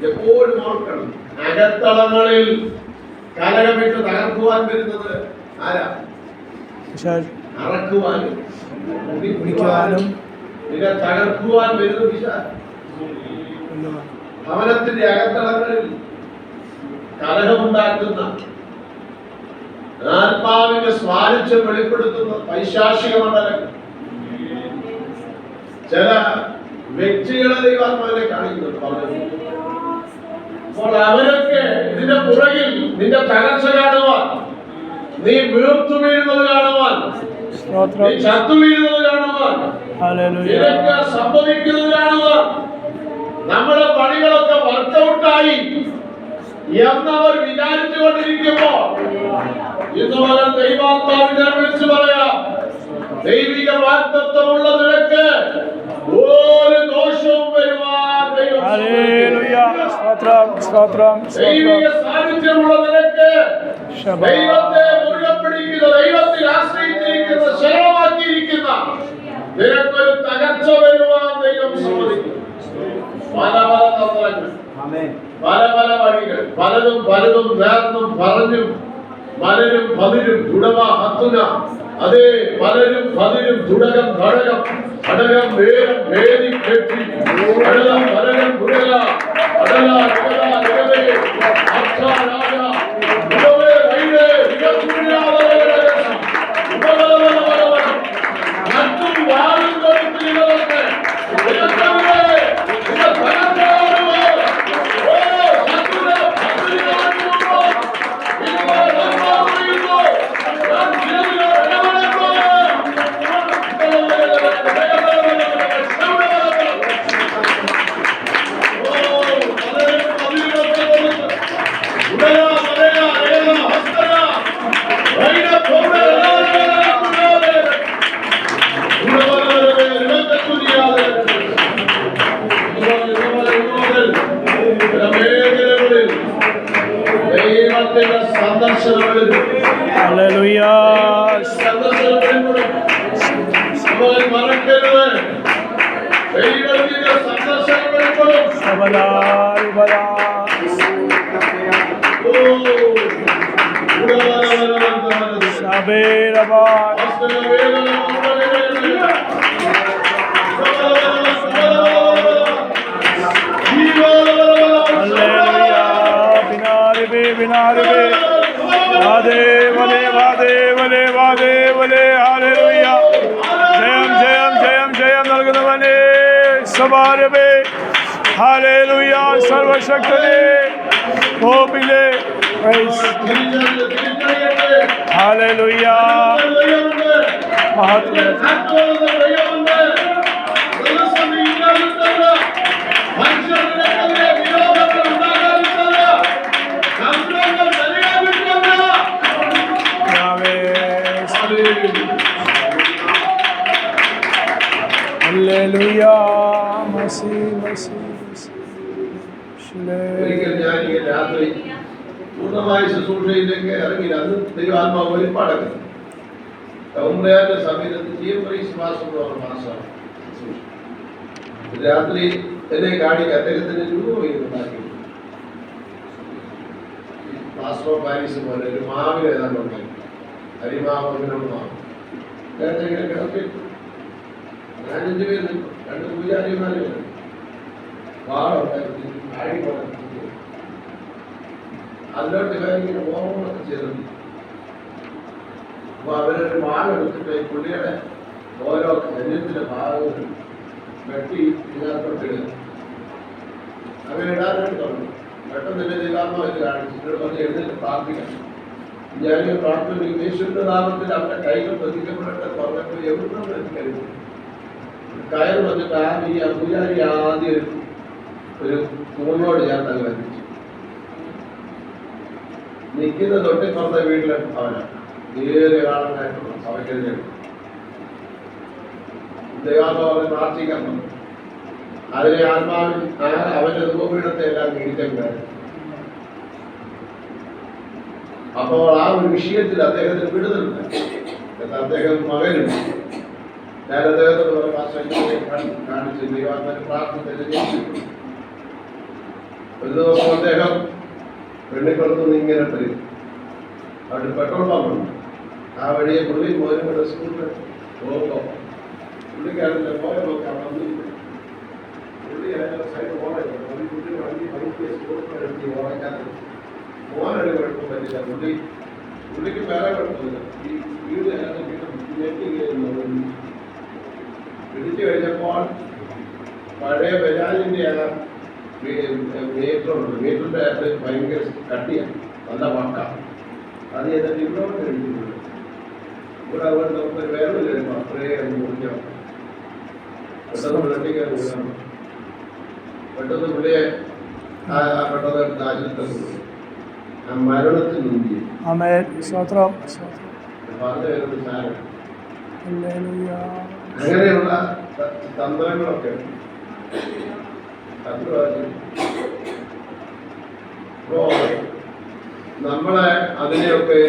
എപ്പോഴും ഓർക്കണം, അകത്തളങ്ങളിൽ കലകമിട്ട് തകർക്കുവാൻ വരുന്നത് ആരാ? അറക്കുവാനും പിടിക്കുവാനും നിന്നെ തകർക്കുവാൻ വരുന്ന പിശാച്. ഭവനത്തിന്റെ അകത്തളങ്ങളിൽ കലഹമുണ്ടാക്കുന്ന, ആത്മാവിന്റെ സ്വാരസ്യം വെളിപ്പെടുത്തുന്ന പൈശാചിക മണ്ഡലങ്ങൾ ചില വ്യക്തികളെ ദൈവാത്മാവിനെ കാണിക്കുന്നുണ്ട് പറഞ്ഞു. അപ്പോൾ അവരൊക്കെ ഇതിന്റെ പുറകിൽ നിന്റെ തകർച്ച കാണുവാൻ, നീ വീർത്തു വീഴുന്നത് കാണുവാൻ, നീ ചത്തു വീഴുന്നത് കാണുവാൻ, നിനക്ക് സംഭവിക്കുന്നത് കാണുവാൻ, നമ്മുടെ പണികളൊക്കെ വർക്കൗട്ടായി എന്നവർ വിചാരിച്ചു കൊണ്ടിരിക്കുമ്പോ ഇന്ന് മുതൽ ദൈവാത്മാവിനെ വിളിച്ചു പറയാം, ദൈവിക വാഗ്ദത്തമുള്ള നിനക്ക് ഒരു ദോഷവും വരുവാൻ ദൈവിക സാന്നിധ്യമുള്ള നിനക്ക് ദൈവത്തെ മുറുകെ പിടിക്കുന്ന, ദൈവത്തിൽ ആശ്രയിച്ചിരിക്കുന്ന, ശരണമാക്കിയിരിക്കുന്ന നിനക്കൊരു തകർച്ച വരുവാൻ ദൈവം സമ്മതിക്കും. പല പല തന്ത്രങ്ങൾ, പല പല വഴികൾ, പലതും പലതും നേർന്നും പറഞ്ഞും പലരും പതിരും ദുടവ ഹത്തുന, അതേ പലരും പതിരും ദുടകം ഘടകം ഘടകം വേരം വേദി കെട്ടി അടലം പലരും ദുടല അടല രുടല രുടവേ അച്ഛ രാജ രുടവേ വൈരേ വികസുര്യാവലകരസം ഉപകലവലവലവലം മറ്റും വാഴും കൊടുത്തിരുന്നതൊക്കെ ഉയർത്തവേ ഇത് ഫലപ്രദമാകുമോ? ഓ ശത്രുത ഭദ്രമാകുമോ? ഇതുപോലെ നന്മാകുമോ? ഞാൻ ചിലതിനെ ഇടപെടുമ്പോൾ ഉടനെ ദൈവത്തിന്റെ സന്ദർശനം വരുന്നു. ഹല്ലേലൂയ. സന്ദർശനം വരുമ്പോൾ നമ്മൾ മറക്കരുത്. ദൈവത്തിന്റെ സന്ദർശനം വരുമ്പോൾ സബലാരിബലാ. സബേരബാ. ഹല്ലേലൂയ. ബിനാരിബേ ബിനാരിബേ. വാദേ വലേ വാദേ വലേ വാദേ വലേ. ഹല്ലേലൂയ. ജയം ജയം ജയം ജയം നൽകുന്നവനേ സബാരബേ. ഹല്ലേലൂയ. സർവശക്തനേ കോപിലേ. ഹല്ലേലൂയ. മഹത്വം. ഹല്ലേലൂയ. മസീ മസീ ഒരിക്കൽ ഞാൻ ഈ രാത്രി പൂർണ്ണമായ ശുശ്രൂഷയിലേക്ക് ഇറങ്ങി. അന്ന് ദൈവാത്മാവ് വെളിപ്പാടക്കുന്നു. കൗമ്രയാന്റെ സമയത്ത് ജീവപ്രൈസ് മാസം എന്ന് പറഞ്ഞ മാസമാണ് ശുശ്രൂഷ. രാത്രി എന്നെ കാണിക്കുക അദ്ദേഹത്തിന്റെ രൂപം ഉണ്ടാക്കി പ്ലാസ്റ്റർ ഓഫ് പാരീസ് പോലെ ഒരു മാവിൽ ഏതാണ്ട് ഉണ്ടാക്കി. അരിമാവ് അങ്ങനെയുള്ള മാവ് ഇങ്ങനെ കിടക്കി. ഞാൻ 5 പേര് നിൽക്കും. 2 പൂജാരിമാരെ വാളുണ്ടാക്കി അതിലോട്ട് ഇവരിങ്ങനെ ഓർമ്മൊക്കെ ചെയ്തിട്ടുണ്ട്. അപ്പൊ അവരൊരു വാളെടുത്തിട്ട് പുള്ളിയുടെ ഓരോ ശരീരത്തിന്റെ ഭാഗങ്ങൾ വെട്ടി ഇതിനകത്തോട്ട് ഇടുക. അങ്ങനെ ഇടാനായിട്ട് തുടങ്ങി. പെട്ടെന്ന് തന്നെ ദൈവാത്മാവിനെ കാണിച്ചിട്ട് പറഞ്ഞ് എഴുന്നേറ്റ് പ്രാർത്ഥിക്കണം. ഞാനിങ്ങനെ പ്രാർത്ഥന യേശുവിന്റെ നാമത്തിൽ അവരുടെ കൈകൾ പ്രതിക്കപ്പെടട്ടെ പറഞ്ഞപ്പോൾ എവിടുന്ന് എനിക്കറിയില്ല. കയർ വന്നിട്ട് ഈ പൂജാരി ആദ്യം ഒരു തൂണോട് ഞാൻ തല വരച്ചു. നിൽക്കുന്ന തൊട്ടിപ്പുറത്തെ വീട്ടിലെ അവനാണ്. ഏറെ കാലങ്ങളായിട്ടുള്ള സഭയ്ക്കെതിരെ ദൈവാത്മാവിനെ പ്രാർത്ഥിക്കാൻ പറഞ്ഞു. അതിനെ ആത്മാവിൽ അവന്റെ രൂപപീഠത്തെ എല്ലാം നീടിച്ചേക്കായിരുന്നു. അപ്പോൾ ആ ഒരു വിഷയത്തിൽ അദ്ദേഹത്തിന് വിടുതലുണ്ട്. അദ്ദേഹം മകനുണ്ട്. ഞാൻ അദ്ദേഹത്തോട് കാണിച്ച് ദൈവാത്മാവിനെ പ്രാർത്ഥന. ഒരു ദിവസം അദ്ദേഹം വെള്ളിക്കുളത്തുനിന്ന് ഇങ്ങനെ വരും. അവിടെ പെട്രോൾ പമ്പുണ്ട്. ആ വഴിയെ പുള്ളി മോനും കൂടെ സ്കൂളിൽ പോകുമ്പോൾ പുള്ളിക്കാരൻ്റെ മോനെ നോക്കാൻ വന്നില്ല. പുള്ളി സൈഡ് ഓണായിരുന്നു. പുള്ളി വണ്ടി ബൈക്ക് സ്കൂളിൽ ഓണാക്കാൻ മോനൊരു കുഴപ്പം പറ്റില്ല. പുള്ളിക്ക് വേറെ കുഴപ്പമില്ല. ഈ വീട് പിടിച്ചു കഴിഞ്ഞപ്പോൾ പഴയ ബജാജിൻ്റെ ആ മീറ്ററുണ്ട്. മീറ്ററിൻ്റെ അകത്ത് ഭയങ്കര കട്ടിയാണ്, നല്ല വക്കാണ്. അത് എന്നിട്ട് ഇവിടോട്ട് കഴിക്കുന്നുണ്ട്. ഇവിടെ അതുകൊണ്ട് നമുക്കൊരു വേറെ കഴിയുമ്പോൾ അത്രയും മുറിഞ്ഞോ പെട്ടെന്ന് വെള്ളത്തിക്കാൻ വീഴണം. പെട്ടെന്ന് പുള്ളിയെ പെട്ടെന്ന് ആശുപത്രി ആ മരണത്തിൽ മുന്തി പറഞ്ഞു വരുന്ന സാരം. അങ്ങനെയുള്ള തന്ത്രങ്ങളൊക്കെ നമ്മളെ അതിനെയൊക്കെ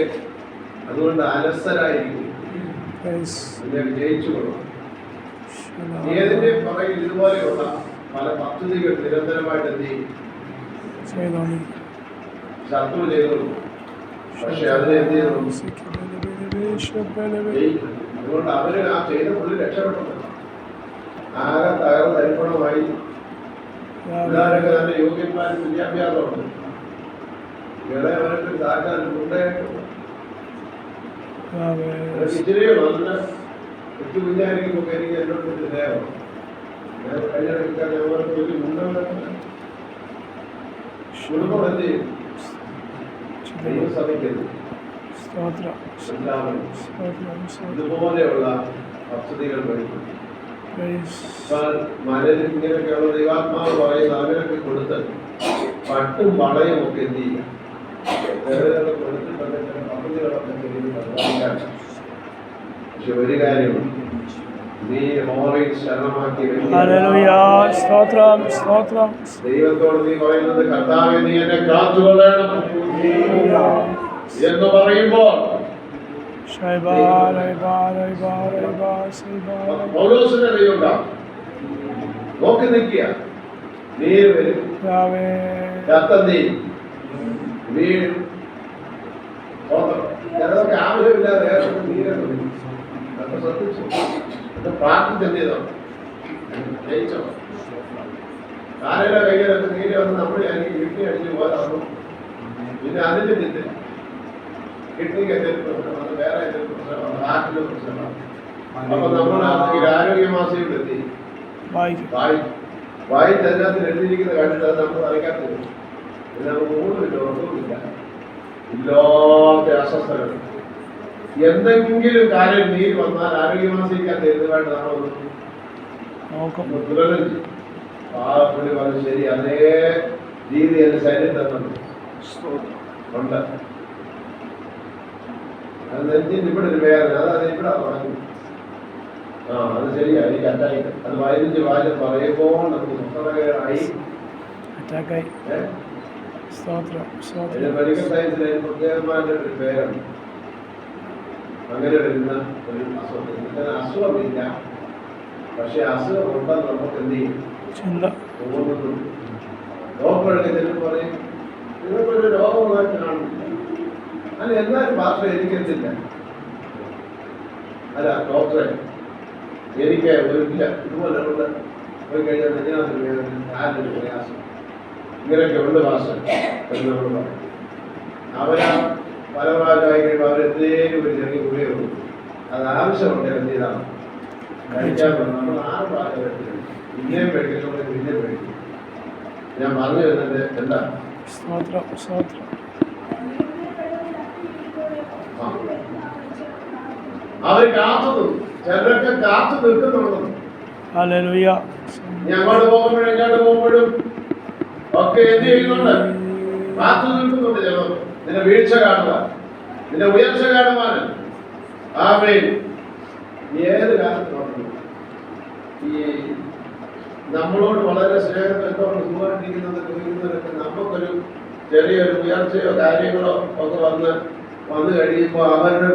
അതുകൊണ്ട് അലസരായിരിക്കും. അതിനെ വിജയിച്ചു കൊള്ളണം. ഏതിന്റെ പുറകിൽ ഇതുപോലെയുള്ള പല പദ്ധതികൾ നിരന്തരമായിട്ട് എന്ത് ചെയ്യും? ശത്രു ചെയ്തു. പക്ഷെ അതിനെ എന്ത് ചെയ്തു? അതുകൊണ്ട് അവര് ആ ചെയ്ത പുള്ളി രക്ഷപ്പെട്ടു. ആകെ തകർന്ന് തരിപ്പണമായി. പിള്ളേരൊക്കെ നല്ല യോഗ്യന്മാരും വിദ്യാഭ്യാസമുണ്ട്. ഇളയവരൊക്കെ താക്കാൻ ഉണ്ടായിട്ടുണ്ട്. ഇച്ചിരിയോ നല്ല ഒറ്റ വിചാരിക്കുമ്പോൾ എനിക്ക് എന്നോട് സ്നേഹമാണ്. ഞാൻ കഴിഞ്ഞിടക്കാൻ ഞങ്ങൾക്ക് വലിയ മുന്നോട്ട് കുടുംബം എന്ത് ചെയ്യും? ദൈവസഭയ്ക്കത് ഇതുപോലെയുള്ള പദ്ധതികൾ വരും. മലയിൽ ഇങ്ങനെയൊക്കെയുള്ള ദൈവാത്മാവ് പറയുന്ന അവരൊക്കെ കൊടുത്ത് പട്ടും വളയും ഒക്കെ എന്ത് ചെയ്യുക? കൊടുത്തിട്ടുണ്ട്. പദ്ധതികളൊക്കെ പക്ഷെ ഒരു കാര്യമുണ്ട്. നീ യഹോവയിൽ ശരണമാക്കി ഹല്ലേലൂയ സ്തോത്രം സ്തോത്രം ദൈവത്തോട് നീ പറയുന്നത് കർത്താവേ നീ എന്നെ കാത്തുകൊള്ളണം എന്ന് പറയുമ്പോൾ പൗലോസിന്റെ ദൈവം ഉണ്ടാവും. നോക്കി നിൽക്കുക, നീര് വരും, രക്തം നീരും, വീഴും. ചിലതൊക്കെ ആവശ്യമില്ലാതെ നീരൊക്കെ വരും. അതൊക്കെ ശ്രദ്ധിച്ചു, അത് പ്രാർത്ഥിച്ചെത്തിയതാണ്, ജയിച്ചോ. കാലയുടെ കയ്യിലൊക്കെ നീര് വന്ന് നമ്മൾ വീട്ടിൽ അടിച്ച് പോയതാണ്. പിന്നെ അതിന്റെ ചിന്തില്ല, കിഡ്നിക്ക് എന്തെങ്കിലും പ്രശ്നമാണ്, വേറെ എന്തെങ്കിലും പ്രശ്നമാണ്, ഹാർട്ടിന്റെ പ്രശ്നമാണ്. അപ്പൊ നമ്മൾ ആരോഗ്യമാസികയിൽ എത്തി വായിച്ചതിനകത്ത് എഴുതിയിരിക്കുന്ന കണ്ടിട്ട് അത് നമ്മൾ അറിയാത്തത്. പിന്നെ നമുക്ക് ഊണുമില്ല, ഉറക്കമില്ല, ഇല്ലാത്ത അസ്വസ്ഥകൾ. എന്തെങ്കിലും കാര്യം നീര് വന്നാൽ ആരോഗ്യമാസികത്ത് എഴുതുവായിട്ട് നമ്മളൊന്ന് തുലനം ചെയ്യും. പുള്ളി പറഞ്ഞു ശരി, അതേ രീതി എന്റെ ശരീരം തന്നുണ്ട്. അത് നെഞ്ചിന് ഇവിടെ ഒരു വേദന, അത് ഇവിടെ തുടങ്ങി. അത് ശരിയാ, എനിക്ക് അറ്റാക്ക്. അത് 15 വാരം പറയുമ്പോൾ നമുക്ക് സ്വസ്ഥതകേടായി. മെഡിക്കൽ സയൻസിൽ അതിന് പ്രത്യേകമായിട്ട് ഒരു പേരാണ്. അങ്ങനെ വരുന്ന ഒരു അസുഖം. ഇതിന് അസുഖമില്ല, പക്ഷെ അസുഖം ഉണ്ടെന്ന് നമുക്ക് എന്ത് ചെയ്യും തോന്നുന്നു. ഡോക്ടറൊക്കെ ചെല്ലുമ്പോൾ പറയും നിങ്ങൾക്കൊരു രോഗമായിട്ട് കാണില്ല. അല്ല, എന്നാലും ഭാഷ എനിക്കെത്തില്ല. അല്ല ഡോക്ടറെ, എനിക്ക് ഒരു ഇല്ല, ഇതുപോലെ ഉണ്ട്, പോയി കഴിഞ്ഞാൽ നെഞ്ചിനകത്തൊരു വേദന, കാലിനൊരു പ്രയാസം, ഇങ്ങനെയൊക്കെ ഉണ്ട് ഭാഷ എന്ന് നമ്മൾ പറയും. അവരാ പല പ്രാവശ്യമായി കഴിയുമ്പോൾ അവരെന്തേലും ഒരു ചെറിയ ഗുളികയുള്ളൂ. അത് ആവശ്യമുണ്ട് എന്ത് ചെയ്താണ് കഴിക്കാൻ പറ്റും. നമ്മൾ 6 പ്രാവശ്യം കഴിക്കും, പിന്നെയും കഴിക്കുന്നുണ്ട്, പിന്നെയും കഴിക്കും. ഞാൻ പറഞ്ഞു വരുന്നത് എന്താ, അവർ കാത്തു നിൽക്കും. ചിലരൊക്കെ കാത്തു നിൽക്കുന്നുണ്ട്. ഞങ്ങോട്ട് പോകുമ്പോഴും ഇങ്ങോട്ട് പോകുമ്പോഴും ഒക്കെ എന്ത് ചെയ്യുന്നുണ്ട്, കാത്തു നിൽക്കുന്നുണ്ട്. ചിലർ നിന്റെ വീഴ്ച കാണുവാൻ, നിന്റെ ഉയർച്ച കാണുവാൻ. ആമേൻ. ഏത് കാലത്ത് ഈ നമ്മളോട് വളരെ സ്നേഹത്തോട് സുഖമായിട്ടിരിക്കുന്നത് ചോദിക്കുന്നവരൊക്കെ നമുക്കൊരു ചെറിയൊരു ഉയർച്ചയോ കാര്യങ്ങളോ ഒക്കെ വന്നു കഴിയുമ്പോൾ അവരുടെ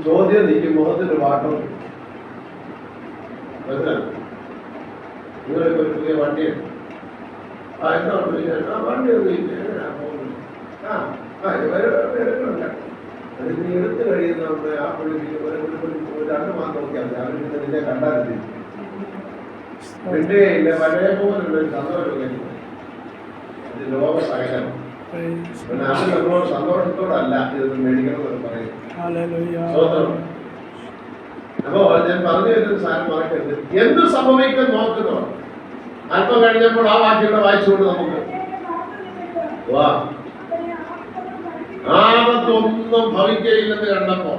ചോദ്യം നിൽക്കും, മുഖത്തിന്റെ പാട്ടും. നിങ്ങളിപ്പോ ഒരു പുതിയ വണ്ടിയുണ്ട്, എന്താ വണ്ടി ഒന്നും ഇല്ല, എങ്ങനെയാ പോകുന്നത്? എടുക്കണില്ല. അത് നീ എടുത്തു കഴിയുന്ന ആ പുള്ളി 2 മാസം നോക്കിയാൽ മതി. അവർ പിന്നെ നിന്നെ കണ്ടാൽ പിന്നെ ഇല്ല, പഴയ പോലുള്ള ഒരു സന്തോഷം. ഇത് ലോക സകലം. പിന്നെ അത് നമ്മളോട് സന്തോഷത്തോടല്ല ഇതൊന്നും മേടിക്കണമെന്ന് പറയും. അപ്പോ ഞാൻ പറഞ്ഞു വരുന്ന സാധനം മറക്കരുത്. എന്ത് സംഭവിക്കും നോക്കുന്നോ. അല്പം കഴിഞ്ഞപ്പോൾ ആ വാക്യങ്ങളെ വായിച്ചുകൊണ്ട് നമുക്ക് ആപത്തൊന്നും ഭവിക്കയില്ലെന്ന് കണ്ടപ്പോ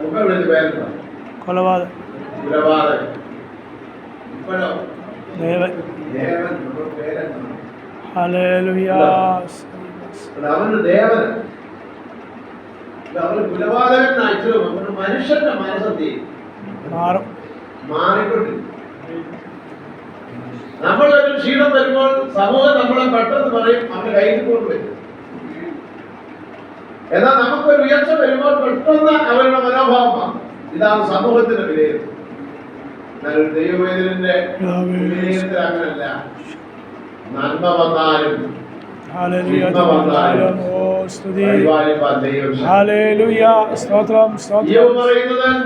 മുഖം വിളിച്ച് പേരെന്താ? കൊലപാതകൻ. ഇപ്പോഴോ ദേവൻ. നമ്മുടെ പേരെന്താണ്? അവന് ദേവൻ. അവന് കുലപാതകൻ അയച്ചു. മനുഷ്യന്റെ മനസ്സെത്തി മാറിക്കൊണ്ടിരിക്കും. നമ്മളൊരു ക്ഷീണം വരുമ്പോൾ സമൂഹം നമ്മളെ പെട്ടെന്ന് പറയും അവന് കയ്യിൽ കൊണ്ടുവരും. എന്നാൽ നമുക്കൊരു ഉയർച്ച വരുമ്പോൾ പെട്ടെന്ന് അവരുടെ മനോഭാവമാണ്. ഇതാണ് സമൂഹത്തിന്റെ വിലയിരുത്തൽ. എന്നാലൊരു ദൈവവേദനന്റെ വിലയിരുത്തൽ അങ്ങനല്ല. നന്മ വന്നാലും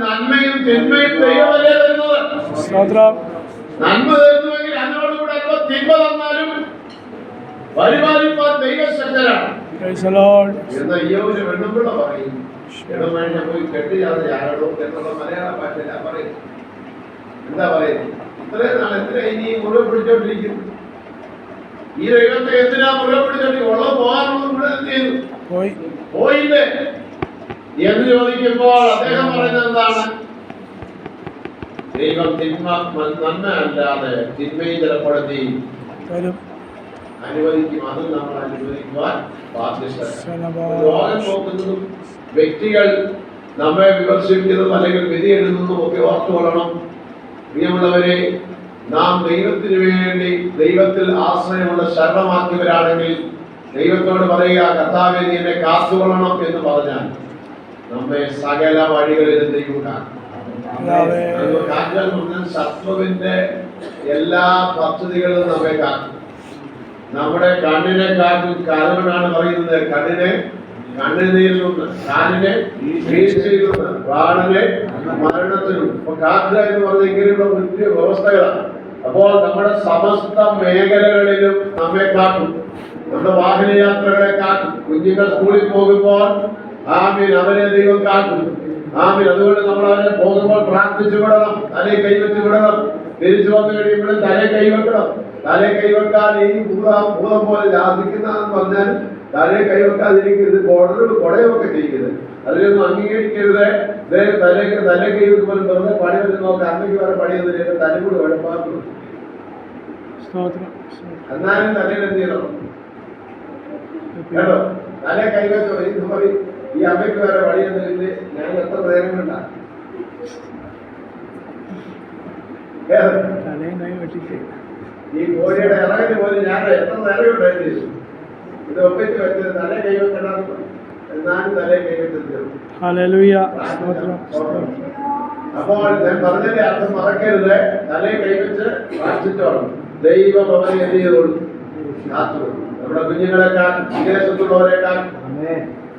നന്മയും തിന്മയും ദൈവമല്ലേ വരുന്നത്. നന്മ തരുന്നുവെങ്കിൽ അതിനോടുകൂടെ തിന്മ തന്നാലും പരിപാലിപ്പാൻ ദൈവശക്തരാണ്. എന്ന യോവിന് വെണ്ണുമ്പിള്ള പറയും, ഇടമഴിഞ്ഞ പോയി കെട്ടിയാതെ ആരോ എന്നുള്ള മലയാള ഭാഷയില പറയും. എന്താ പറയുന്നത്? ഇത്രയും നാൾ എന്തിനാ ഇനി മുറിവ് പിടിച്ചോണ്ടിരിക്കുന്നു? ഈ ദൈവത്തെ എന്തിനാ മുറിവ് പിടിച്ചോണ്ടിരിക്കും? ഉള്ളത് പോകാനുള്ളത് ഇവിടെ എന്ത് ചെയ്തു? പോയില്ലേ എന്ന് ചോദിക്കുമ്പോൾ അദ്ദേഹം പറയുന്നത് എന്താണ്? ദൈവം നന്മ അല്ലാതെ തിന്മയും ചിലപ്പെടുത്തി അനുവദിക്കും. അത് നമ്മൾ അനുവദിക്കുവാൻ ബാധ്യസ്ഥ. ലോകം നോക്കുന്നതും വ്യക്തികൾ നമ്മെ വിമർശിക്കുന്നതും അല്ലെങ്കിൽ വിധി എഴുതുന്നതും ഒക്കെ ഓർത്തുകൊള്ളണം. പ്രിയമുള്ളവരെ, നാം ദൈവത്തിന് വേണ്ടി ദൈവത്തിൽ ആശ്രയമുള്ള ശരണമാക്കിയവരാണെങ്കിൽ ദൈവത്തോട് പറയുക, കർത്താവേ നീ എന്നെ കാത്തുകൊള്ളണം എന്ന് പറഞ്ഞാൽ നമ്മെ സകല വഴികളിലും ദൈവം കാക്കും. കാക്കാൻ പറഞ്ഞാൽ ശത്രുവിന്റെ എല്ലാ പദ്ധതികളും നമ്മെ കാക്കും. നമ്മുടെ കണ്ണിനെ കാക്കും. കാലവനാണ് പറയുന്നത്, കണ്ണിനെ കണ്ണുനീരിൽ നിന്ന്, കാലിനെ വീഴ്ചയിൽ നിന്ന്, പ്രാണനെ മരണത്തിലും. അപ്പൊ കാക്കുക എന്ന് പറഞ്ഞ ഇങ്ങനെയുള്ള വലിയ വ്യവസ്ഥകളാണ്. അപ്പോൾ നമ്മുടെ സമസ്ത മേഖലകളിലും നമ്മെ കാക്കും. നമ്മുടെ വാഹനയാത്രകളെ കാക്കും. കുഞ്ഞുങ്ങൾ സ്കൂളിൽ പോകുമ്പോൾ ആമീൻ അവരെ ദൈവം കാക്കും. ആമീൻ. അതുകൊണ്ട് നമ്മൾ അവരെ പോകുമ്പോൾ പ്രാർത്ഥിച്ചു വിടണം, തലേ കൈവച്ച് വിടണം. തിരിച്ചു വന്നു കഴിയുമ്പോഴും തലേ കൈവെക്കണം. തലേ കൈവെക്കാൻ ഈ ഭൂതം പോലെ ജാതിക്കുന്നതെന്ന് പറഞ്ഞാൽ തലേ കൈവെക്കാതിരിക്കരുത്, കൊടയൊക്കെ ചെയ്യരുത്, അതിലൊന്നും അംഗീകരിക്കരുത്. തലേ കൈവെക്കുമ്പോൾ വെറുതെ പണി വരുന്നോ, അമ്മയ്ക്ക് വേറെ പണിയൊന്നും തല കൂടി വെളുപ്പാക്കും. എന്നാലും തലയിൽ എന്ത് ചെയ്യണം കേട്ടോ? തലേ കൈവെച്ചോ. ഇത് പറയും ഈ അമ്മയ്ക്ക് വേറെ പണിയൊന്നും ഇല്ലേ, ഞാൻ എത്ര നേരം കണ്ട ഈ കോഴിയുടെ ഇറങ്ങി പോലും ഞാൻ എത്ര നേരം ഉണ്ടായിരുന്നു. ഇത് ഒപ്പിച്ച് വെച്ചത് തലേ കൈവെക്കണം, എന്നാലും തലേ കൈവെച്ചു. അപ്പോൾ ഞാൻ പറഞ്ഞതിന്റെ അർത്ഥം മറക്കരുത്. തലേ കൈവച്ച് പ്രാർത്ഥിച്ചോളണം. ദൈവം അവരെ എന്ത് ചെയ്തോളൂ, കാത്തുകൊള്ളു. നമ്മുടെ കുഞ്ഞുങ്ങളെ കാക്കും, വിദേശത്തുള്ളവരെ കാക്കും.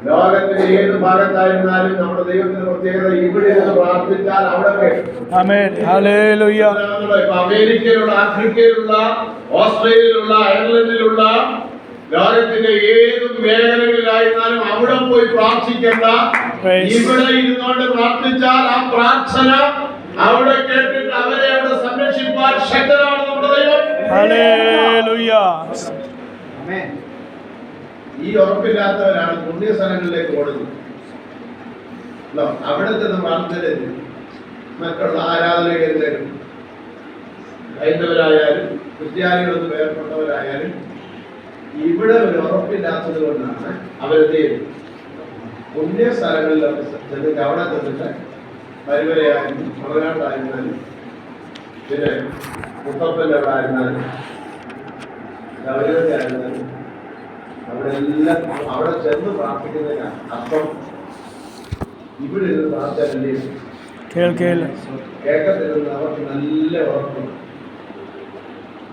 ലോകത്തിന്റെ ഏത് ഭാഗത്തായിരുന്നാലും നമ്മുടെ ദൈവത്തിന്റെ പ്രത്യേകത ഇവിടെ നിന്ന് പ്രാർത്ഥിച്ചാൽ അവിടെ അമേരിക്കയിലുള്ള, ആഫ്രിക്കയിലുള്ള, ഓസ്ട്രേലിയയിലുള്ള, അയർലൻഡിലുള്ള, ലോകത്തിന്റെ ഏത് മേഖലകളിലായിരുന്നാലും അവിടെ പോയി പ്രാർത്ഥിക്കേണ്ട. ഇവിടെ ഇരുന്നുകൊണ്ട് പ്രാർത്ഥിച്ചാൽ ആ പ്രാർത്ഥന അവിടെ കേട്ടിട്ട് അവരെ അവിടെ സംരക്ഷിക്കാൻ ശക്തനാണ് നമ്മുടെ ദൈവം. ഈ ഉറപ്പില്ലാത്തവരാണ് പുണ്യ സ്ഥലങ്ങളിലേക്ക് ഓടുന്നത്. അവിടെ ചെന്ന് പ്രാർത്ഥന മറ്റുള്ള ആരാധന കേന്ദ്രങ്ങൾ, ഹൈന്ദവരായാലും ക്രിസ്ത്യാനികളൊന്നും വേർപെട്ടവരായാലും ഇവിടെ ഒരു ഉറപ്പില്ലാത്തത് കൊണ്ടാണ് അവരെന്ത് ചെയ്യുന്നത്, പുണ്യ സ്ഥലങ്ങളിലൊക്കെ ചെന്നിട്ട് അവിടെ ചെന്നിട്ട് പരിവരയായാലും മലനാട്ടായിരുന്നാലും പിന്നെ മുത്തപ്പൻ്റെ അവിടെ ആയിരുന്നാലും ശബരിമല ആയിരുന്നാലും അവിടെ എല്ലാം അവിടെ ചെന്ന് പ്രാർത്ഥിക്കുന്നതിന് അർത്ഥം ഇവിടെ ഇരുന്ന് പ്രാർത്ഥനല്ലേ കേൾക്കത്തില്ലെന്ന് അവർക്ക് നല്ല ഉറപ്പുണ്ട്.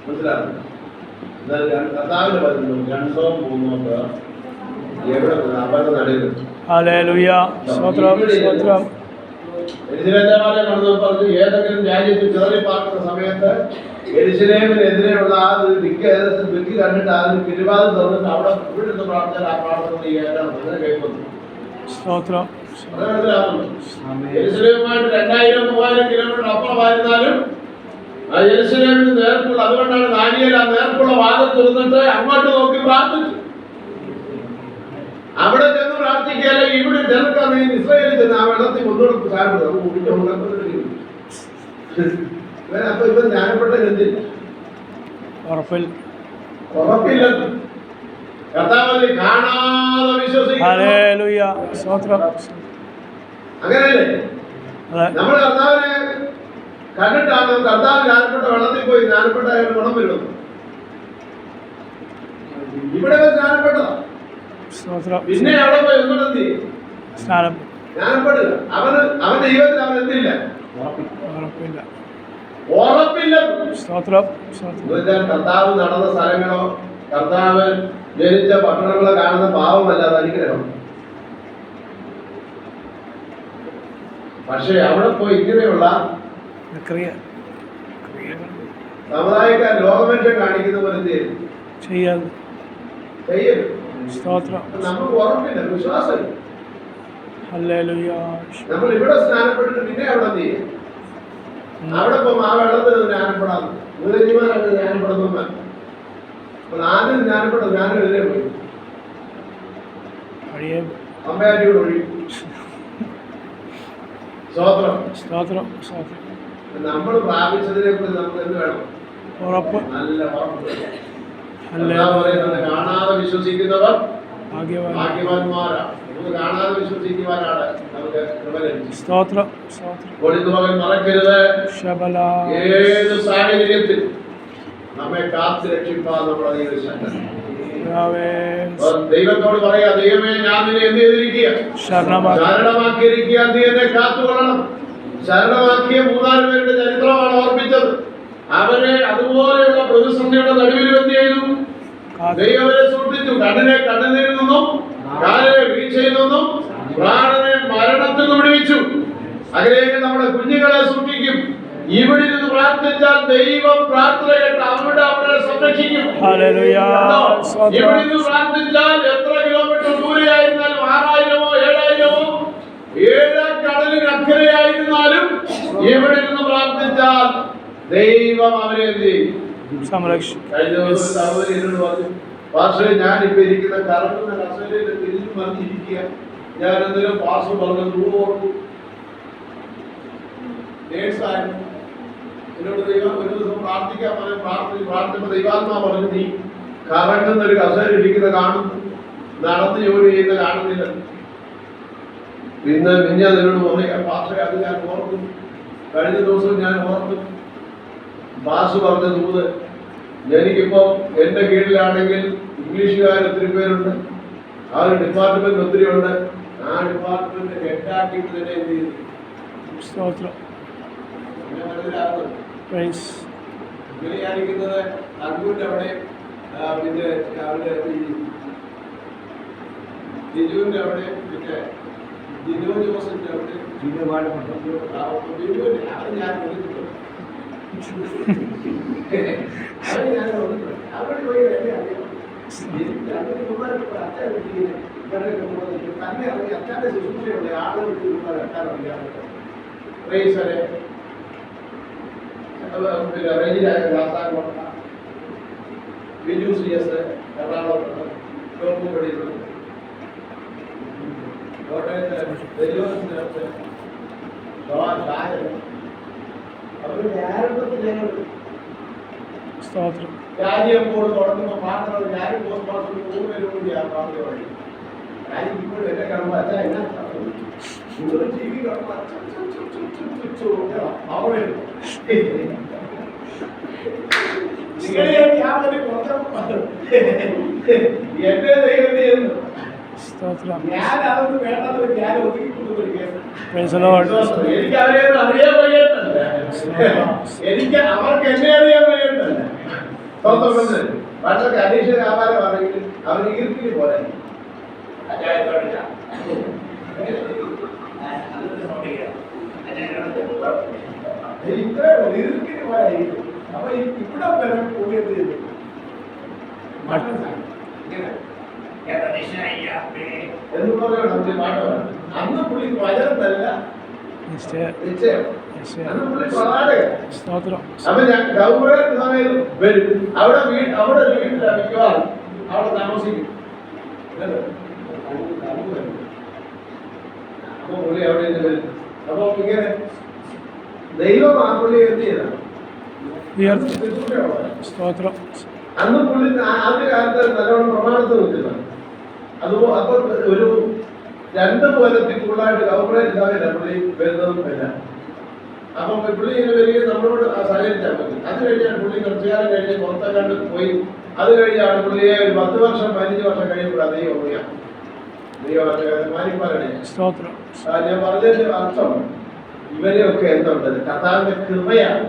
മനസ്സിലാകുന്നു. എന്നാൽ കർത്താവിന് പറയുന്നു, 2 3 പേർ എവിടെ അവരുടെ നടുവിൽ എരിശിലേമാരെ പറഞ്ഞു, ഏതെങ്കിലും രാജ്യത്ത് ചിതറി പാർക്കുന്ന സമയത്ത് എരിശിലേമിനെതിരെയുള്ള ആ ഒരു വിക്ക് കണ്ടിട്ട് അതിന് പിരിവാദം തുറന്നിട്ട് അവിടെ ഇവിടുന്ന് പ്രാർത്ഥന ആ പ്രാർത്ഥന അങ്ങനെ കേൾക്കുന്നു. എരിശിലേമുമായിട്ട് 2000-3000 കിലോമീറ്റർ അപ്പുറമായിരുന്നാലും ആ യെരൂശലേമിന് നേർക്കുള്ള, അതുകൊണ്ടാണ് ദാനിയേൽ ആ നേർക്കുള്ള വാതിൽ തുറന്നിട്ട് അങ്ങോട്ട് നോക്കി പ്രാർത്ഥിച്ചു. അവിടെ ചെന്ന് പ്രാർത്ഥിക്കാതെ ഇവിടെ ജനക്കാണ് ഇസ്രായേലിൽ ചെന്ന് ആ വെള്ളത്തിൽ മുന്നോട്ട് ചാടുന്നത്. അത് കുടിക്കാൻ അപ്പൊ ഇവൻ ജ്ഞാനപ്പെട്ട എന്തില്ല, ഉറപ്പില്ല. കർത്താവിനെ കാണാതെ വിശ്വസിക്കുന്നു. അങ്ങനെയല്ലേ നമ്മൾ കർത്താവിനെ കണ്ടിട്ടാണ് കർത്താവ് ജ്ഞാനപ്പെട്ട വെള്ളത്തിൽ പോയി ജ്ഞാനപ്പെട്ട ഗുണം വരുന്നത്. ഇവിടെ ജ്ഞാനപ്പെട്ടതാ, പിന്നെ അവിടെ പോയി ഒന്നുകൂടെ ജ്ഞാനപ്പെടില്ല. അവന്റെ ജീവിതത്തിൽ അവൻ എന്തില്ല, ഉറപ്പില്ല. കർത്താവ് നടന്ന സ്ഥലങ്ങളോ കർത്താവ് ജനിച്ച പട്ടണങ്ങളോ കാണുന്ന പാവമല്ല, അത് അനുഗ്രഹം. പക്ഷെ അവിടെ പോയി ഇങ്ങനെയുള്ള സമുദായക്കാർ ലോകമനുഷ്യൻ കാണിക്കുന്ന പോലെ ചെയ്യരുത്. നമുക്ക് ഉറപ്പില്ല, വിശ്വാസം. നമ്മൾ ഇവിടെ സ്നാനപ്പെട്ടിട്ട് പിന്നെ അവിടെ എന്ത് ചെയ്യും? അവിടെ പോകുമ്പോൾ ആ വെള്ളത്തിൽ ജ്ഞാനപ്പെടാതെ മൂലജിമാരൊക്കെ ജ്ഞാനപ്പെടുന്ന ആദ്യം ജ്ഞാനപ്പെടും. ഞാനെതിരെ പോയി അമ്മയാറ്റിയോട് ഒഴിയും. സ്തോത്രം. നമ്മൾ പ്രാപിച്ചതിനെ കുറിച്ച് നമുക്ക് എന്ത് വേണം? ഉറപ്പ്, നല്ല ഉറപ്പ്. കാണാതെ വിശ്വസിക്കുന്നവർ ഭാഗ്യവാന്മാരാണ്. നമുക്ക് കാണാതെ വിശ്വസിക്കുവാനാണ് നമുക്ക് കൃപ ലഭിച്ചത്. സ്തോത്രം സ്തോത്രം. ഒളിത്തുമകൻ മറക്കരുത്. ശബല ഏത് സാഹചര്യത്തിൽ നമ്മെ കാത്തു രക്ഷിപ്പാൻ നമ്മുടെ ദൈവശക്തൻ. ദൈവത്തോട് പറയാ, ദൈവമേ ഞാൻ നിന്നെ എന്ത് ചെയ്തിരിക്കുക? ശരണമാക്കിയിരിക്കുക. നീ എന്നെ കാത്തുകൊള്ളണം. ശരണമാക്കിയ 3-4 പേരുടെ ചരിത്രമാണ് ഓർപ്പിച്ചത്. അവരെ അതുപോലെയുള്ള പ്രതിസന്ധിയുടെ നടുവിൽ എന്ത് ചെയ്തു? ദൈവനെ സൂക്ഷിച്ചു. കണ്ണിനെ കണ്ണുനീരിൽ നിന്നും കാലിനെ വീഴ്ചയിൽ നിന്നും പ്രാണനെ മരണത്തിൽ നിന്ന് വിടുവിച്ചു. അതിലേക്ക് നമ്മുടെ കുഞ്ഞുങ്ങളെ സൂക്ഷിക്കും. ഇവിടെ നിന്ന് പ്രാർത്ഥിച്ചാൽ ദൈവം പ്രാർത്ഥന കേട്ട് അവരെ സംരക്ഷിക്കും. ഇവിടെ നിന്ന് പ്രാർത്ഥിച്ചാൽ എത്ര കിലോമീറ്റർ ദൂരെയായിരുന്നാലും 6000-ഓ 7000-ഓ 7 കടലിന് അക്കരയായിരുന്നാലും ഇവിടെ നിന്ന് പ്രാർത്ഥിച്ചാൽ ദൈവം അവരെ സംരക്ഷിക്കും. കഴിഞ്ഞ ദിവസം സഹോദരി എന്നോട് പറഞ്ഞു, പാസ്റ്ററെ ഞാനിപ്പോ ഇരിക്കുന്ന കറണ്ടുന്ന കസേരയിൽ തിരിഞ്ഞു മറിഞ്ഞിരിക്കുക. ഞാൻ എന്തെങ്കിലും പാസ്റ്റർ പറഞ്ഞു ഓർത്തു. നേഴ്സായിരുന്നു. എന്നോട് ദൈവം ഒരു ദിവസം പ്രാർത്ഥിക്കാൻ പറഞ്ഞു. പ്രാർത്ഥിച്ചപ്പോ ദൈവാത്മാ പറഞ്ഞു, നീ കറങ്ങുന്ന ഒരു കസേര ഇരിക്കുന്ന കാണുന്നു, നടന്ന് ജോലി ചെയ്യുന്ന കാണുന്നില്ല. പിന്നെ ഞാൻ എന്നോട് പറയാം, പാസ്റ്ററെ അത് ഞാൻ ഓർത്തു. കഴിഞ്ഞ ദിവസം ഞാൻ ഓർത്തു. ബാസ് പറഞ്ഞ ദൂത്, എനിക്കിപ്പോ എന്റെ കീഴിലാണെങ്കിൽ ഇംഗ്ലീഷുകാർ ഒത്തിരി പേരുണ്ട്. ആ ഒരു ഡിപ്പാർട്ട്മെന്റ് ഒത്തിരി ഉണ്ട്. ആ ഡിപ്പാർട്ട്മെന്റ് ഹെഡാക്കിയിട്ട് തന്നെ എന്ത് ചെയ്തു? ഇങ്ങനെയായിരിക്കുന്നത് അർജുന്റെ അവിടെ, പിന്നെ അവിടെ ജിജുവിന്റെ അവിടെ, പിന്നെ ജിനോ ജോസിന്റെ അവിടെ, ഞാൻ വിളിച്ചിട്ടുണ്ട്. അവിടെ പോയി തന്നെ അറിയാം. തന്നെ അറിയാം. അച്ഛന്റെ ശുശ്രൂഷയുള്ള ആളുകൾക്ക് അച്ഛനറിയാം. പിന്നെ റേഞ്ചിലായ ക്ലാസ്സാകോട്ട ബിജു CS എറണാകുളത്തുണ്ട്. ചോപ്പുപടിയിലുണ്ട്. കോട്ടയത്ത് ദൈവത്തിനകത്ത് അവരുടെ ആരംഭത്തിൽ രാജ്യപ്പോൾ തുടങ്ങുമ്പോൾ മാത്രം രാജ്യം പോസ്റ്റ് മാസ്റ്റർ 3 പേരും കൂടിയാണ് പ്രാർത്ഥന വഴി. രാജ്യം ഇപ്പോഴും എന്നെ കാണുമ്പോൾ അച്ഛാ എന്നാ നിങ്ങൾ TV കാണുമ്പോൾ അവിടെ എന്റെ ദൈവം ചെയ്യുന്നു. ഞാൻ അതൊന്നും വേണ്ടത് ഞാൻ ഒതുക്കിക്കൊണ്ടു. എനിക്ക് അവരെ അറിയാൻ വയ്യട്ടല്ല, എനിക്ക് അവർക്ക് എന്നെ അറിയാൻ വയ്യട്ടല്ല. പണ്ടൊക്കെ അനീഷ വ്യാപാരമാണെങ്കിൽ അവർ ഈർക്കിന് പോലെ ഇത്രേ ഈർക്കിന് പോലെ ആയിരിക്കും. അപ്പൊ ഇവിടെ വരെ കൂടി എന്ത് ചെയ്തു? എന്ന് പറയണം പാട്ട്. അന്ന് പുള്ളി വചനത്തല്ല നിശ്ചയം. അന്ന് പുള്ളി പ്രവാചകൻ. അപ്പൊ ഞാൻ ഗൗരവ സമയം വരും. അവിടെ ഒരു വീട്ടിലാണ് മിക്കവാറും അവിടെ താമസിക്കും. അപ്പൊ പുള്ളി അവിടെ വരും. അപ്പൊ ഇങ്ങനെ ദൈവം ആ പുള്ളി എന്ത് ചെയ്താണ്? അന്ന് പുള്ളി ആദ്യ കാലത്ത് നല്ലോണം പ്രമാണത്തിൽ നിൽക്കുന്നതാണ്. അതുപോലെ അപ്പൊ ഒരു 2 കൊല്ലത്തിൽ കൂടുതലായിട്ട് ഗവൺമെന്റ് സാധ്യത പുള്ളി വരുന്നതും വരില്ല. അപ്പൊ പുള്ളി ഇങ്ങനെ വരികയും നമ്മളോട് സഹകരിച്ചാൽ മതി. അത് കഴിഞ്ഞാൽ പുള്ളി കുറച്ചുകാലം കഴിഞ്ഞ് പുറത്തെക്കാണ്ട് പോയി. അത് കഴിഞ്ഞാണ് പുള്ളിയെ ഒരു 10 വർഷം 15 വർഷം കഴിയുമ്പോഴാണ് ദൈവം അറിയാം. ദൈവമാരിപ്പാലനെ ഞാൻ പറഞ്ഞതിന്റെ അർത്ഥം ഇവരെയൊക്കെ എന്തുണ്ട്? കർത്താവിന്റെ കൃപയാണ്.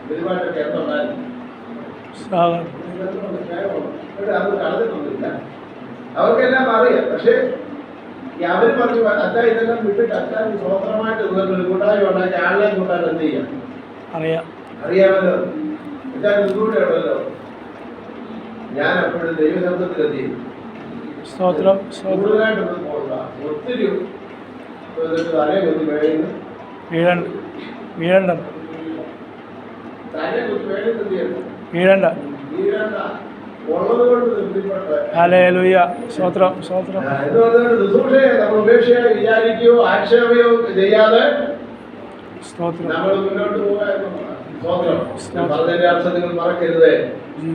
ഇവരുമായിട്ടൊക്കെ എന്തുണ്ടായിരുന്നു? അത് കളഞ്ഞിട്ടൊന്നുമില്ല. അവർക്കെല്ലാം അറിയാം. പക്ഷെ അവർ പറഞ്ഞു, അച്ഛാ ഇതെല്ലാം വിട്ടിട്ട് അച്ഛൻ സ്വതന്ത്രമായിട്ട് ഒരു കൂട്ടായ്മ ഉണ്ടാക്കി ആളിനെ കൂട്ടാൻ എന്ത് ചെയ്യാം? അറിയാമല്ലോ. അച്ഛൻ ഇതുകൂടെ ഉണ്ടല്ലോ. ഞാൻ എപ്പോഴും ദൈവശബ്ദത്തിൽ എന്ത് ചെയ്യും? കൂടുതലായിട്ടൊന്നും പോകണ്ട. ഒത്തിരി തലയെ കുത്തി വേഴുന്നു. തലയെ കുത്തി വേഴുന്നു എന്ത് ചെയ്യണം? വീഴണ്ട. ഉള്ളത് കൊണ്ട് തൃപ്തിപ്പെട്ട് ശുശ്രൂഷയെ നമ്മൾ ഉപേക്ഷയോ വിചാരിക്കുകയോ ആക്ഷേപയോ ചെയ്യാതെ നമ്മൾ മുന്നോട്ട് പോകാൻ സ്തോത്രം. ഞാൻ പറഞ്ഞതിന്റെ അർത്ഥം നിങ്ങൾ മറക്കരുത്.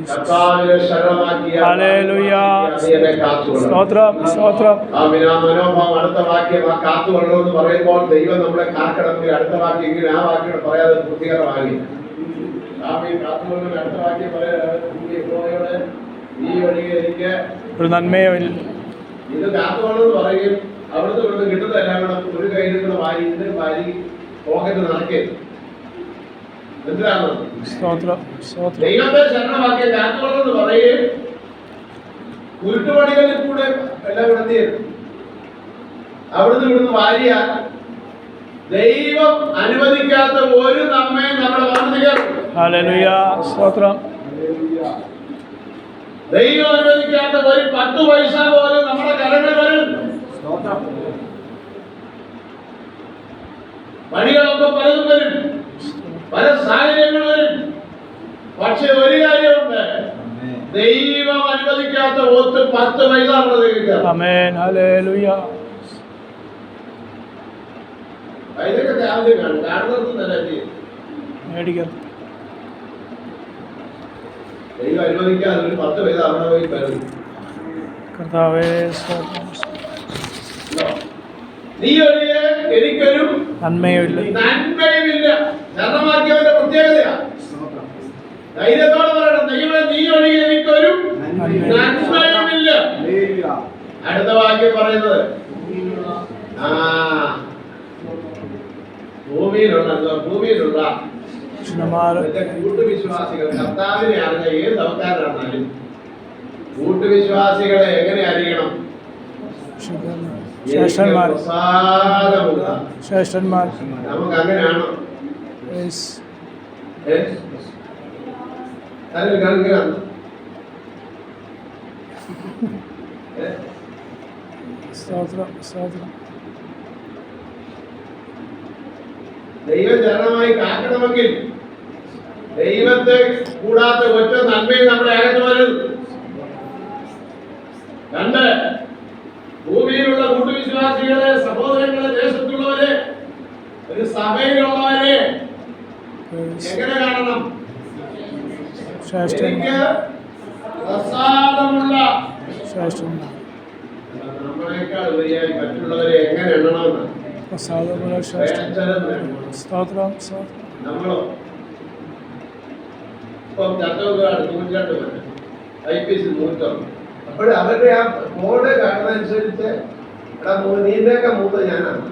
കർത്താവിനെ ശരണമാക്കിയ ഹല്ലേലൂയ. നീ എന്നെ കാത്തുകൊള്ളണം. സ്തോത്രം, സ്തോത്രം. ആമേൻ. ആ മനോഭാവം അടുത്ത വാക്യം ആ കാത്തുകൊള്ളണം എന്ന് പറയുമ്പോൾ ദൈവം നമ്മളെ കാക്കണമെങ്കിൽ അടുത്ത വാക്യം ഇങ്ങനെ ആ വാക്യം പറയാതെ പൂർത്തീകരമാകില്ല. ആമേൻ. കാത്തുകൊള്ളണം അടുത്ത വാക്യം പറയാതെ ഈ വഴിയെ എനിക്ക് ഒരു നന്മയോ ഇല്ല. ഇത് കാത്തുകൊള്ളണം എന്ന് പറയും. അവിടുത്തെ ഇവിടുന്ന് കിട്ടുന്നതെല്ലാം കൂടെ ഒരു കയ്യിൽ കൂടെ വാരി പോക്കറ്റ് നടക്കരുത്. എന്തിനാണ് സ്തോത്രം, സ്തോത്രം. ദൈവത്തെ ശരണമാക്കിയ കാത്തുകൊള്ളണം എന്ന് പറയുകയും ഉരുട്ടുപടികളിൽ കൂടെ എല്ലാം കൂടെ എന്ത് ചെയ്യും? അവിടുന്ന് ഇവിടുന്ന് വാരിയ ദൈവം അനുവദിക്കാത്ത ഒരു നന്മയും നമ്മുടെ മനസ്സിൽ കയറും. ഹല്ലേലൂയ. സ്തോത്രം. ദൈവം അനുവദിക്കാത്ത ഒരു 10 പൈസ പോലും നമ്മുടെ കരങ്ങളിൽ വരും. വഴികളൊക്കെ പലതും വരും, പല സാഹചര്യങ്ങൾ വരും. പക്ഷെ ഒരു കാര്യമുണ്ട്, ദൈവം അനുവദിക്കാത്ത 10 പൈസ നമ്മുടെ കയ്യിൽ. ആമേൻ. ഹല്ലേലൂയ. ഇതൊക്കെ ആവശ്യമാണ്. കാണുന്നത് നല്ല മേടിക്കാം. ദൈവം അനുവദിക്കാതെ ഒരു 10 പൈസ അവിടെ പോയി കരുതും. കർത്താവേ, സ്തോത്രം. നീ ഒഴികെ എനിക്കൊരു നന്മയോ ഇല്ല. നന്മയുമില്ല. ശരണമാക്കിയവന്റെ പ്രത്യേകതയാ. ധൈര്യത്തോടെ പറയണം, ദൈവമേ നീ ഒഴികെ എനിക്കൊരു നന്മയുമില്ല. അടുത്ത വാക്യം പറയുന്നത് ഭൂമിയിലുള്ള കൂട്ടുവിശ്വാസികൾ കർത്താവിനെ അറിഞ്ഞ ഏത് അവതാരമാണെന്നാലും കൂട്ടുവിശ്വാസികളെ എങ്ങനെ അറിയണം? ശ്രേഷ്ഠന്മാർ. നമുക്ക് അങ്ങനെയാണോ? സ്തോത്രം, സ്തോത്രം. ദൈവം ശരണമായി കാക്കണമെങ്കിൽ ദൈവത്തെ കൂടാത്ത ഒറ്റ നന്മയും നമ്മുടെ അകത്ത് വരരുത്. 2, ഭൂമിയിലുള്ള കൂട്ടുവിശ്വാസികളെ, സഹോദരങ്ങളെ, ദേശത്തുള്ളവരെ, ഒരു സഭയിലുള്ളവരെ എങ്ങനെ കാണണം? എനിക്ക് പ്രസാദമുള്ള നമ്മളെക്കാൾ ഉപരിയായി മറ്റുള്ളവരെ എങ്ങനെ എണ്ണണമെന്ന് നമ്മളോ ഇപ്പം ചട്ടവുകാട് 102 IPC 101. അപ്പോൾ അവരുടെ ആ ബോർഡ് കാണുന്നതനുസരിച്ച് നീന്റെയൊക്കെ മൂത്ത ഞാനാണ്.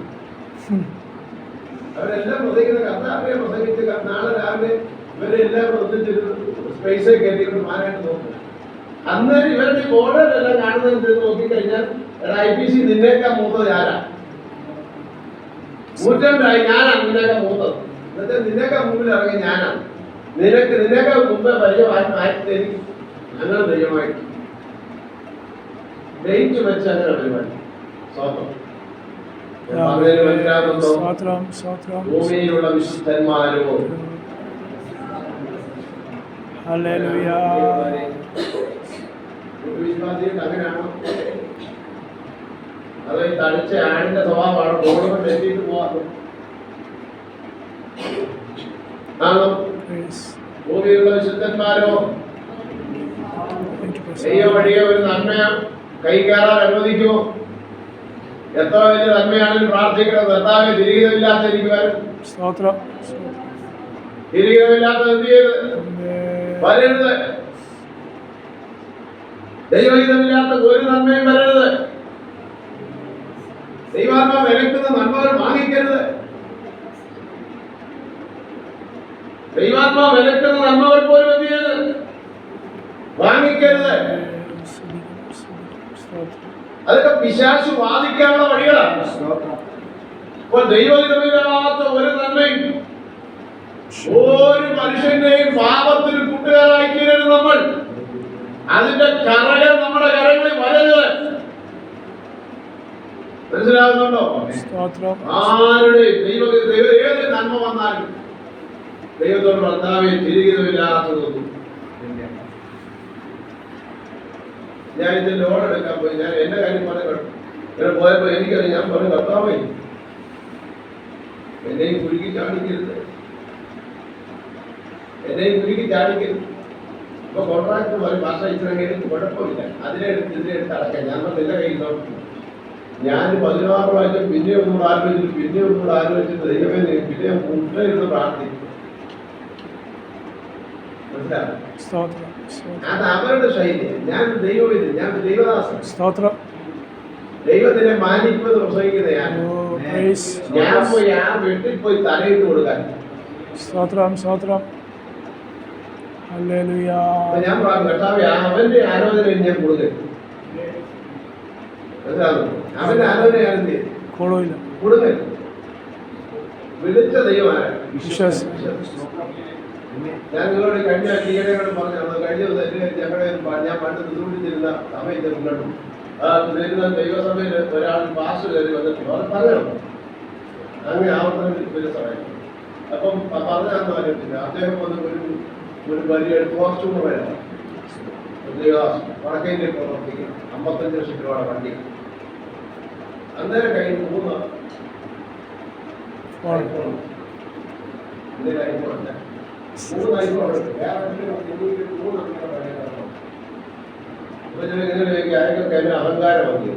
അവരെല്ലാം പ്രസംഗിക്കുന്ന കർത്താവിനെ പ്രസംഗിച്ച് നാളെ രാവിലെ ഇവരെല്ലാം ഒന്നിച്ചിരുന്ന് സ്പേസ് കയറ്റിക്കൊണ്ട് മാനായിട്ട് നോക്കും. അന്നേരം ഇവരുടെ ബോർഡെല്ലാം കാണുന്നതനുസരിച്ച് നോക്കിക്കഴിഞ്ഞാൽ IPC നിന്നേക്കാ മൂത്തത് ആരാ? 102 ഞാനാണ് നിന്നേക്കാ മൂത്തത്. എന്നിട്ട് നിന്നേക്കാ മുമ്പിൽ ഇറങ്ങി ഞാനാണ്. നിന്നേക്കാ മുമ്പേ പരിചയം മാറ്റി തരും. അങ്ങനെ ദൈവമായി ജയിച്ചു വെച്ച അങ്ങനെ പരിപാടി. ഭൂമിയിലുള്ള വിശുദ്ധന്മാരോ അങ്ങനെയാണോ? അത് ഈ തടിച്ച ആണിന്റെ സ്വഭാവമാണ്. ബോർഡ് എത്തിയിട്ട് പോവാറ് ആണോ? ഭൂമിയിലുള്ള വിശുദ്ധന്മാരോ വഴിയെ ഒരു നന്മ കൈ കയറാൻ അനുവദിക്കുമോ? എത്ര വലിയ നന്മയാണെങ്കിലും പ്രാർത്ഥിക്കണം. കർത്താവേ തിരികെയില്ലാത്ത എനിക്ക് വരും. തിരികെയില്ലാത്ത എന്ത് ചെയ്യരുത്? വരരുത്. ദൈവഹിതമില്ലാത്ത ഒരു നന്മയും വരരുത്. ദൈവാത്മാ വിലക്കുന്ന നന്മകൾ വാങ്ങിക്കരുത്. ദൈവാത്മാ വിലക്കുന്ന നന്മകൾ പോലും എന്ത് ചെയ്യരുത്? വാങ്ങിക്കരുത്. അതൊക്കെ പിശാച് വാദിക്കാനുള്ള വഴികളാണ്. അപ്പോൾ ദൈവഹിതമില്ലാത്ത ഒരു നന്മയും ഒരു മനുഷ്യന്റെയും പാപത്തിന് കൂട്ടുകാരായി തീരരുത് നമ്മൾ. അതിന്റെ കറകൾ നമ്മുടെ കരങ്ങളിൽ വരരുത്. മനസ്സിലാകുന്നുണ്ടോ? ആരുടെയും ഏത് നന്മ വന്നാലും ദൈവത്തോട് കർത്താവേ തിരികെയില്ലാത്തതൊന്നും. ഞാൻ ഇത് ലോൺ എടുക്കാൻ പോയി. ഞാൻ എന്റെ കാര്യം പറഞ്ഞു പോയപ്പോ എനിക്കറിയാം. ഞാൻ പറഞ്ഞു കർത്താവേ എന്നെയും കുരുക്കി കാണിക്കരുത്. എന്നെ കുരുക്കി ചാടിക്കരുത്. ഇപ്പൊ കോൺട്രാക്ടർ പറയും ഭാഷ ഇത്രയെങ്കിലും കുഴപ്പമില്ല, ഇതിനെടുത്ത് അടക്കാം. ഞാൻ നിന്റെ കയ്യിൽ നോക്കി ഞാൻ 16 പ്രാവശ്യം പിന്നെ ഒന്നുകൂടെ ആലോചിച്ചിട്ട് ദൈവമേ പിന്നെ മുട്ടയിരുന്ന് പ്രാർത്ഥിക്കും. മനസ്സിലാവും? അത് അവരുടെ ശൈലി. ഞാൻ ദൈവവിധി, ഞാൻ ദൈവദാസൻ. ദൈവത്തിനെ മാനിക്കുമെന്ന് പ്രസംഗിക്കുന്നതാണ്. ഞാൻ പോയി ആ വീട്ടിൽ പോയി തലയിട്ട് കൊടുക്കാൻ ഞാൻ പറഞ്ഞു, കർത്താവേ അവന്റെ ആലോചന ഞാൻ കൊടുക്കരുത്. അവന്റെ ആലോചനയാണ് കൊടുക്കരുത്. വിളിച്ച ദൈവമാണ് വിശ്വാസം. ഞാൻ നിങ്ങളോട് കഴിഞ്ഞ ഈയിടെയോട് പറഞ്ഞു, കഴിഞ്ഞ ഞങ്ങളെ ഞാൻ പണ്ട് ബുദ്ധിമുട്ടിച്ചിരുന്ന സമയത്ത് കണ്ടു. ദൈവസഭയിൽ ഒരാൾ പാസ് കയറി വന്നിട്ട് പറയണം അങ്ങനെ ആവർത്തനം സമയം. അപ്പം പറഞ്ഞാന്ന് പറഞ്ഞിട്ടില്ല. അദ്ദേഹം വന്ന് ഒരു വലിയ കോസ്റ്റ്യൂം വേണം, വടക്കേന്ത്യ പ്രവർത്തിക്കും, 55 ലക്ഷം രൂപയുടെ വണ്ടി. അന്നേരം കയ്യിൽ 3 ഐഫോൺ ഉണ്ട്. 3 ഐഫോൺ ഉണ്ട്. വേറെ അയാൾക്കൊക്കെ എന്നെ അഹങ്കാരം വന്നു.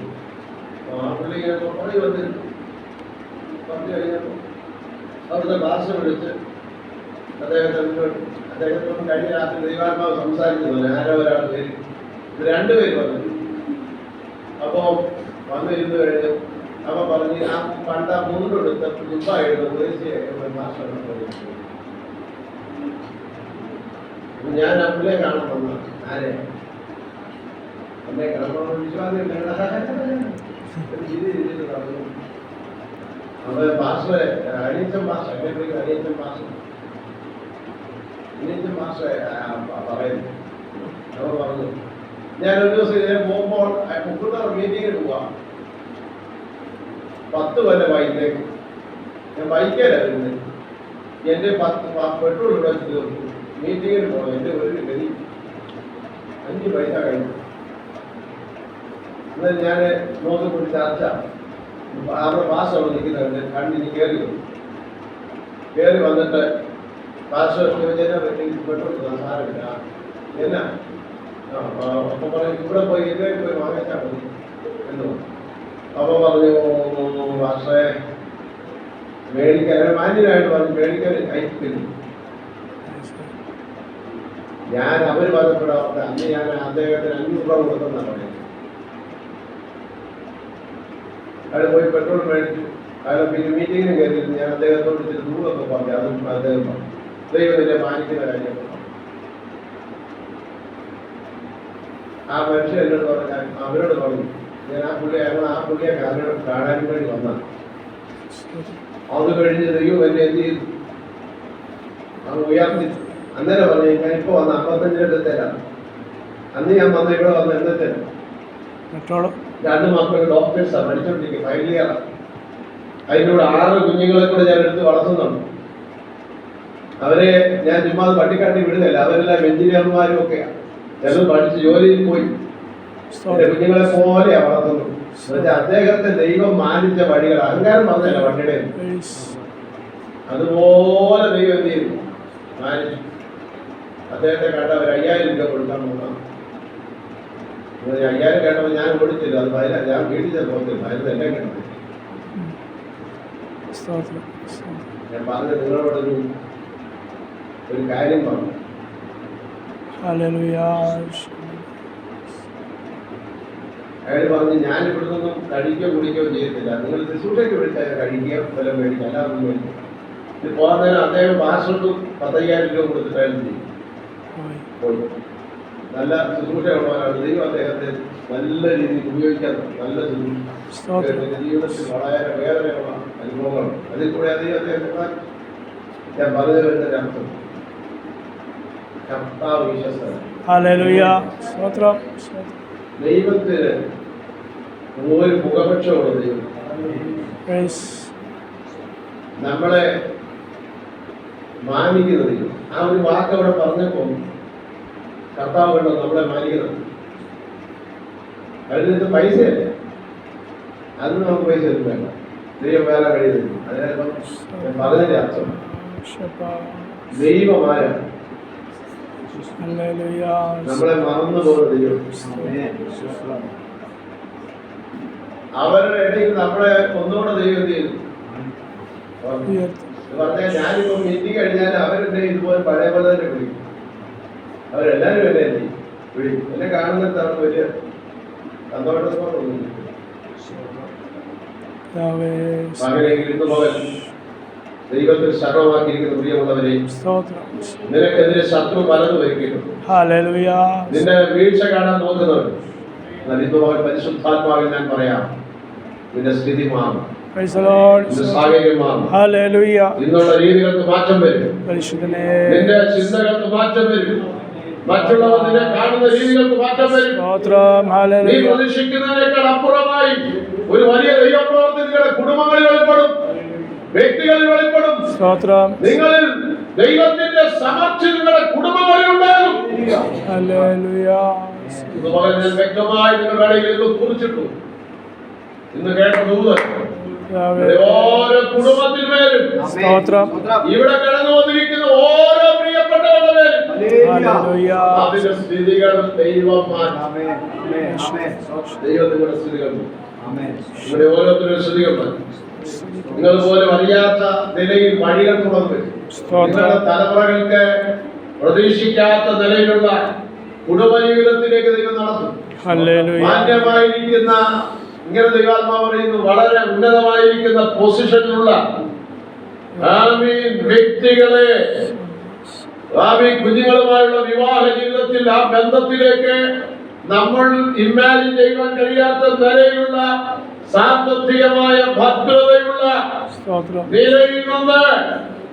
ആ പുള്ളി ഇങ്ങനെ പുറകെ വന്നിരുന്നു. പറഞ്ഞു കഴിഞ്ഞപ്പോൾ അവിടുത്തെ ഭാഷ വിളിച്ച് അദ്ദേഹത്തോട് കഴിഞ്ഞ രാത്രി ദൈവാത്മാവ് സംസാരിക്കുന്നില്ല. ആരോ ഒരാൾ പേര് 2 പേര് വന്നു. അപ്പോൾ വന്നിരുന്നു കഴിഞ്ഞു. അപ്പോൾ പറഞ്ഞ് ആ പണ്ട് ആ മുണ്ടെടുത്ത് ദുബായിട്ട് ഭാഷ. ഞാൻ ആ പുള്ളിയെ കാണാൻ വന്നു. ആരെ എന്നെ കാണുമ്പോൾ വിശ്വാസം അത് ഭാഷ അനീച്ചം ഭാഷ അനീച്ചം ഭാഷ പറയുന്നു. അവർ പറഞ്ഞു, ഞാൻ ഒരു ദിവസം ഇതിനെ പോകുമ്പോൾ 36 മീറ്റിങ്ങിന് പോവാം. 10 വരെ ബൈക്കിലേക്ക്. ഞാൻ ബൈക്കേലായിരുന്നു. എൻ്റെ 10 പെട്രോൾ ഇവിടെ തീർന്നു. മീറ്റിങ്ങിന് പോകണം. എൻ്റെ ഒരു ഗതി 5 പൈസ കഴിഞ്ഞു. എന്നാൽ ഞാൻ നോക്കിക്കൊണ്ട് ചർച്ച അവരുടെ ഭാഷ അവിടെ നിൽക്കുന്നുണ്ട്. കണ്ടിന് കയറി വന്നിട്ട് ഭാഷ പെട്രോൾ സാരമില്ല എന്നാ. അപ്പം പറയും ഇവിടെ പോയി ഇതിലേക്ക് പോയി വാങ്ങിച്ചാൽ മതി എന്ന്. അപ്പോൾ പറഞ്ഞു ഭാഷയെ മേടിക്കാൻ മാന്യനായിട്ട് പറഞ്ഞു മേടിക്കാൻ അയച്ചില്ല. ഞാൻ അവർ പറഞ്ഞപ്പോഴാവട്ടെ അന്ന് ഞാൻ അദ്ദേഹത്തിന് 500 രൂപ കൊടുത്തെന്നാണ് പറയുന്നത്. അയാൾ പോയി പെട്രോൾ മേടിച്ചു. അയാൾ പിന്നെ മീറ്റിങ്ങിന് കയറിയിരുന്നു. ഞാൻ അദ്ദേഹത്തോട് ഇച്ചിരി ദൂരമൊക്കെ പറഞ്ഞു. അതും അദ്ദേഹം പറഞ്ഞു ദൈവത്തിനെ മാനിക്കുന്ന കാര്യം. ആ മനുഷ്യൻ എന്നോട് പറഞ്ഞു, അവരോട് പറഞ്ഞു ഞാൻ ഞങ്ങൾ ആ പുള്ളിയെ കാണാൻ വേണ്ടി വന്നതാണ്. അത് കഴിഞ്ഞ് ദൈവം എന്നെ എന്ത് ചെയ്തു, അത് ഉയർത്തി. അന്നേരം പറഞ്ഞു ഞാനിപ്പോൾ വന്ന 55 ലക്ഷത്തേലാണ്. അന്ന് ഞാൻ വന്ന ഇവിടെ വന്ന എന്നത്തേലാണ് 2 മക്കൾ ഡോക്ടേഴ്സാണ് പഠിച്ചോണ്ടിരിക്കുക, ഫൈനൽ ഇയറാണ്. അതിനോട് 6 കുഞ്ഞുങ്ങളെ കൂടെ ഞാൻ എടുത്ത് വളർത്തുന്നുണ്ട്. അവരെ ഞാൻ ചുമ്മാ പട്ടിക്കാട്ടി വിടുന്നില്ല. അവരെല്ലാം എഞ്ചിനീയർമാരും ഒക്കെയാണ്. ചിലർ പഠിച്ച് ജോലിയിൽ പോയി. എന്റെ കുഞ്ഞുങ്ങളെ പോലെയാണ് വളർത്തുന്നത്. എന്നുവെച്ചാൽ അദ്ദേഹത്തെ ദൈവം മാനിച്ച വഴികൾ, അഹങ്കാരം പറഞ്ഞല്ല വണ്ടിയുടെ, അതുപോലെ ദൈവം എന്ത് ചെയ്തു മാനിച്ചു. അദ്ദേഹത്തെ കണ്ടവർ 5000 രൂപ കൊടുക്കാൻ പോകുന്നതാണ്. 5000 കേട്ടപ്പോൾ ഞാൻ ഓടിച്ചില്ല. അത് ഞാൻ വീട്ടിൽ പോകത്തില്ല. അതിന് എന്നെ കേട്ടത്. ഞാൻ പറഞ്ഞ നിങ്ങളോടൊരു കാര്യം പറഞ്ഞു. അയാൾ പറഞ്ഞു ഞാൻ ഇവിടെ നിന്നും കഴിക്കുകയോ കുടിക്കുകയോ ചെയ്യത്തില്ല. നിങ്ങൾ തൃശ്ശൂരേക്ക് വിളിച്ചാൽ കഴിക്കുകയോ വല്ലതും മേടിക്കുക, അല്ലാതൊന്നും മേടിക്കും. ഇത് പോകുന്നതിന് അദ്ദേഹം പാസ്വേർഡും 10000 രൂപ കൊടുത്തിട്ടായിരുന്നു ചെയ്യും. പോയി നല്ല ശുശ്രൂഷയുള്ളവരാണ്. ദൈവം അദ്ദേഹത്തെ നല്ല രീതിയിൽ ഉപയോഗിക്കാൻ നല്ല ശുശ്രൂഷ. ജീവിതത്തിൽ വളരെ വേദനയുള്ള അനുഭവങ്ങളുണ്ട്. അതിൽ കൂടെ അദ്ദേഹത്തെ ഞാൻ പറഞ്ഞു വരുന്നതിന്റെ അർത്ഥം കർത്താവ് വിശ്വസ്തനാണ്. ദൈവത്തിന് ഒരു മുഖപക്ഷമുള്ള ദൈവം. നമ്മളെ മാനിക്കുന്ന ദൈവം. ആ ഒരു വാക്ക് അവിടെ പറഞ്ഞപ്പോൾ കർത്താവ് കണ്ടോ നമ്മളെ മാനിക്കുന്നത്. അതിന് പൈസയല്ല, അതിന് നമുക്ക് പൈസ ഒന്നും വേണ്ട. ദൈവം വേറെ കഴിയുന്നില്ല. അതിനപ്പം ഞാൻ പറഞ്ഞതിന്റെ അർത്ഥം ദൈവമായ ഹല്ലേലൂയ. നമ്മളെ മറന്നു പോകുന്ന ദൈവം. അവരുടെ ഇടയിൽ നമ്മളെ ഒന്നുകൂടെ ദൈവം എന്ത് ചെയ്തു ഉയർത്തി. പറഞ്ഞാൽ ഞാനിപ്പോ മീറ്റിംഗ് കഴിഞ്ഞാൽ അവരെന്നെ ഇതുപോലെ പഴയ പോലെ തന്നെ വിളിക്കും. അവരെല്ലാരും എന്നെ എന്ത് ചെയ്യും വിളിക്കും. എന്നെ കാണുന്നിടത്ത് അവർക്ക് വലിയ സന്തോഷത്തോടൊന്നും കർത്താവേ, അങ്ങനെയെങ്കിൽ ഇന്ന് മുതൽ ദൈവത്തിൽ ശരണമാക്കിയിരിക്കുന്ന പ്രിയമുള്ളവരെ, സ്തോത്രം. നിനക്കെതിരെ ശത്രു പലതും ഒരുക്കിയിട്ടുണ്ട്. ഹല്ലേലൂയ. നിന്റെ വീഴ്ച കാണാൻ നോക്കുന്നുണ്ട്. എന്നാൽ ഇന്ന് മുതൽ പരിശുദ്ധാത്മാവിൽ ഞാൻ പറയാം, നിന്റെ സ്ഥിതി മാറും, പ്രൈസ് ദി ലോർഡ്. നിന്റെ സാഹചര്യം മാറും. ഹല്ലേലൂയ. ഇന്നുള്ള രീതികൾക്ക് മാറ്റം വരും. പരിശുദ്ധനേ, നിന്റെ ചിന്തകൾക്ക് മാറ്റം വരും. മറ്റുള്ളവർ നിന്നെ കാണുന്ന രീതികൾക്ക് മാറ്റം വരും. സ്തോത്രം. നീ ഹല്ലേലൂയ. പ്രതീക്ഷിക്കുന്നതിനേക്കാൾ അപ്പുറമായി ഒരു വലിയ ദൈവപ്രവൃത്തി നിങ്ങളുടെ കുടുംബങ്ങളിൽ വെളിപ്പെടും, വ്യക്തികളിൽ വെളിപ്പെടും. സ്തോത്രം. നിങ്ങളിൽ ദൈവത്തിന്റെ സമർച്ച നിങ്ങളുടെ കുടുംബങ്ങളിൽ ഉണ്ടാകും. ഹല്ലേലൂയ. ഇതുപോലെ ഞാൻ വ്യക്തമായി നിങ്ങളുടെ ഇടയിൽ ഇത് കുറിച്ചിട്ടു. ഇന്ന് കേട്ട ദൂതൻ കർത്താവേ, ഓരോ കുടുംബത്തിന്മേലും സ്തോത്രം. ഇവിടെ കടന്നു വന്നിരിക്കുന്ന ഓരോ പ്രിയപ്പെട്ടവരുടെ മേലും ഹല്ലേലൂയ. അതിന്റെ സ്ഥിതികൾ ദൈവം മാറ്റും. ദൈവത്തിന്റെ സ്ഥിതികൾ ഇവിടെ ഓരോരുത്തരുടെ സ്ഥിതികൾ മാറ്റും. നിങ്ങൾ പോലും അറിയാത്ത നിലയിൽ വഴികൾ തുറന്നു വരും. നിങ്ങളുടെ തലമുറകൾക്ക് പ്രതീക്ഷിക്കാത്ത നിലയിലുള്ള കുടുംബജീവിതത്തിലേക്ക് ദൈവം നടത്തും. ഹല്ലേലൂയ. മാന്യമായിരിക്കുന്ന, ഇങ്ങനെ ദൈവാത്മാവ് പറയുന്നു, വളരെ ഉന്നതമായിരിക്കുന്ന പൊസിഷനിലുള്ള വ്യക്തികളെ കുഞ്ഞുങ്ങളുമായുള്ള വിവാഹ ജീവിതത്തിൽ ആ ബന്ധത്തിലേക്ക് നമ്മൾ ഇമാജിൻ ചെയ്യാൻ കഴിയാത്ത നിലയിലുള്ള സാമ്പത്തികമായ ഭദ്രതയുള്ള നിലയിൽ നിന്ന്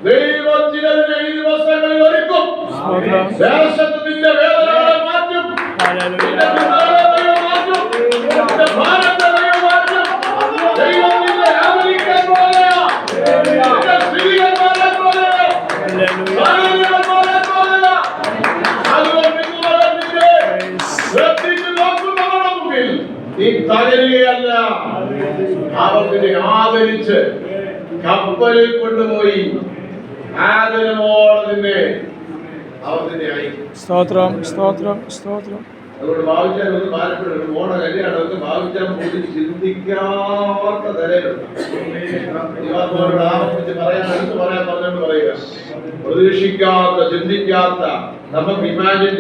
ദൈവത്തിനെ ഈ ദിവസങ്ങളിൽ ഒരുക്കും. ദേശത്തിന്റെ വേദനകളെ മാറ്റും. നിന്റെ പിതാവിനെ ദൈവം മാറ്റും. നിന്റെ ഭാരത്തെ ദൈവം മാറ്റും. ദൈവം നിന്നെ ആദരിക്കാൻ പോലെയാ. നിന്റെ സ്ഥിതികൾ മാറാൻ പോലെയാ. സാഹചര്യങ്ങൾ മാറാൻ പോലെയാ. അതുകൊണ്ട് ഇന്നുവരെ നിന്നെ ശ്രദ്ധിച്ച് നോക്കുന്നവരുടെ മുമ്പിൽ നീ തകരുകയല്ല. അവർ നിന്നെ ആദരിച്ച് കപ്പലിൽ കൊണ്ടുപോയി ആദരവോടെ നിന്നെ അവർ നിന്നെ അയക്കും. സ്തോത്രം. സ്തോത്രം. സ്തോത്രം. അതുകൊണ്ട് ഭാവിച്ചാൽ ഒന്ന് ഭാരപ്പെടും. മോണ കല്യാണം ഭാവിച്ചാൽ പോലും ചിന്തിക്കാത്ത നിലയിലുണ്ട്. ദൈവാത്മാവോട് ആവർത്തിച്ച് പറയാൻ അടുത്ത് പറയാൻ പറഞ്ഞുകൊണ്ട് പറയുക, പ്രതീക്ഷിക്കാത്ത, ചിന്തിക്കാത്ത, നമുക്ക് ഇമാജിൻ